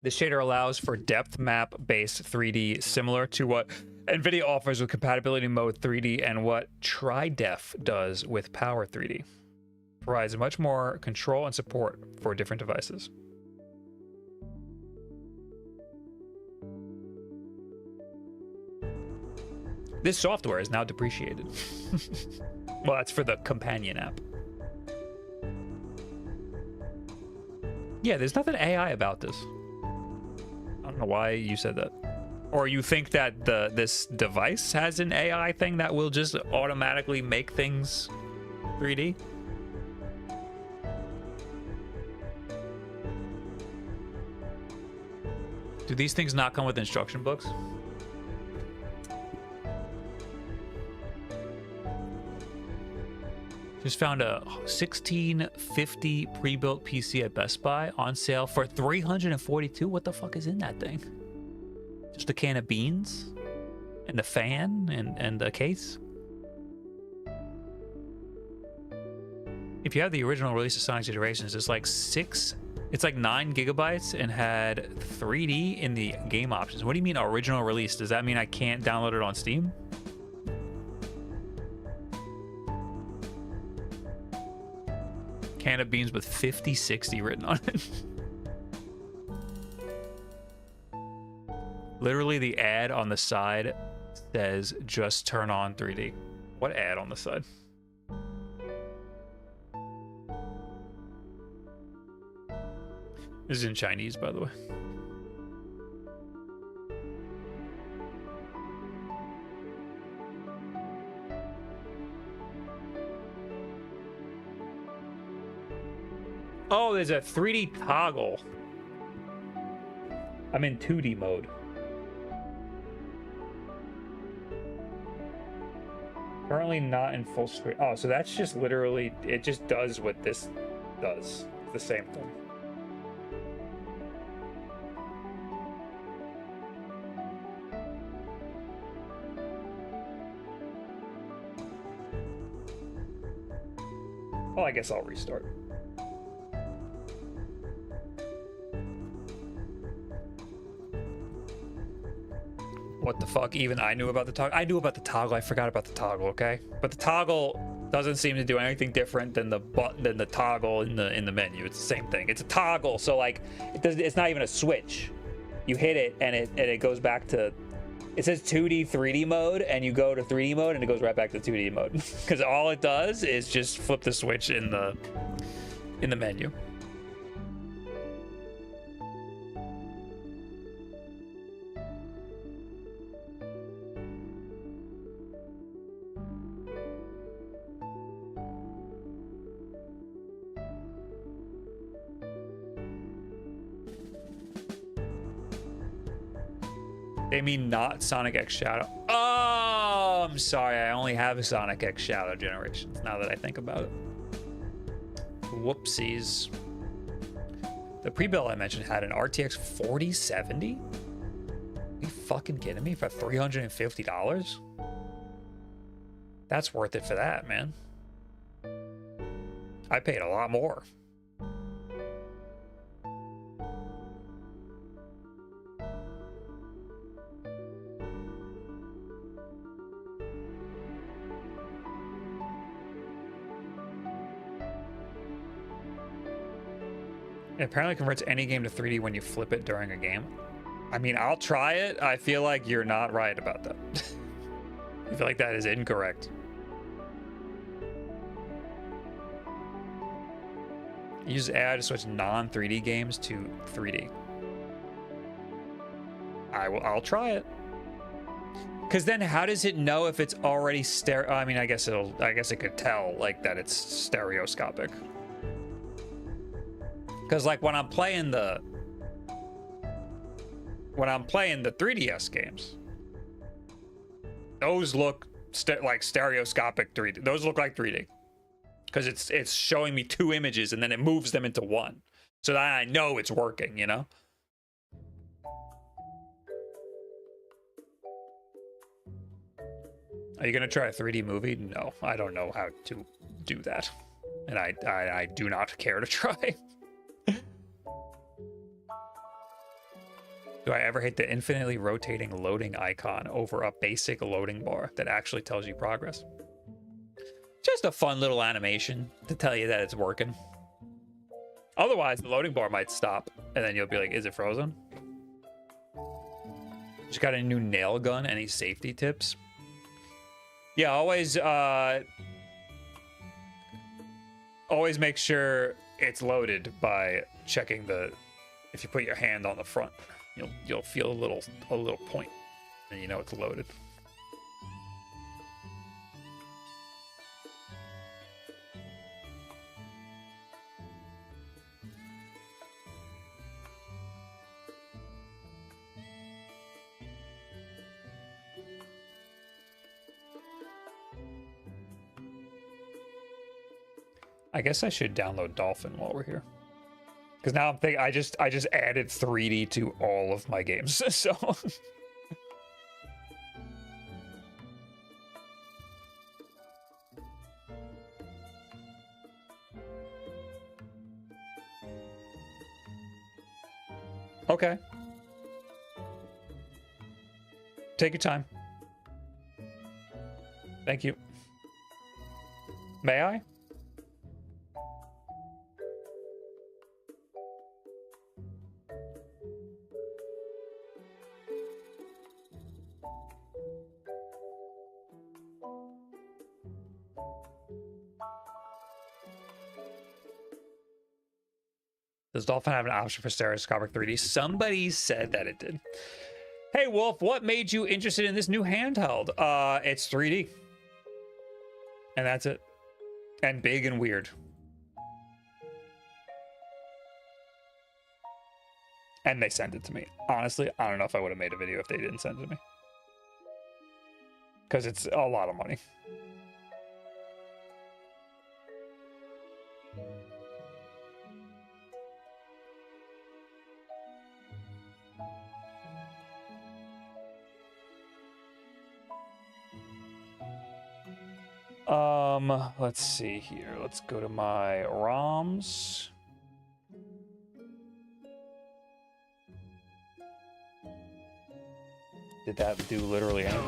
This shader allows for depth map based 3D, similar to what NVIDIA offers with compatibility mode 3D and what Tri-Def does with Power 3D. Provides much more control and support for different devices. This software is now depreciated. Well, that's for the companion app. Yeah, there's nothing AI about this. I don't know why you said that. Or you think that this device has an AI thing that will just automatically make things 3D? Do these things not come with instruction books? Just found a 1650 pre-built PC at Best Buy on sale for $342. What the fuck is in that thing? Just a can of beans and a fan and the case. If you have the original release of Sonic Generations, it's like 9 gigabytes and had 3D in the game options. What do you mean original release? Does that mean I can't download it on Steam? Can of beans with 5060 written on it. Literally the ad on the side says just turn on 3D. What ad on the side? This is in Chinese, by the way. Oh, there's a 3D toggle. I'm in 2D mode. Currently not in full screen. Oh, so that's just literally, it just does what this does. It's the same thing. Well, I guess I'll restart. What the fuck? Even I knew about the toggle. I knew about the toggle. I forgot about the toggle. Okay, but the toggle doesn't seem to do anything different than the toggle in the menu. It's the same thing. It's a toggle, so like it's not even a switch. You hit it and it goes back to. It says 2D 3D mode, and you go to 3D mode, and it goes right back to 2D mode because all it does is just flip the switch in the menu. They mean not Sonic X Shadow. Oh, I'm sorry. I only have a Sonic X Shadow Generations now that I think about it. Whoopsies. The pre-build I mentioned had an RTX 4070. Are you fucking kidding me? For $350? That's worth it for that, man. I paid a lot more. It apparently converts any game to 3D when you flip it during a game. I mean, I'll try it. I feel like you're not right about that. I feel like that is incorrect. Use AI to switch non-3D games to 3D. I'll try it. Because then how does it know if it's already stereo? I mean, I guess it could tell like that it's stereoscopic. Because like when I'm playing the 3DS games, those look like stereoscopic 3D. Those look like 3D because it's showing me two images and then it moves them into one, so that I know it's working. You know. Are you gonna try a 3D movie? No, I don't know how to do that, and I do not care to try. Do I ever hit the infinitely rotating loading icon over a basic loading bar that actually tells you progress? Just a fun little animation to tell you that it's working. Otherwise, the loading bar might stop, and then you'll be like, is it frozen? Just got a new nail gun. Any safety tips? Yeah, always make sure it's loaded by checking if you put your hand on the front. You'll feel a little point, and you know it's loaded. I guess I should download Dolphin while we're here. Because now I'm thinking, I just added 3D to all of my games, so. Okay. Take your time. Thank you. May I? Does Dolphin have an option for stereoscopic 3D? Somebody said that it did. Hey, Wulff, what made you interested in this new handheld? It's 3D. And that's it. And big and weird. And they sent it to me. Honestly, I don't know if I would have made a video if they didn't send it to me. Because it's a lot of money. Let's see here. Let's go to my ROMs. Did that do literally anything?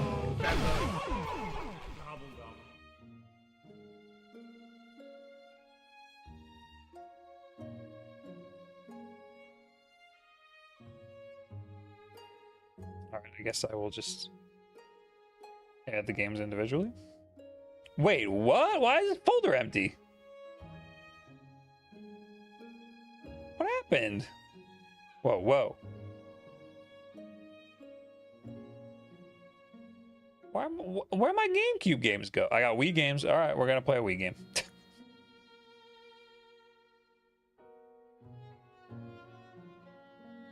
Alright, I guess I will just add the games individually. Wait, what? Why is this folder empty? What happened? Whoa, whoa. Where my GameCube games go? I got Wii games. All right, we're gonna play a Wii game.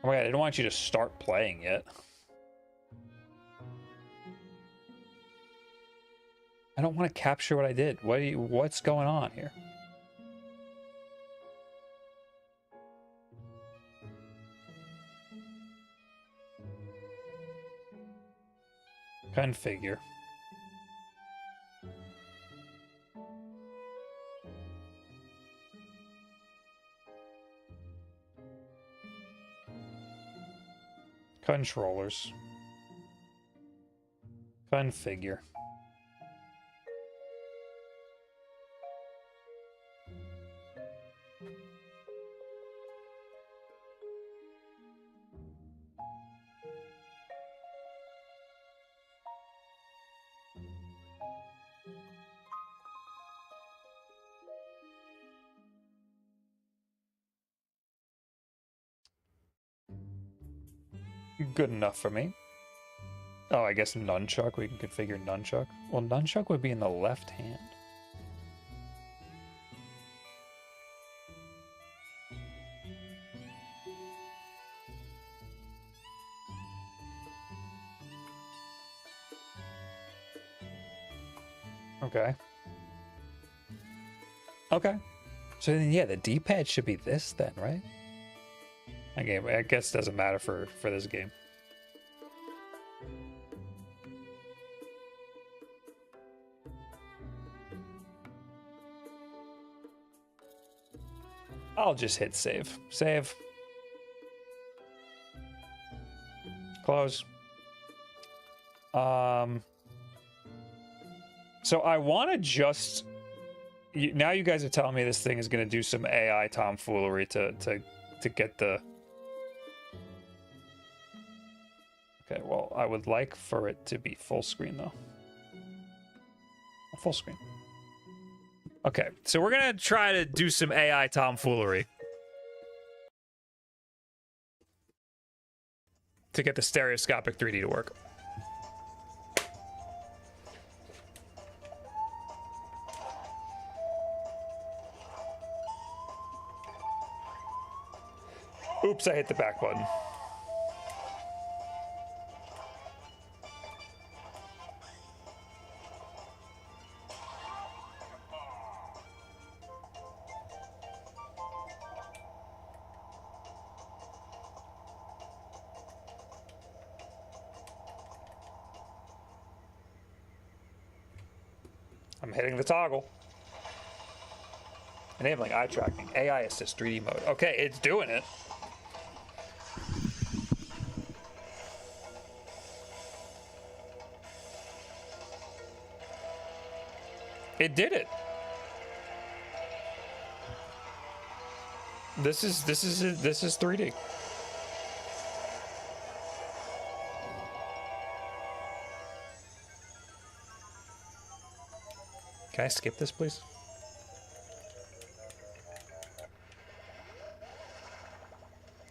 Oh my god, I don't want you to start playing yet. I don't want to capture what I did. What's going on here? Configure. Controllers. Configure. Good enough for me. Oh, I guess nunchuck. We can configure nunchuck. Well, nunchuck would be in the left hand. Okay. Okay. So then, yeah, the D-pad should be this then, right? Okay, I guess it doesn't matter for this game. I'll just hit save. Save. Close. So I want to just... now you guys are telling me this thing is going to do some AI tomfoolery to get the... Okay, well, I would like for it to be full screen, though. Full screen. Okay, so we're going to try to do some AI tomfoolery to get the stereoscopic 3D to work. Oops, I hit the back button. I'm hitting the toggle. Enabling eye tracking. AI assist 3D mode. Okay, it's doing it. It did it. This is 3D. Can I skip this, please?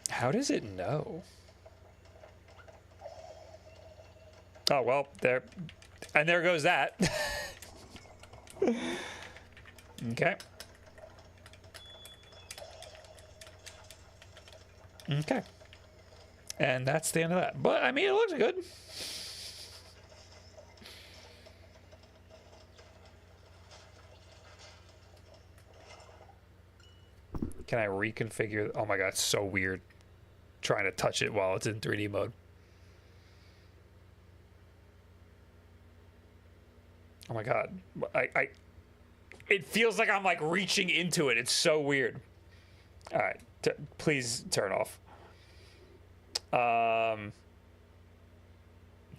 How does it know? Oh, well, there. And there goes that. Okay. Okay. And that's the end of that. But, I mean, it looks good. Can I reconfigure? Oh my god, it's so weird trying to touch it while it's in 3D mode. Oh my god. It feels like I'm like reaching into it. It's so weird. All right, please turn off.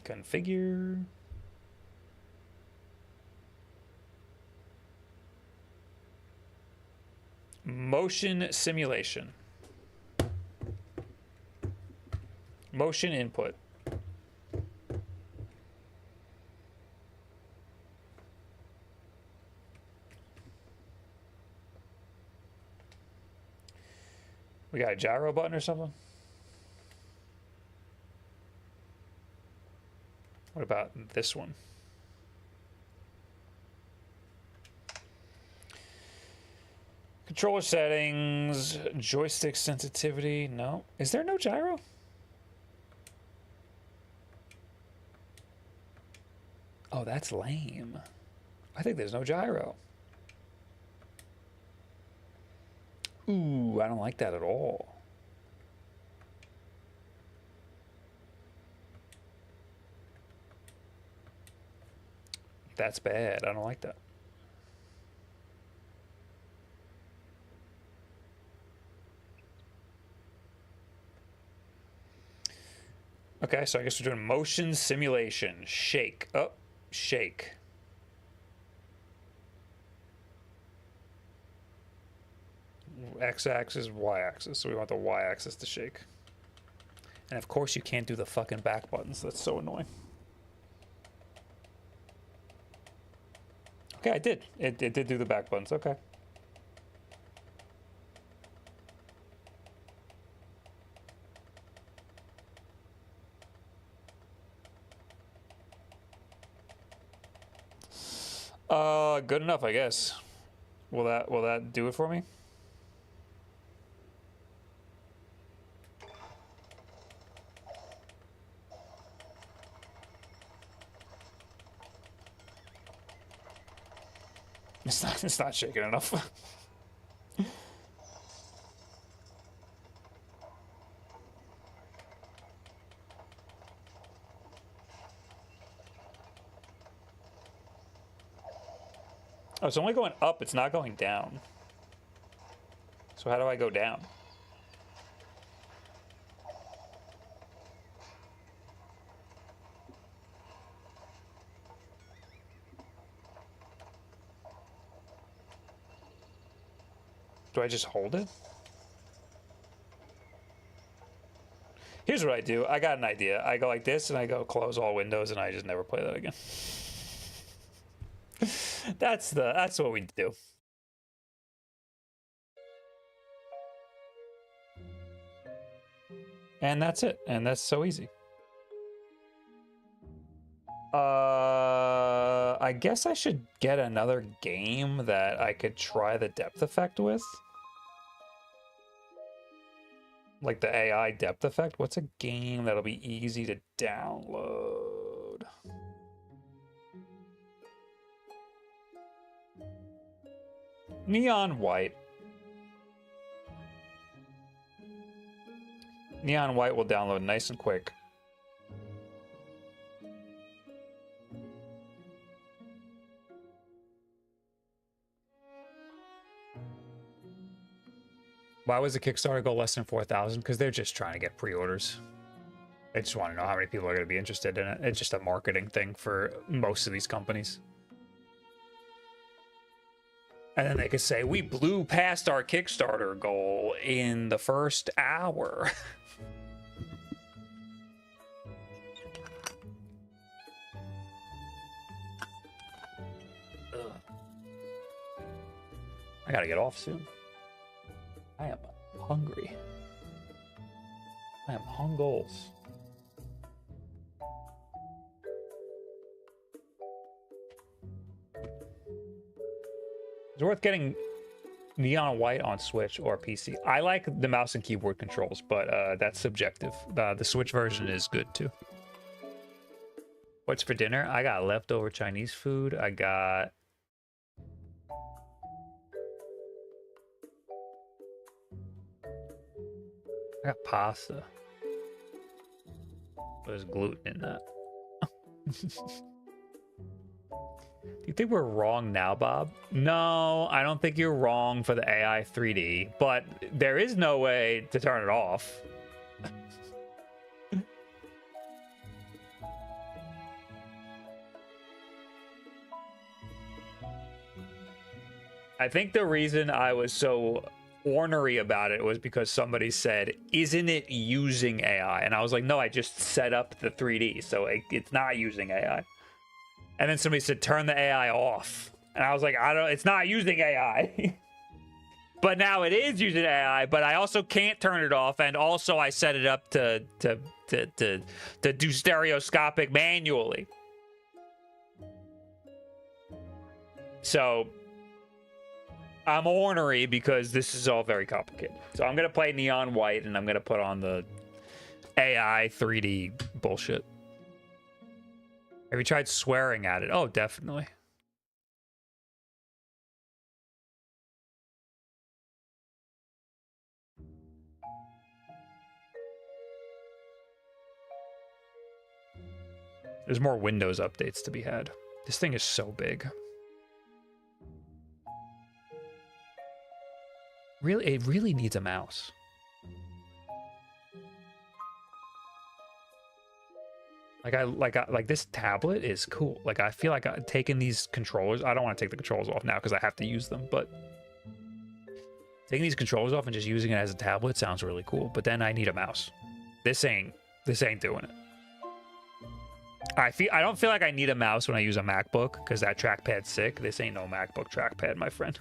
Configure. Motion simulation. Motion input. We got a gyro button or something? What about this one? Controller settings, joystick sensitivity. No. Is there no gyro? Oh, that's lame. I think there's no gyro. Ooh, I don't like that at all. That's bad. I don't like that. Okay, so I guess we're doing motion simulation. Shake. Oh, shake. X-axis, Y-axis. So we want the Y-axis to shake. And of course you can't do the fucking back buttons. That's so annoying. Okay, I did. It did do the back buttons. Okay. Good enough, I guess. Will that do it for me? It's not shaking enough. Oh, it's only going up, it's not going down. So how do I go down? Do I just hold it? Here's what I do. I got an idea. I go like this and I go close all windows and I just never play that again. That's what we do. And that's it. And that's so easy. I guess I should get another game that I could try the depth effect with. Like the AI depth effect. What's a game that'll be easy to download? Neon White. Neon White will download nice and quick. Why was the Kickstarter goal less than 4,000? Because they're just trying to get pre-orders. They just want to know how many people are going to be interested in it. It's just a marketing thing for most of these companies. And then they could say, we blew past our Kickstarter goal in the first hour. I gotta get off soon. I am hungry. I am hungles. It's worth getting Neon White on Switch or PC. I like the mouse and keyboard controls, but that's subjective. The Switch version is good too. What's for dinner? I got leftover Chinese food. I got pasta. There's gluten in that. Do you think we're wrong now, Bob? No, I don't think you're wrong for the AI 3D, but there is no way to turn it off. I think the reason I was so ornery about it was because somebody said, isn't it using AI? And I was like, no, I just set up the 3D, so it's not using AI. And then somebody said, turn the AI off. And I was like, it's not using AI. But now it is using AI, but I also can't turn it off. And also I set it up to do stereoscopic manually. So I'm ornery because this is all very complicated. So I'm going to play Neon White and I'm going to put on the AI 3D bullshit. Have you tried swearing at it? Oh, definitely. There's more Windows updates to be had. This thing is so big. Really, it really needs a mouse. Like this tablet is cool. Like I feel like taking these controllers. I don't want to take the controllers off now because I have to use them. But taking these controllers off and just using it as a tablet sounds really cool. But then I need a mouse. This ain't doing it. I don't feel like I need a mouse when I use a MacBook because that trackpad's sick. This ain't no MacBook trackpad, my friend.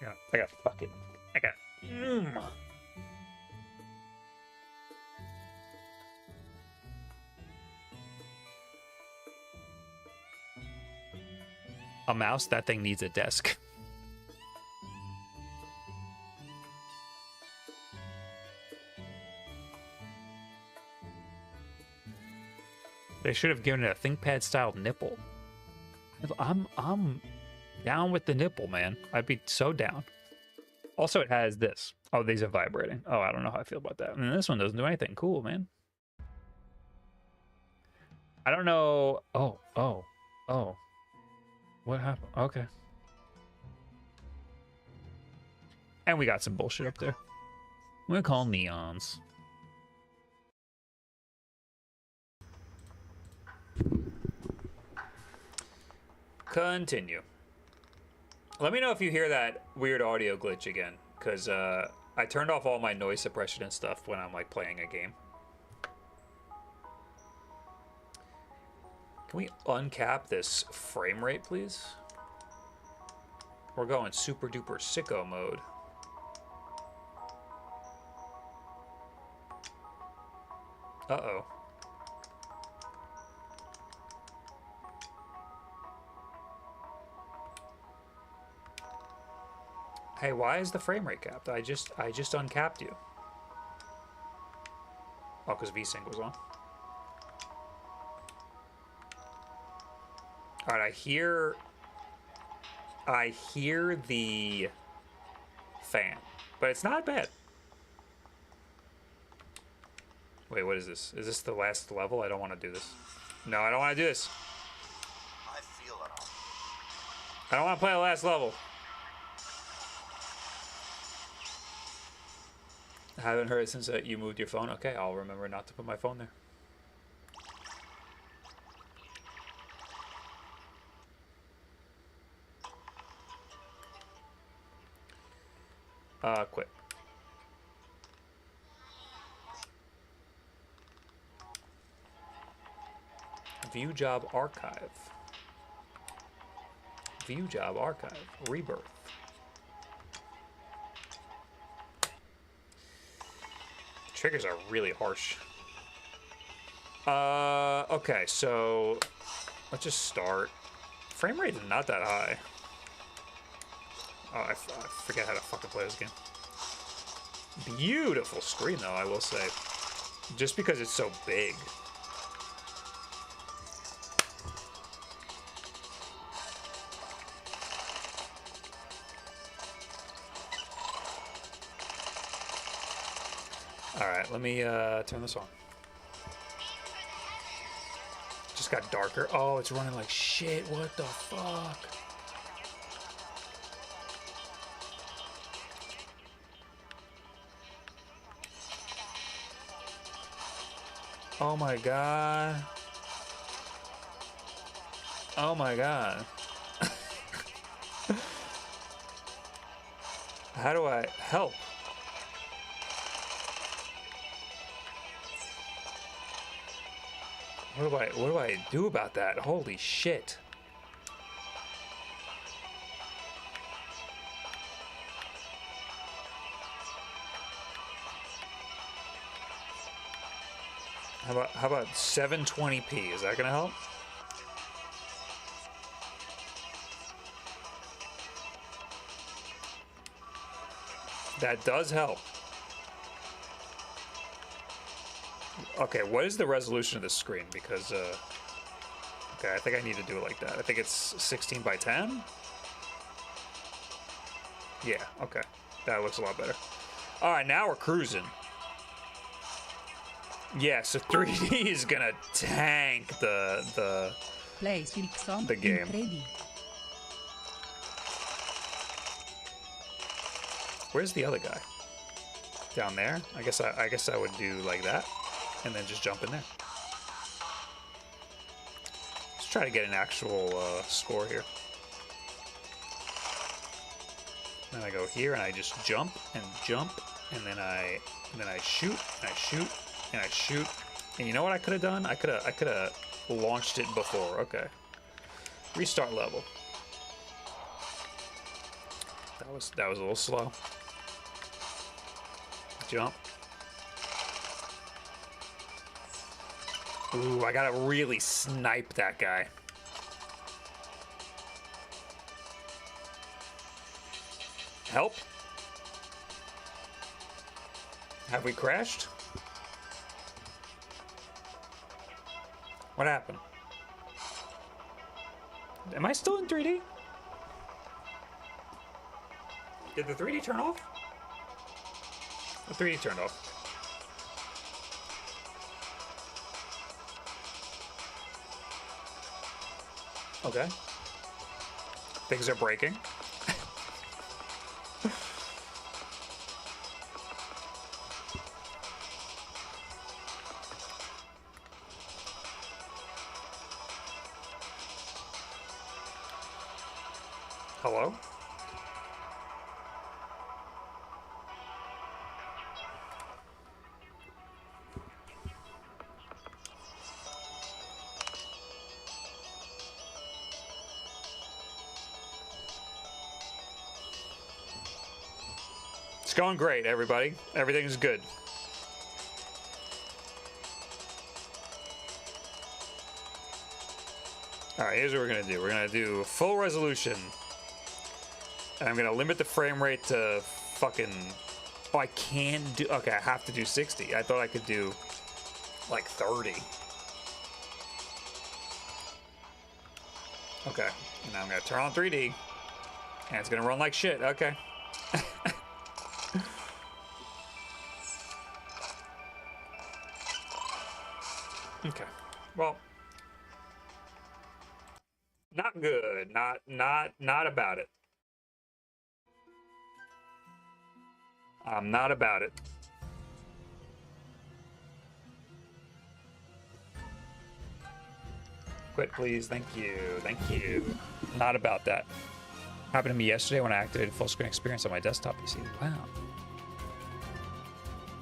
Yeah, I got. A mouse, that thing needs a desk. They should have given it a ThinkPad style nipple. I'm down with the nipple, man. I'd be so down. Also, it has this. Oh, these are vibrating. Oh, I don't know how I feel about that. And this one doesn't do anything. Cool, man. I don't know. Oh. What happened? Okay. And we got some bullshit up there. We're gonna call neons. Continue. Let me know if you hear that weird audio glitch again, because I turned off all my noise suppression and stuff when I'm like playing a game. Can we uncap this frame rate, please? We're going super duper sicko mode. Uh-oh. Hey, why is the frame rate capped? I just uncapped you. Oh, because VSync was on. All right, I hear the fan, but it's not bad. Wait, what is this? Is this the last level? I don't want to do this. No, I don't want to do this. I feel it all. I don't want to play the last level. I haven't heard it since you moved your phone. Okay, I'll remember not to put my phone there. Quit. View job archive. View job archive. Rebirth. Triggers are really harsh. Okay, so let's just start. Frame rate is not that high. Oh, I forget how to fucking play this game. Beautiful screen, though, I will say. Just because it's so big. Alright, let me turn this on. Just got darker. Oh, it's running like shit. What the fuck? Oh my god. Oh my god. How do I help? What do I do about that? Holy shit. How about 720p? Is that gonna help? That does help. Okay, what is the resolution of the screen? Because, okay, I think I need to do it like that. I think it's 16 by 10? Yeah, okay. That looks a lot better. All right, now we're cruising. Yeah, so 3D is gonna tank the Play Silk Song The game. in 3D. Where's the other guy? Down there? I guess I would do like that, and then just jump in there. Let's try to get an actual score here. Then I go here and I just jump, and then I shoot, and I shoot, and I shoot. And you know what I could have done? I could have launched it before. Okay. Restart level. That was a little slow. Jump. Ooh, I gotta really snipe that guy. Help? Have we crashed? What happened? Am I still in 3D? Did the 3D turn off? The 3D turned off. Okay. Things are breaking. Hello? It's going great, everybody. Everything's good. All right, here's what we're gonna do. We're gonna do full resolution. And I'm gonna limit the frame rate to fucking... Oh, I can do... Okay, I have to do 60. I thought I could do like 30. Okay, now I'm gonna turn on 3D. And it's gonna run like shit. Okay. Okay. Well, not good. Not about it. I'm not about it. Quit, please. Thank you. Thank you. Not about that. Happened to me yesterday when I activated full screen experience on my desktop PC. Wow.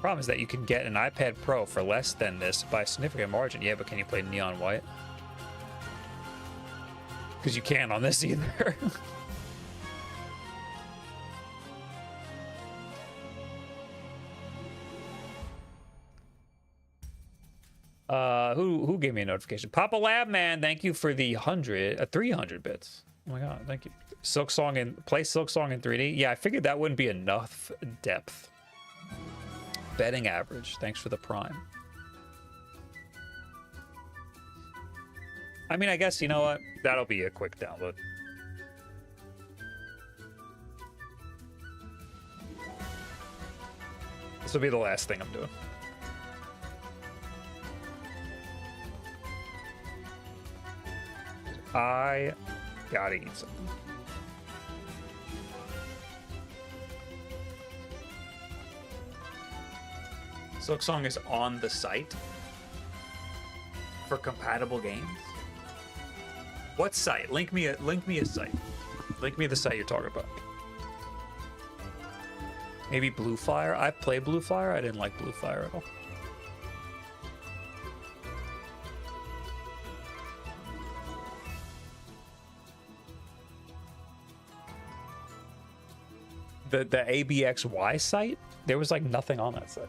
Problem is that you can get an iPad Pro for less than this by a significant margin. Yeah, but can you play Neon White? Because you can't on this either. Who gave me a notification? Papa Lab Man, thank you for the 300 bits. Oh my god, thank you. Silk Song in play Silk Song in 3D. Yeah, I figured that wouldn't be enough depth. Betting average. Thanks for the prime. I mean, I guess you know what? That'll be a quick download. This will be the last thing I'm doing. I gotta eat something. Silk Song is on the site for compatible games. What site? Link me a site. Link me the site you're talking about. Maybe Blue Fire. I played Blue Fire. I didn't like Blue Fire at all. The ABXY site, there was like nothing on that site.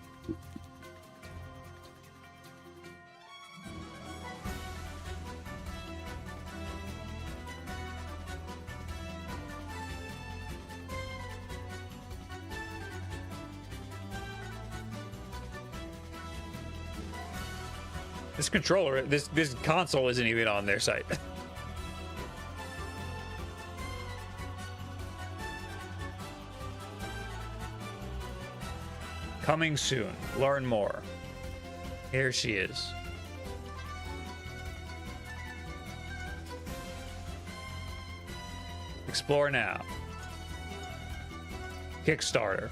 This controller, this console isn't even on their site. Coming soon. Learn more. Here she is. Explore now. Kickstarter.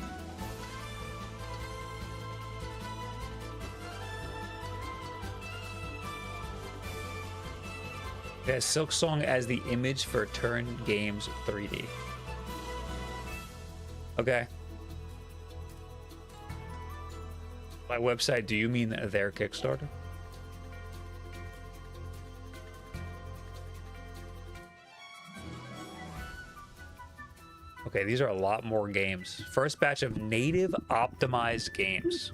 It has Silksong as the image for Turn Games 3D. Okay. By website, do you mean their Kickstarter? Okay, these are a lot more games. First batch of native optimized games.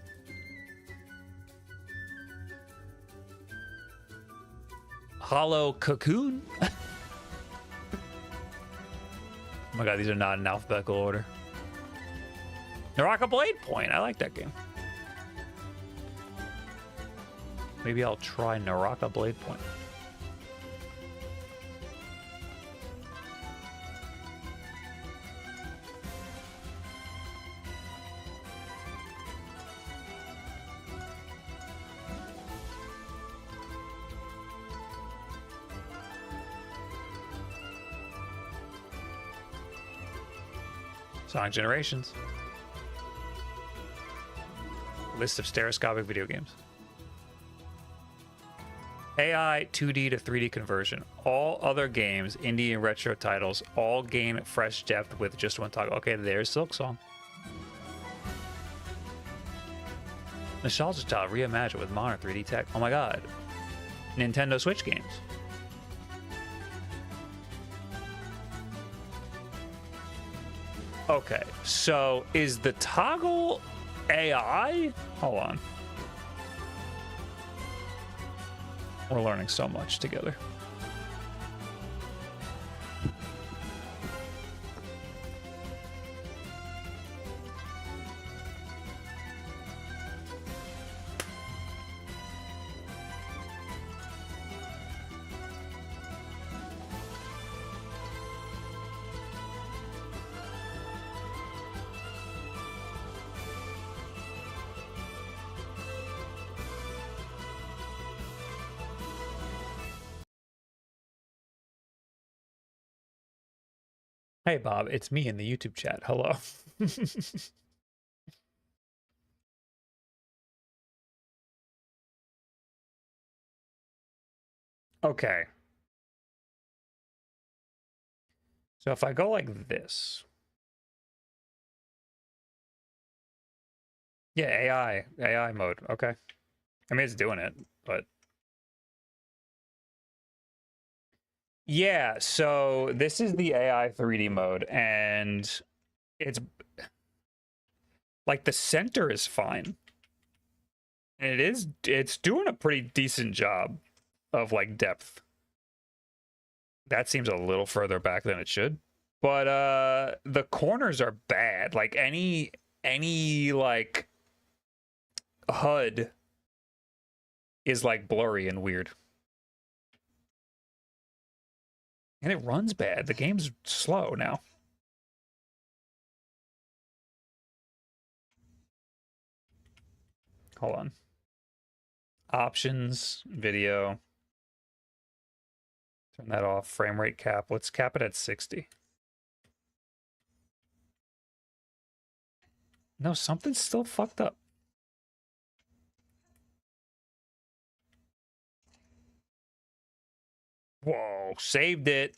Hollow Cocoon. Oh my god, these are not in alphabetical order. Naraka Blade Point. I like that game. Maybe I'll try Naraka Blade Point. Sonic Generations. List of stereoscopic video games. AI 2D to 3D conversion. All other games, indie and retro titles, all gain fresh depth with just one toggle. Okay, there's Silksong. Nostalgia Child reimagined with modern 3D tech. Oh my god. Nintendo Switch games. Okay, so is the toggle AI? Hold on. We're learning so much together. Hey, Bob, it's me in the YouTube chat. Hello. Okay. So if I go like this. Yeah, AI mode. Okay. I mean, it's doing it, but. Yeah, so this is the AI 3D mode, and it's like the center is fine. And it's doing a pretty decent job of like depth. That seems a little further back than it should. But the corners are bad. Like any like HUD is like blurry and weird. And it runs bad. The game's slow now. Hold on. Options, video. Turn that off. Frame rate cap. Let's cap it at 60. No, something's still fucked up. Whoa, saved it.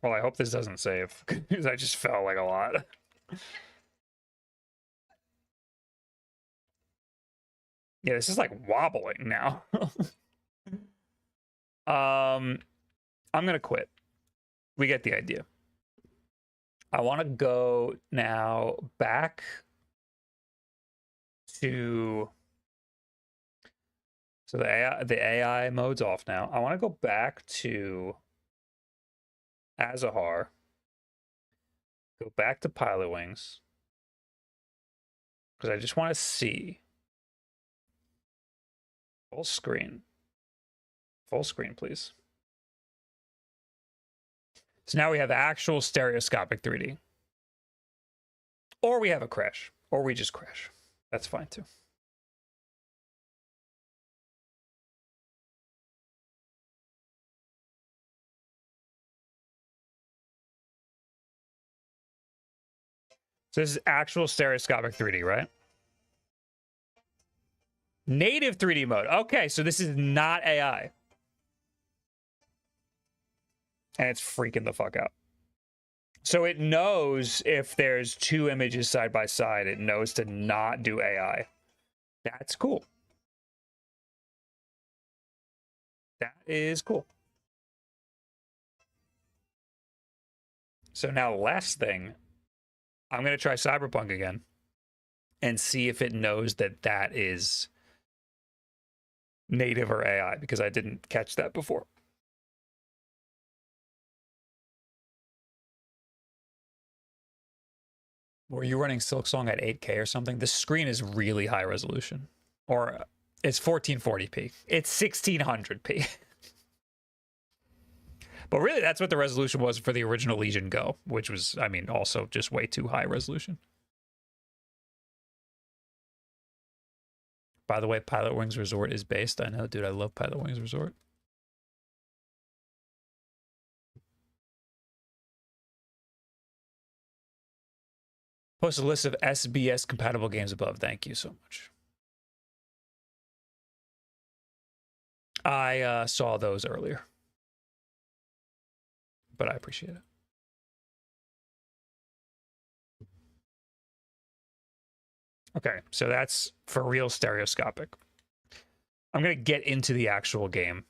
Well, I hope this doesn't save, because I just fell like a lot. Yeah, this is like wobbling now. I'm gonna quit. We get the idea. I want to go now back to, so the AI mode's off now. I want to go back to Azahar. Go back to Pilot Wings, because I just want to see Full screen. Full screen, please. So now we have actual stereoscopic 3D. Or we have a crash. Or we just crash. That's fine too. So this is actual stereoscopic 3D, right? Native 3D mode. Okay, so this is not AI. And it's freaking the fuck out. So it knows if there's two images side by side, it knows to not do AI. That's cool. That is cool. So now last thing, I'm going to try Cyberpunk again and see if it knows that that is native or AI, because I didn't catch that before. Were you running Silksong at 8K or something? The screen is really high resolution. Or it's 1440p. It's 1600p. But really, that's what the resolution was for the original Legion Go, which was, I mean, also just way too high resolution. By the way, Pilot Wings Resort is based. I know, dude, I love Pilot Wings Resort. Post a list of SBS compatible games above. Thank you so much. I saw those earlier, but I appreciate it. Okay, so that's for real stereoscopic. I'm going to get into the actual game.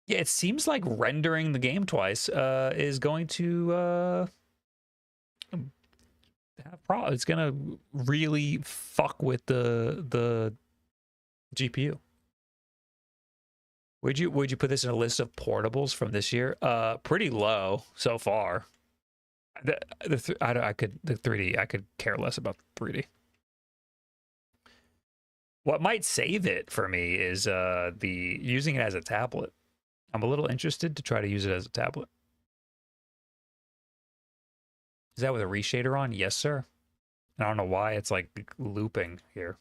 Yeah, it seems like rendering the game twice is going to have problems. It's going to really fuck with the GPU. Would you put this in a list of portables from this year? Pretty low so far. The 3D, I could care less about 3D. What might save it for me is the using it as a tablet. I'm a little interested to try to use it as a tablet. Is that with a reshader on? Yes, sir. I don't know why it's like looping here.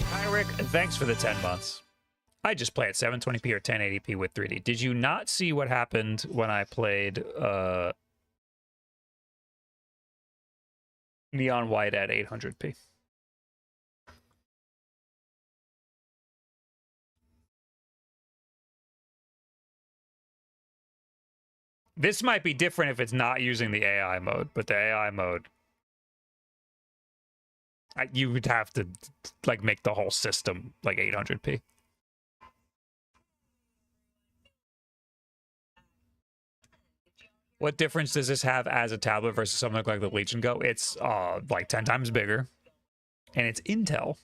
Hi, Rick. Thanks for the 10 months. I just play at 720p or 1080p with 3D. Did you not see what happened when I played Neon White at 800p? This might be different if it's not using the AI mode, but the AI mode, you would have to like make the whole system like 800p. What difference does this have as a tablet versus something like the Legion Go? It's like 10 times bigger, and it's Intel.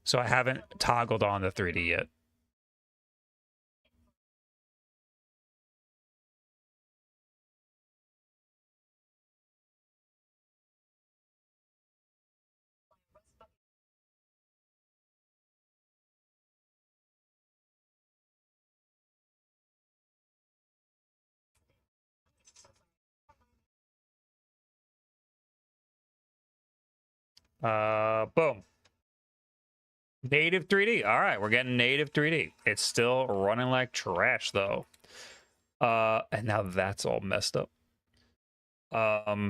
So I haven't toggled on the 3D yet. Boom. Native 3D. All right, we're getting native 3D. It's still running like trash though. And now that's all messed up. Yeah,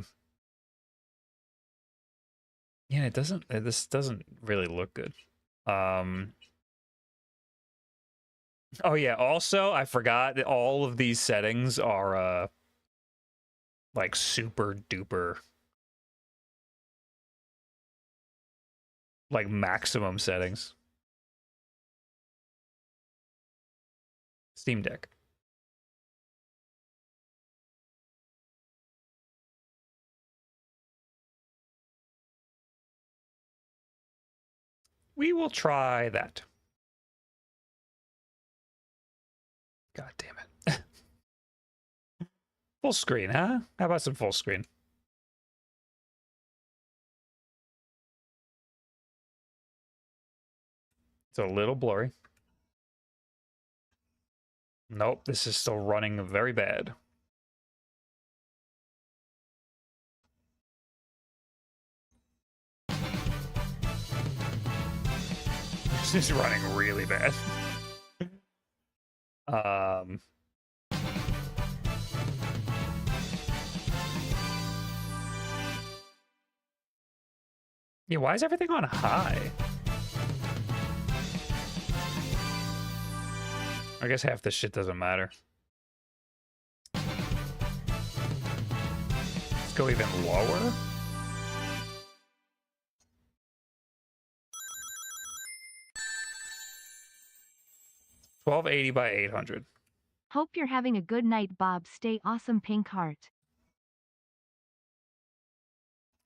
this doesn't really look good. Oh yeah, also I forgot that all of these settings are like super duper like maximum settings. Steam Deck. We will try that. God damn it. Full screen, huh? How about some full screen? It's a little blurry. Nope, this is still running very bad. This is running really bad. Yeah, why is everything on high? I guess half this shit doesn't matter. Let's go even lower. $1280 by 800. Hope you're having a good night, Bob. Stay awesome, pink heart.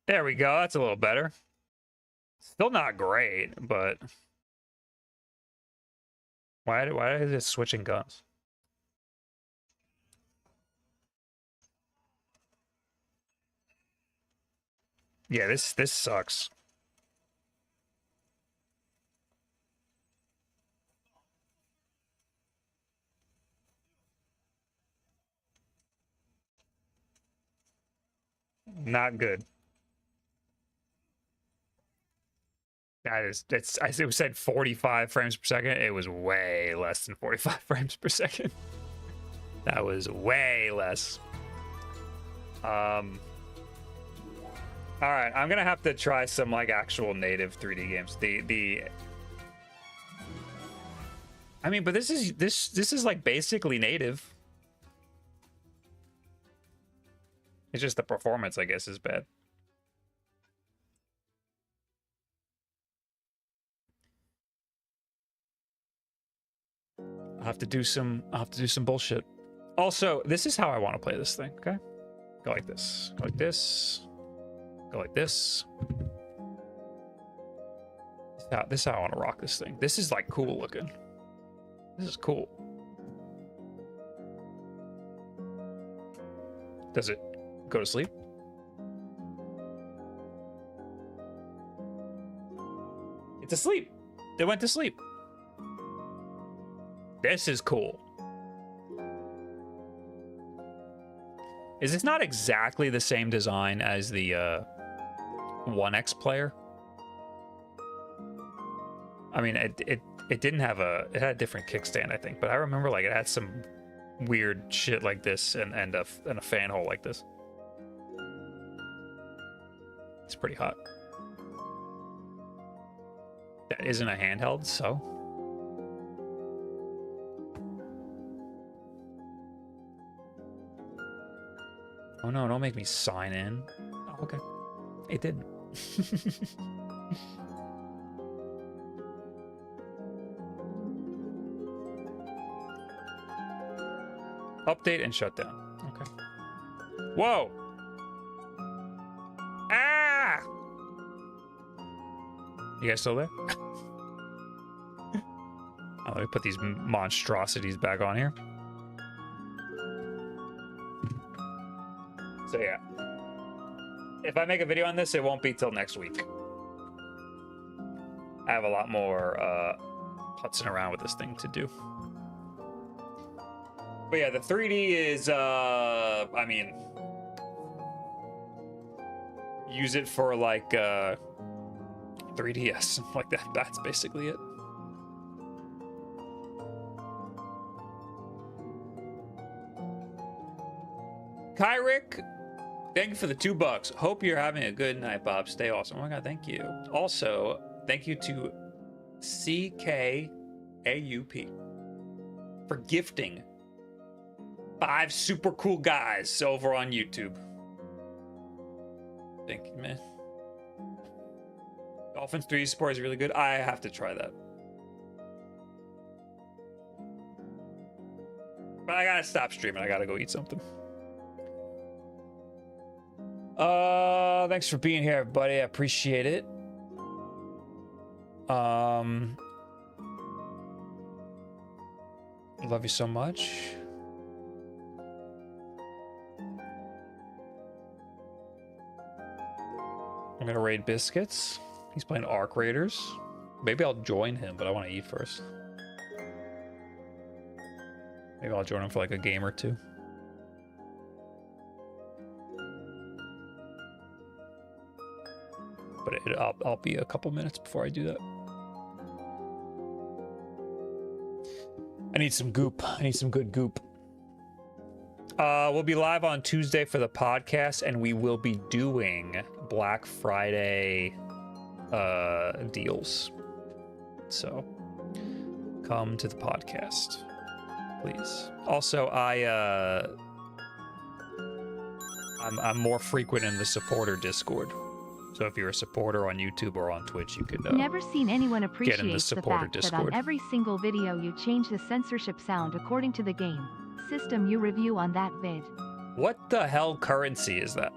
There we go. That's a little better. Still not great, but why is it switching guns? Yeah, this sucks. Not good. It said 45 frames per second. It was way less than 45 frames per second. That was way less. All right, I'm gonna have to try some like actual native 3D games. I mean, but this is like basically native. It's just the performance, I guess, is bad. I'll have to do some bullshit. Also, this is how I want to play this thing, okay? Go like this. Go like this. Go like this. This is how I want to rock this thing. This is like cool looking. This is cool. Does it go to sleep? It's asleep. They went to sleep. This is cool. Is this not exactly the same design as the 1X player? I mean, it didn't have it had a different kickstand, I think, but I remember like it had some weird shit like this and a fan hole like this. It's pretty hot. That isn't a handheld, so. Oh no, don't make me sign in. Oh, okay. It didn't. Update and shut down. Okay. Whoa! Ah! You guys still there? Oh, let me put these monstrosities back on here. So yeah, if I make a video on this, it won't be till next week. I have a lot more putzing around with this thing to do. But yeah, the 3D is, I mean, use it for like 3DS, like that. That's basically it. Kyrick, thank you for the $2. Hope you're having a good night, Bob. Stay awesome. Oh my god, thank you. Also, thank you to CKAUP for gifting 5 super cool guys over on YouTube. Thank you, man. Dolphin 3D support is really good. I have to try that. But I gotta stop streaming. I gotta go eat something. Thanks for being here, everybody. I appreciate it. Love you so much. I'm gonna raid Biscuits. He's playing Arc Raiders. Maybe I'll join him, but I want to eat first. Maybe I'll join him for like a game or two. But I'll be a couple minutes before I do that. I need some goop. I need some good goop. We'll be live on Tuesday for the podcast, and we will be doing Black Friday deals. So come to the podcast, please. Also, I'm more frequent in the supporter Discord. So if you're a supporter on YouTube or on Twitch, you could never seen anyone appreciate get in the supporter fact Discord. That on every single video you change the censorship sound according to the game system you review on that vid. What the hell currency is that?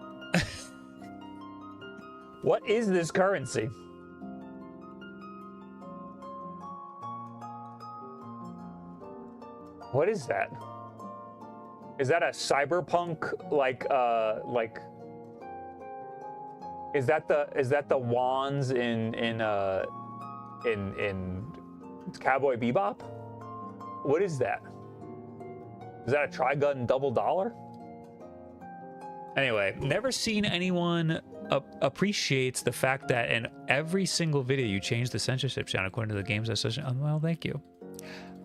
What is this currency? What is that? Is that a cyberpunk like is that the wands in Cowboy Bebop? What is that? Is that a Trigun double dollar? Anyway, never seen anyone appreciates the fact that in every single video you change the censorship sound according to the game's association. Well, thank you.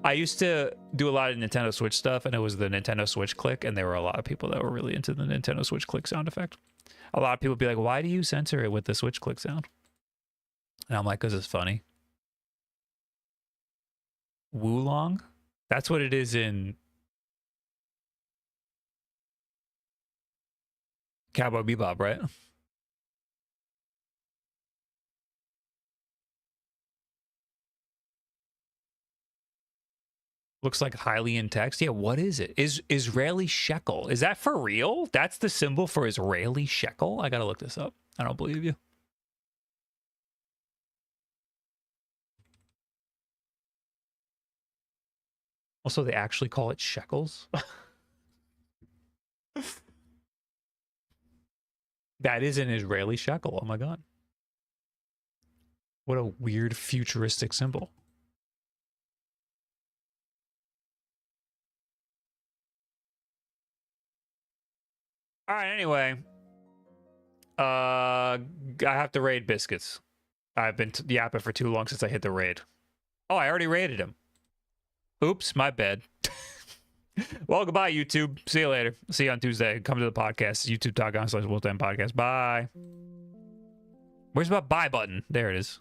I used to do a lot of Nintendo Switch stuff, and it was the Nintendo Switch click, and there were a lot of people that were really into the Nintendo Switch click sound effect. A lot of people would be like, why do you censor it with the Switch click sound? And I'm like, because it's funny. Wulong? That's what it is in Cowboy Bebop, right? Looks like highly in text. Yeah, what is it? Is Israeli shekel? Is that for real? That's the symbol for Israeli shekel? I gotta look this up. I don't believe you. Also, they actually call it shekels? That is an Israeli shekel. Oh my god. What a weird futuristic symbol. All right, anyway. I have to raid Biscuits. I've been yapping for too long since I hit the raid. Oh, I already raided him. Oops, my bad. Well, goodbye, YouTube. See you later. See you on Tuesday. Come to the podcast. YouTube.com/WolfDen Podcast. Bye. Where's my buy button? There it is.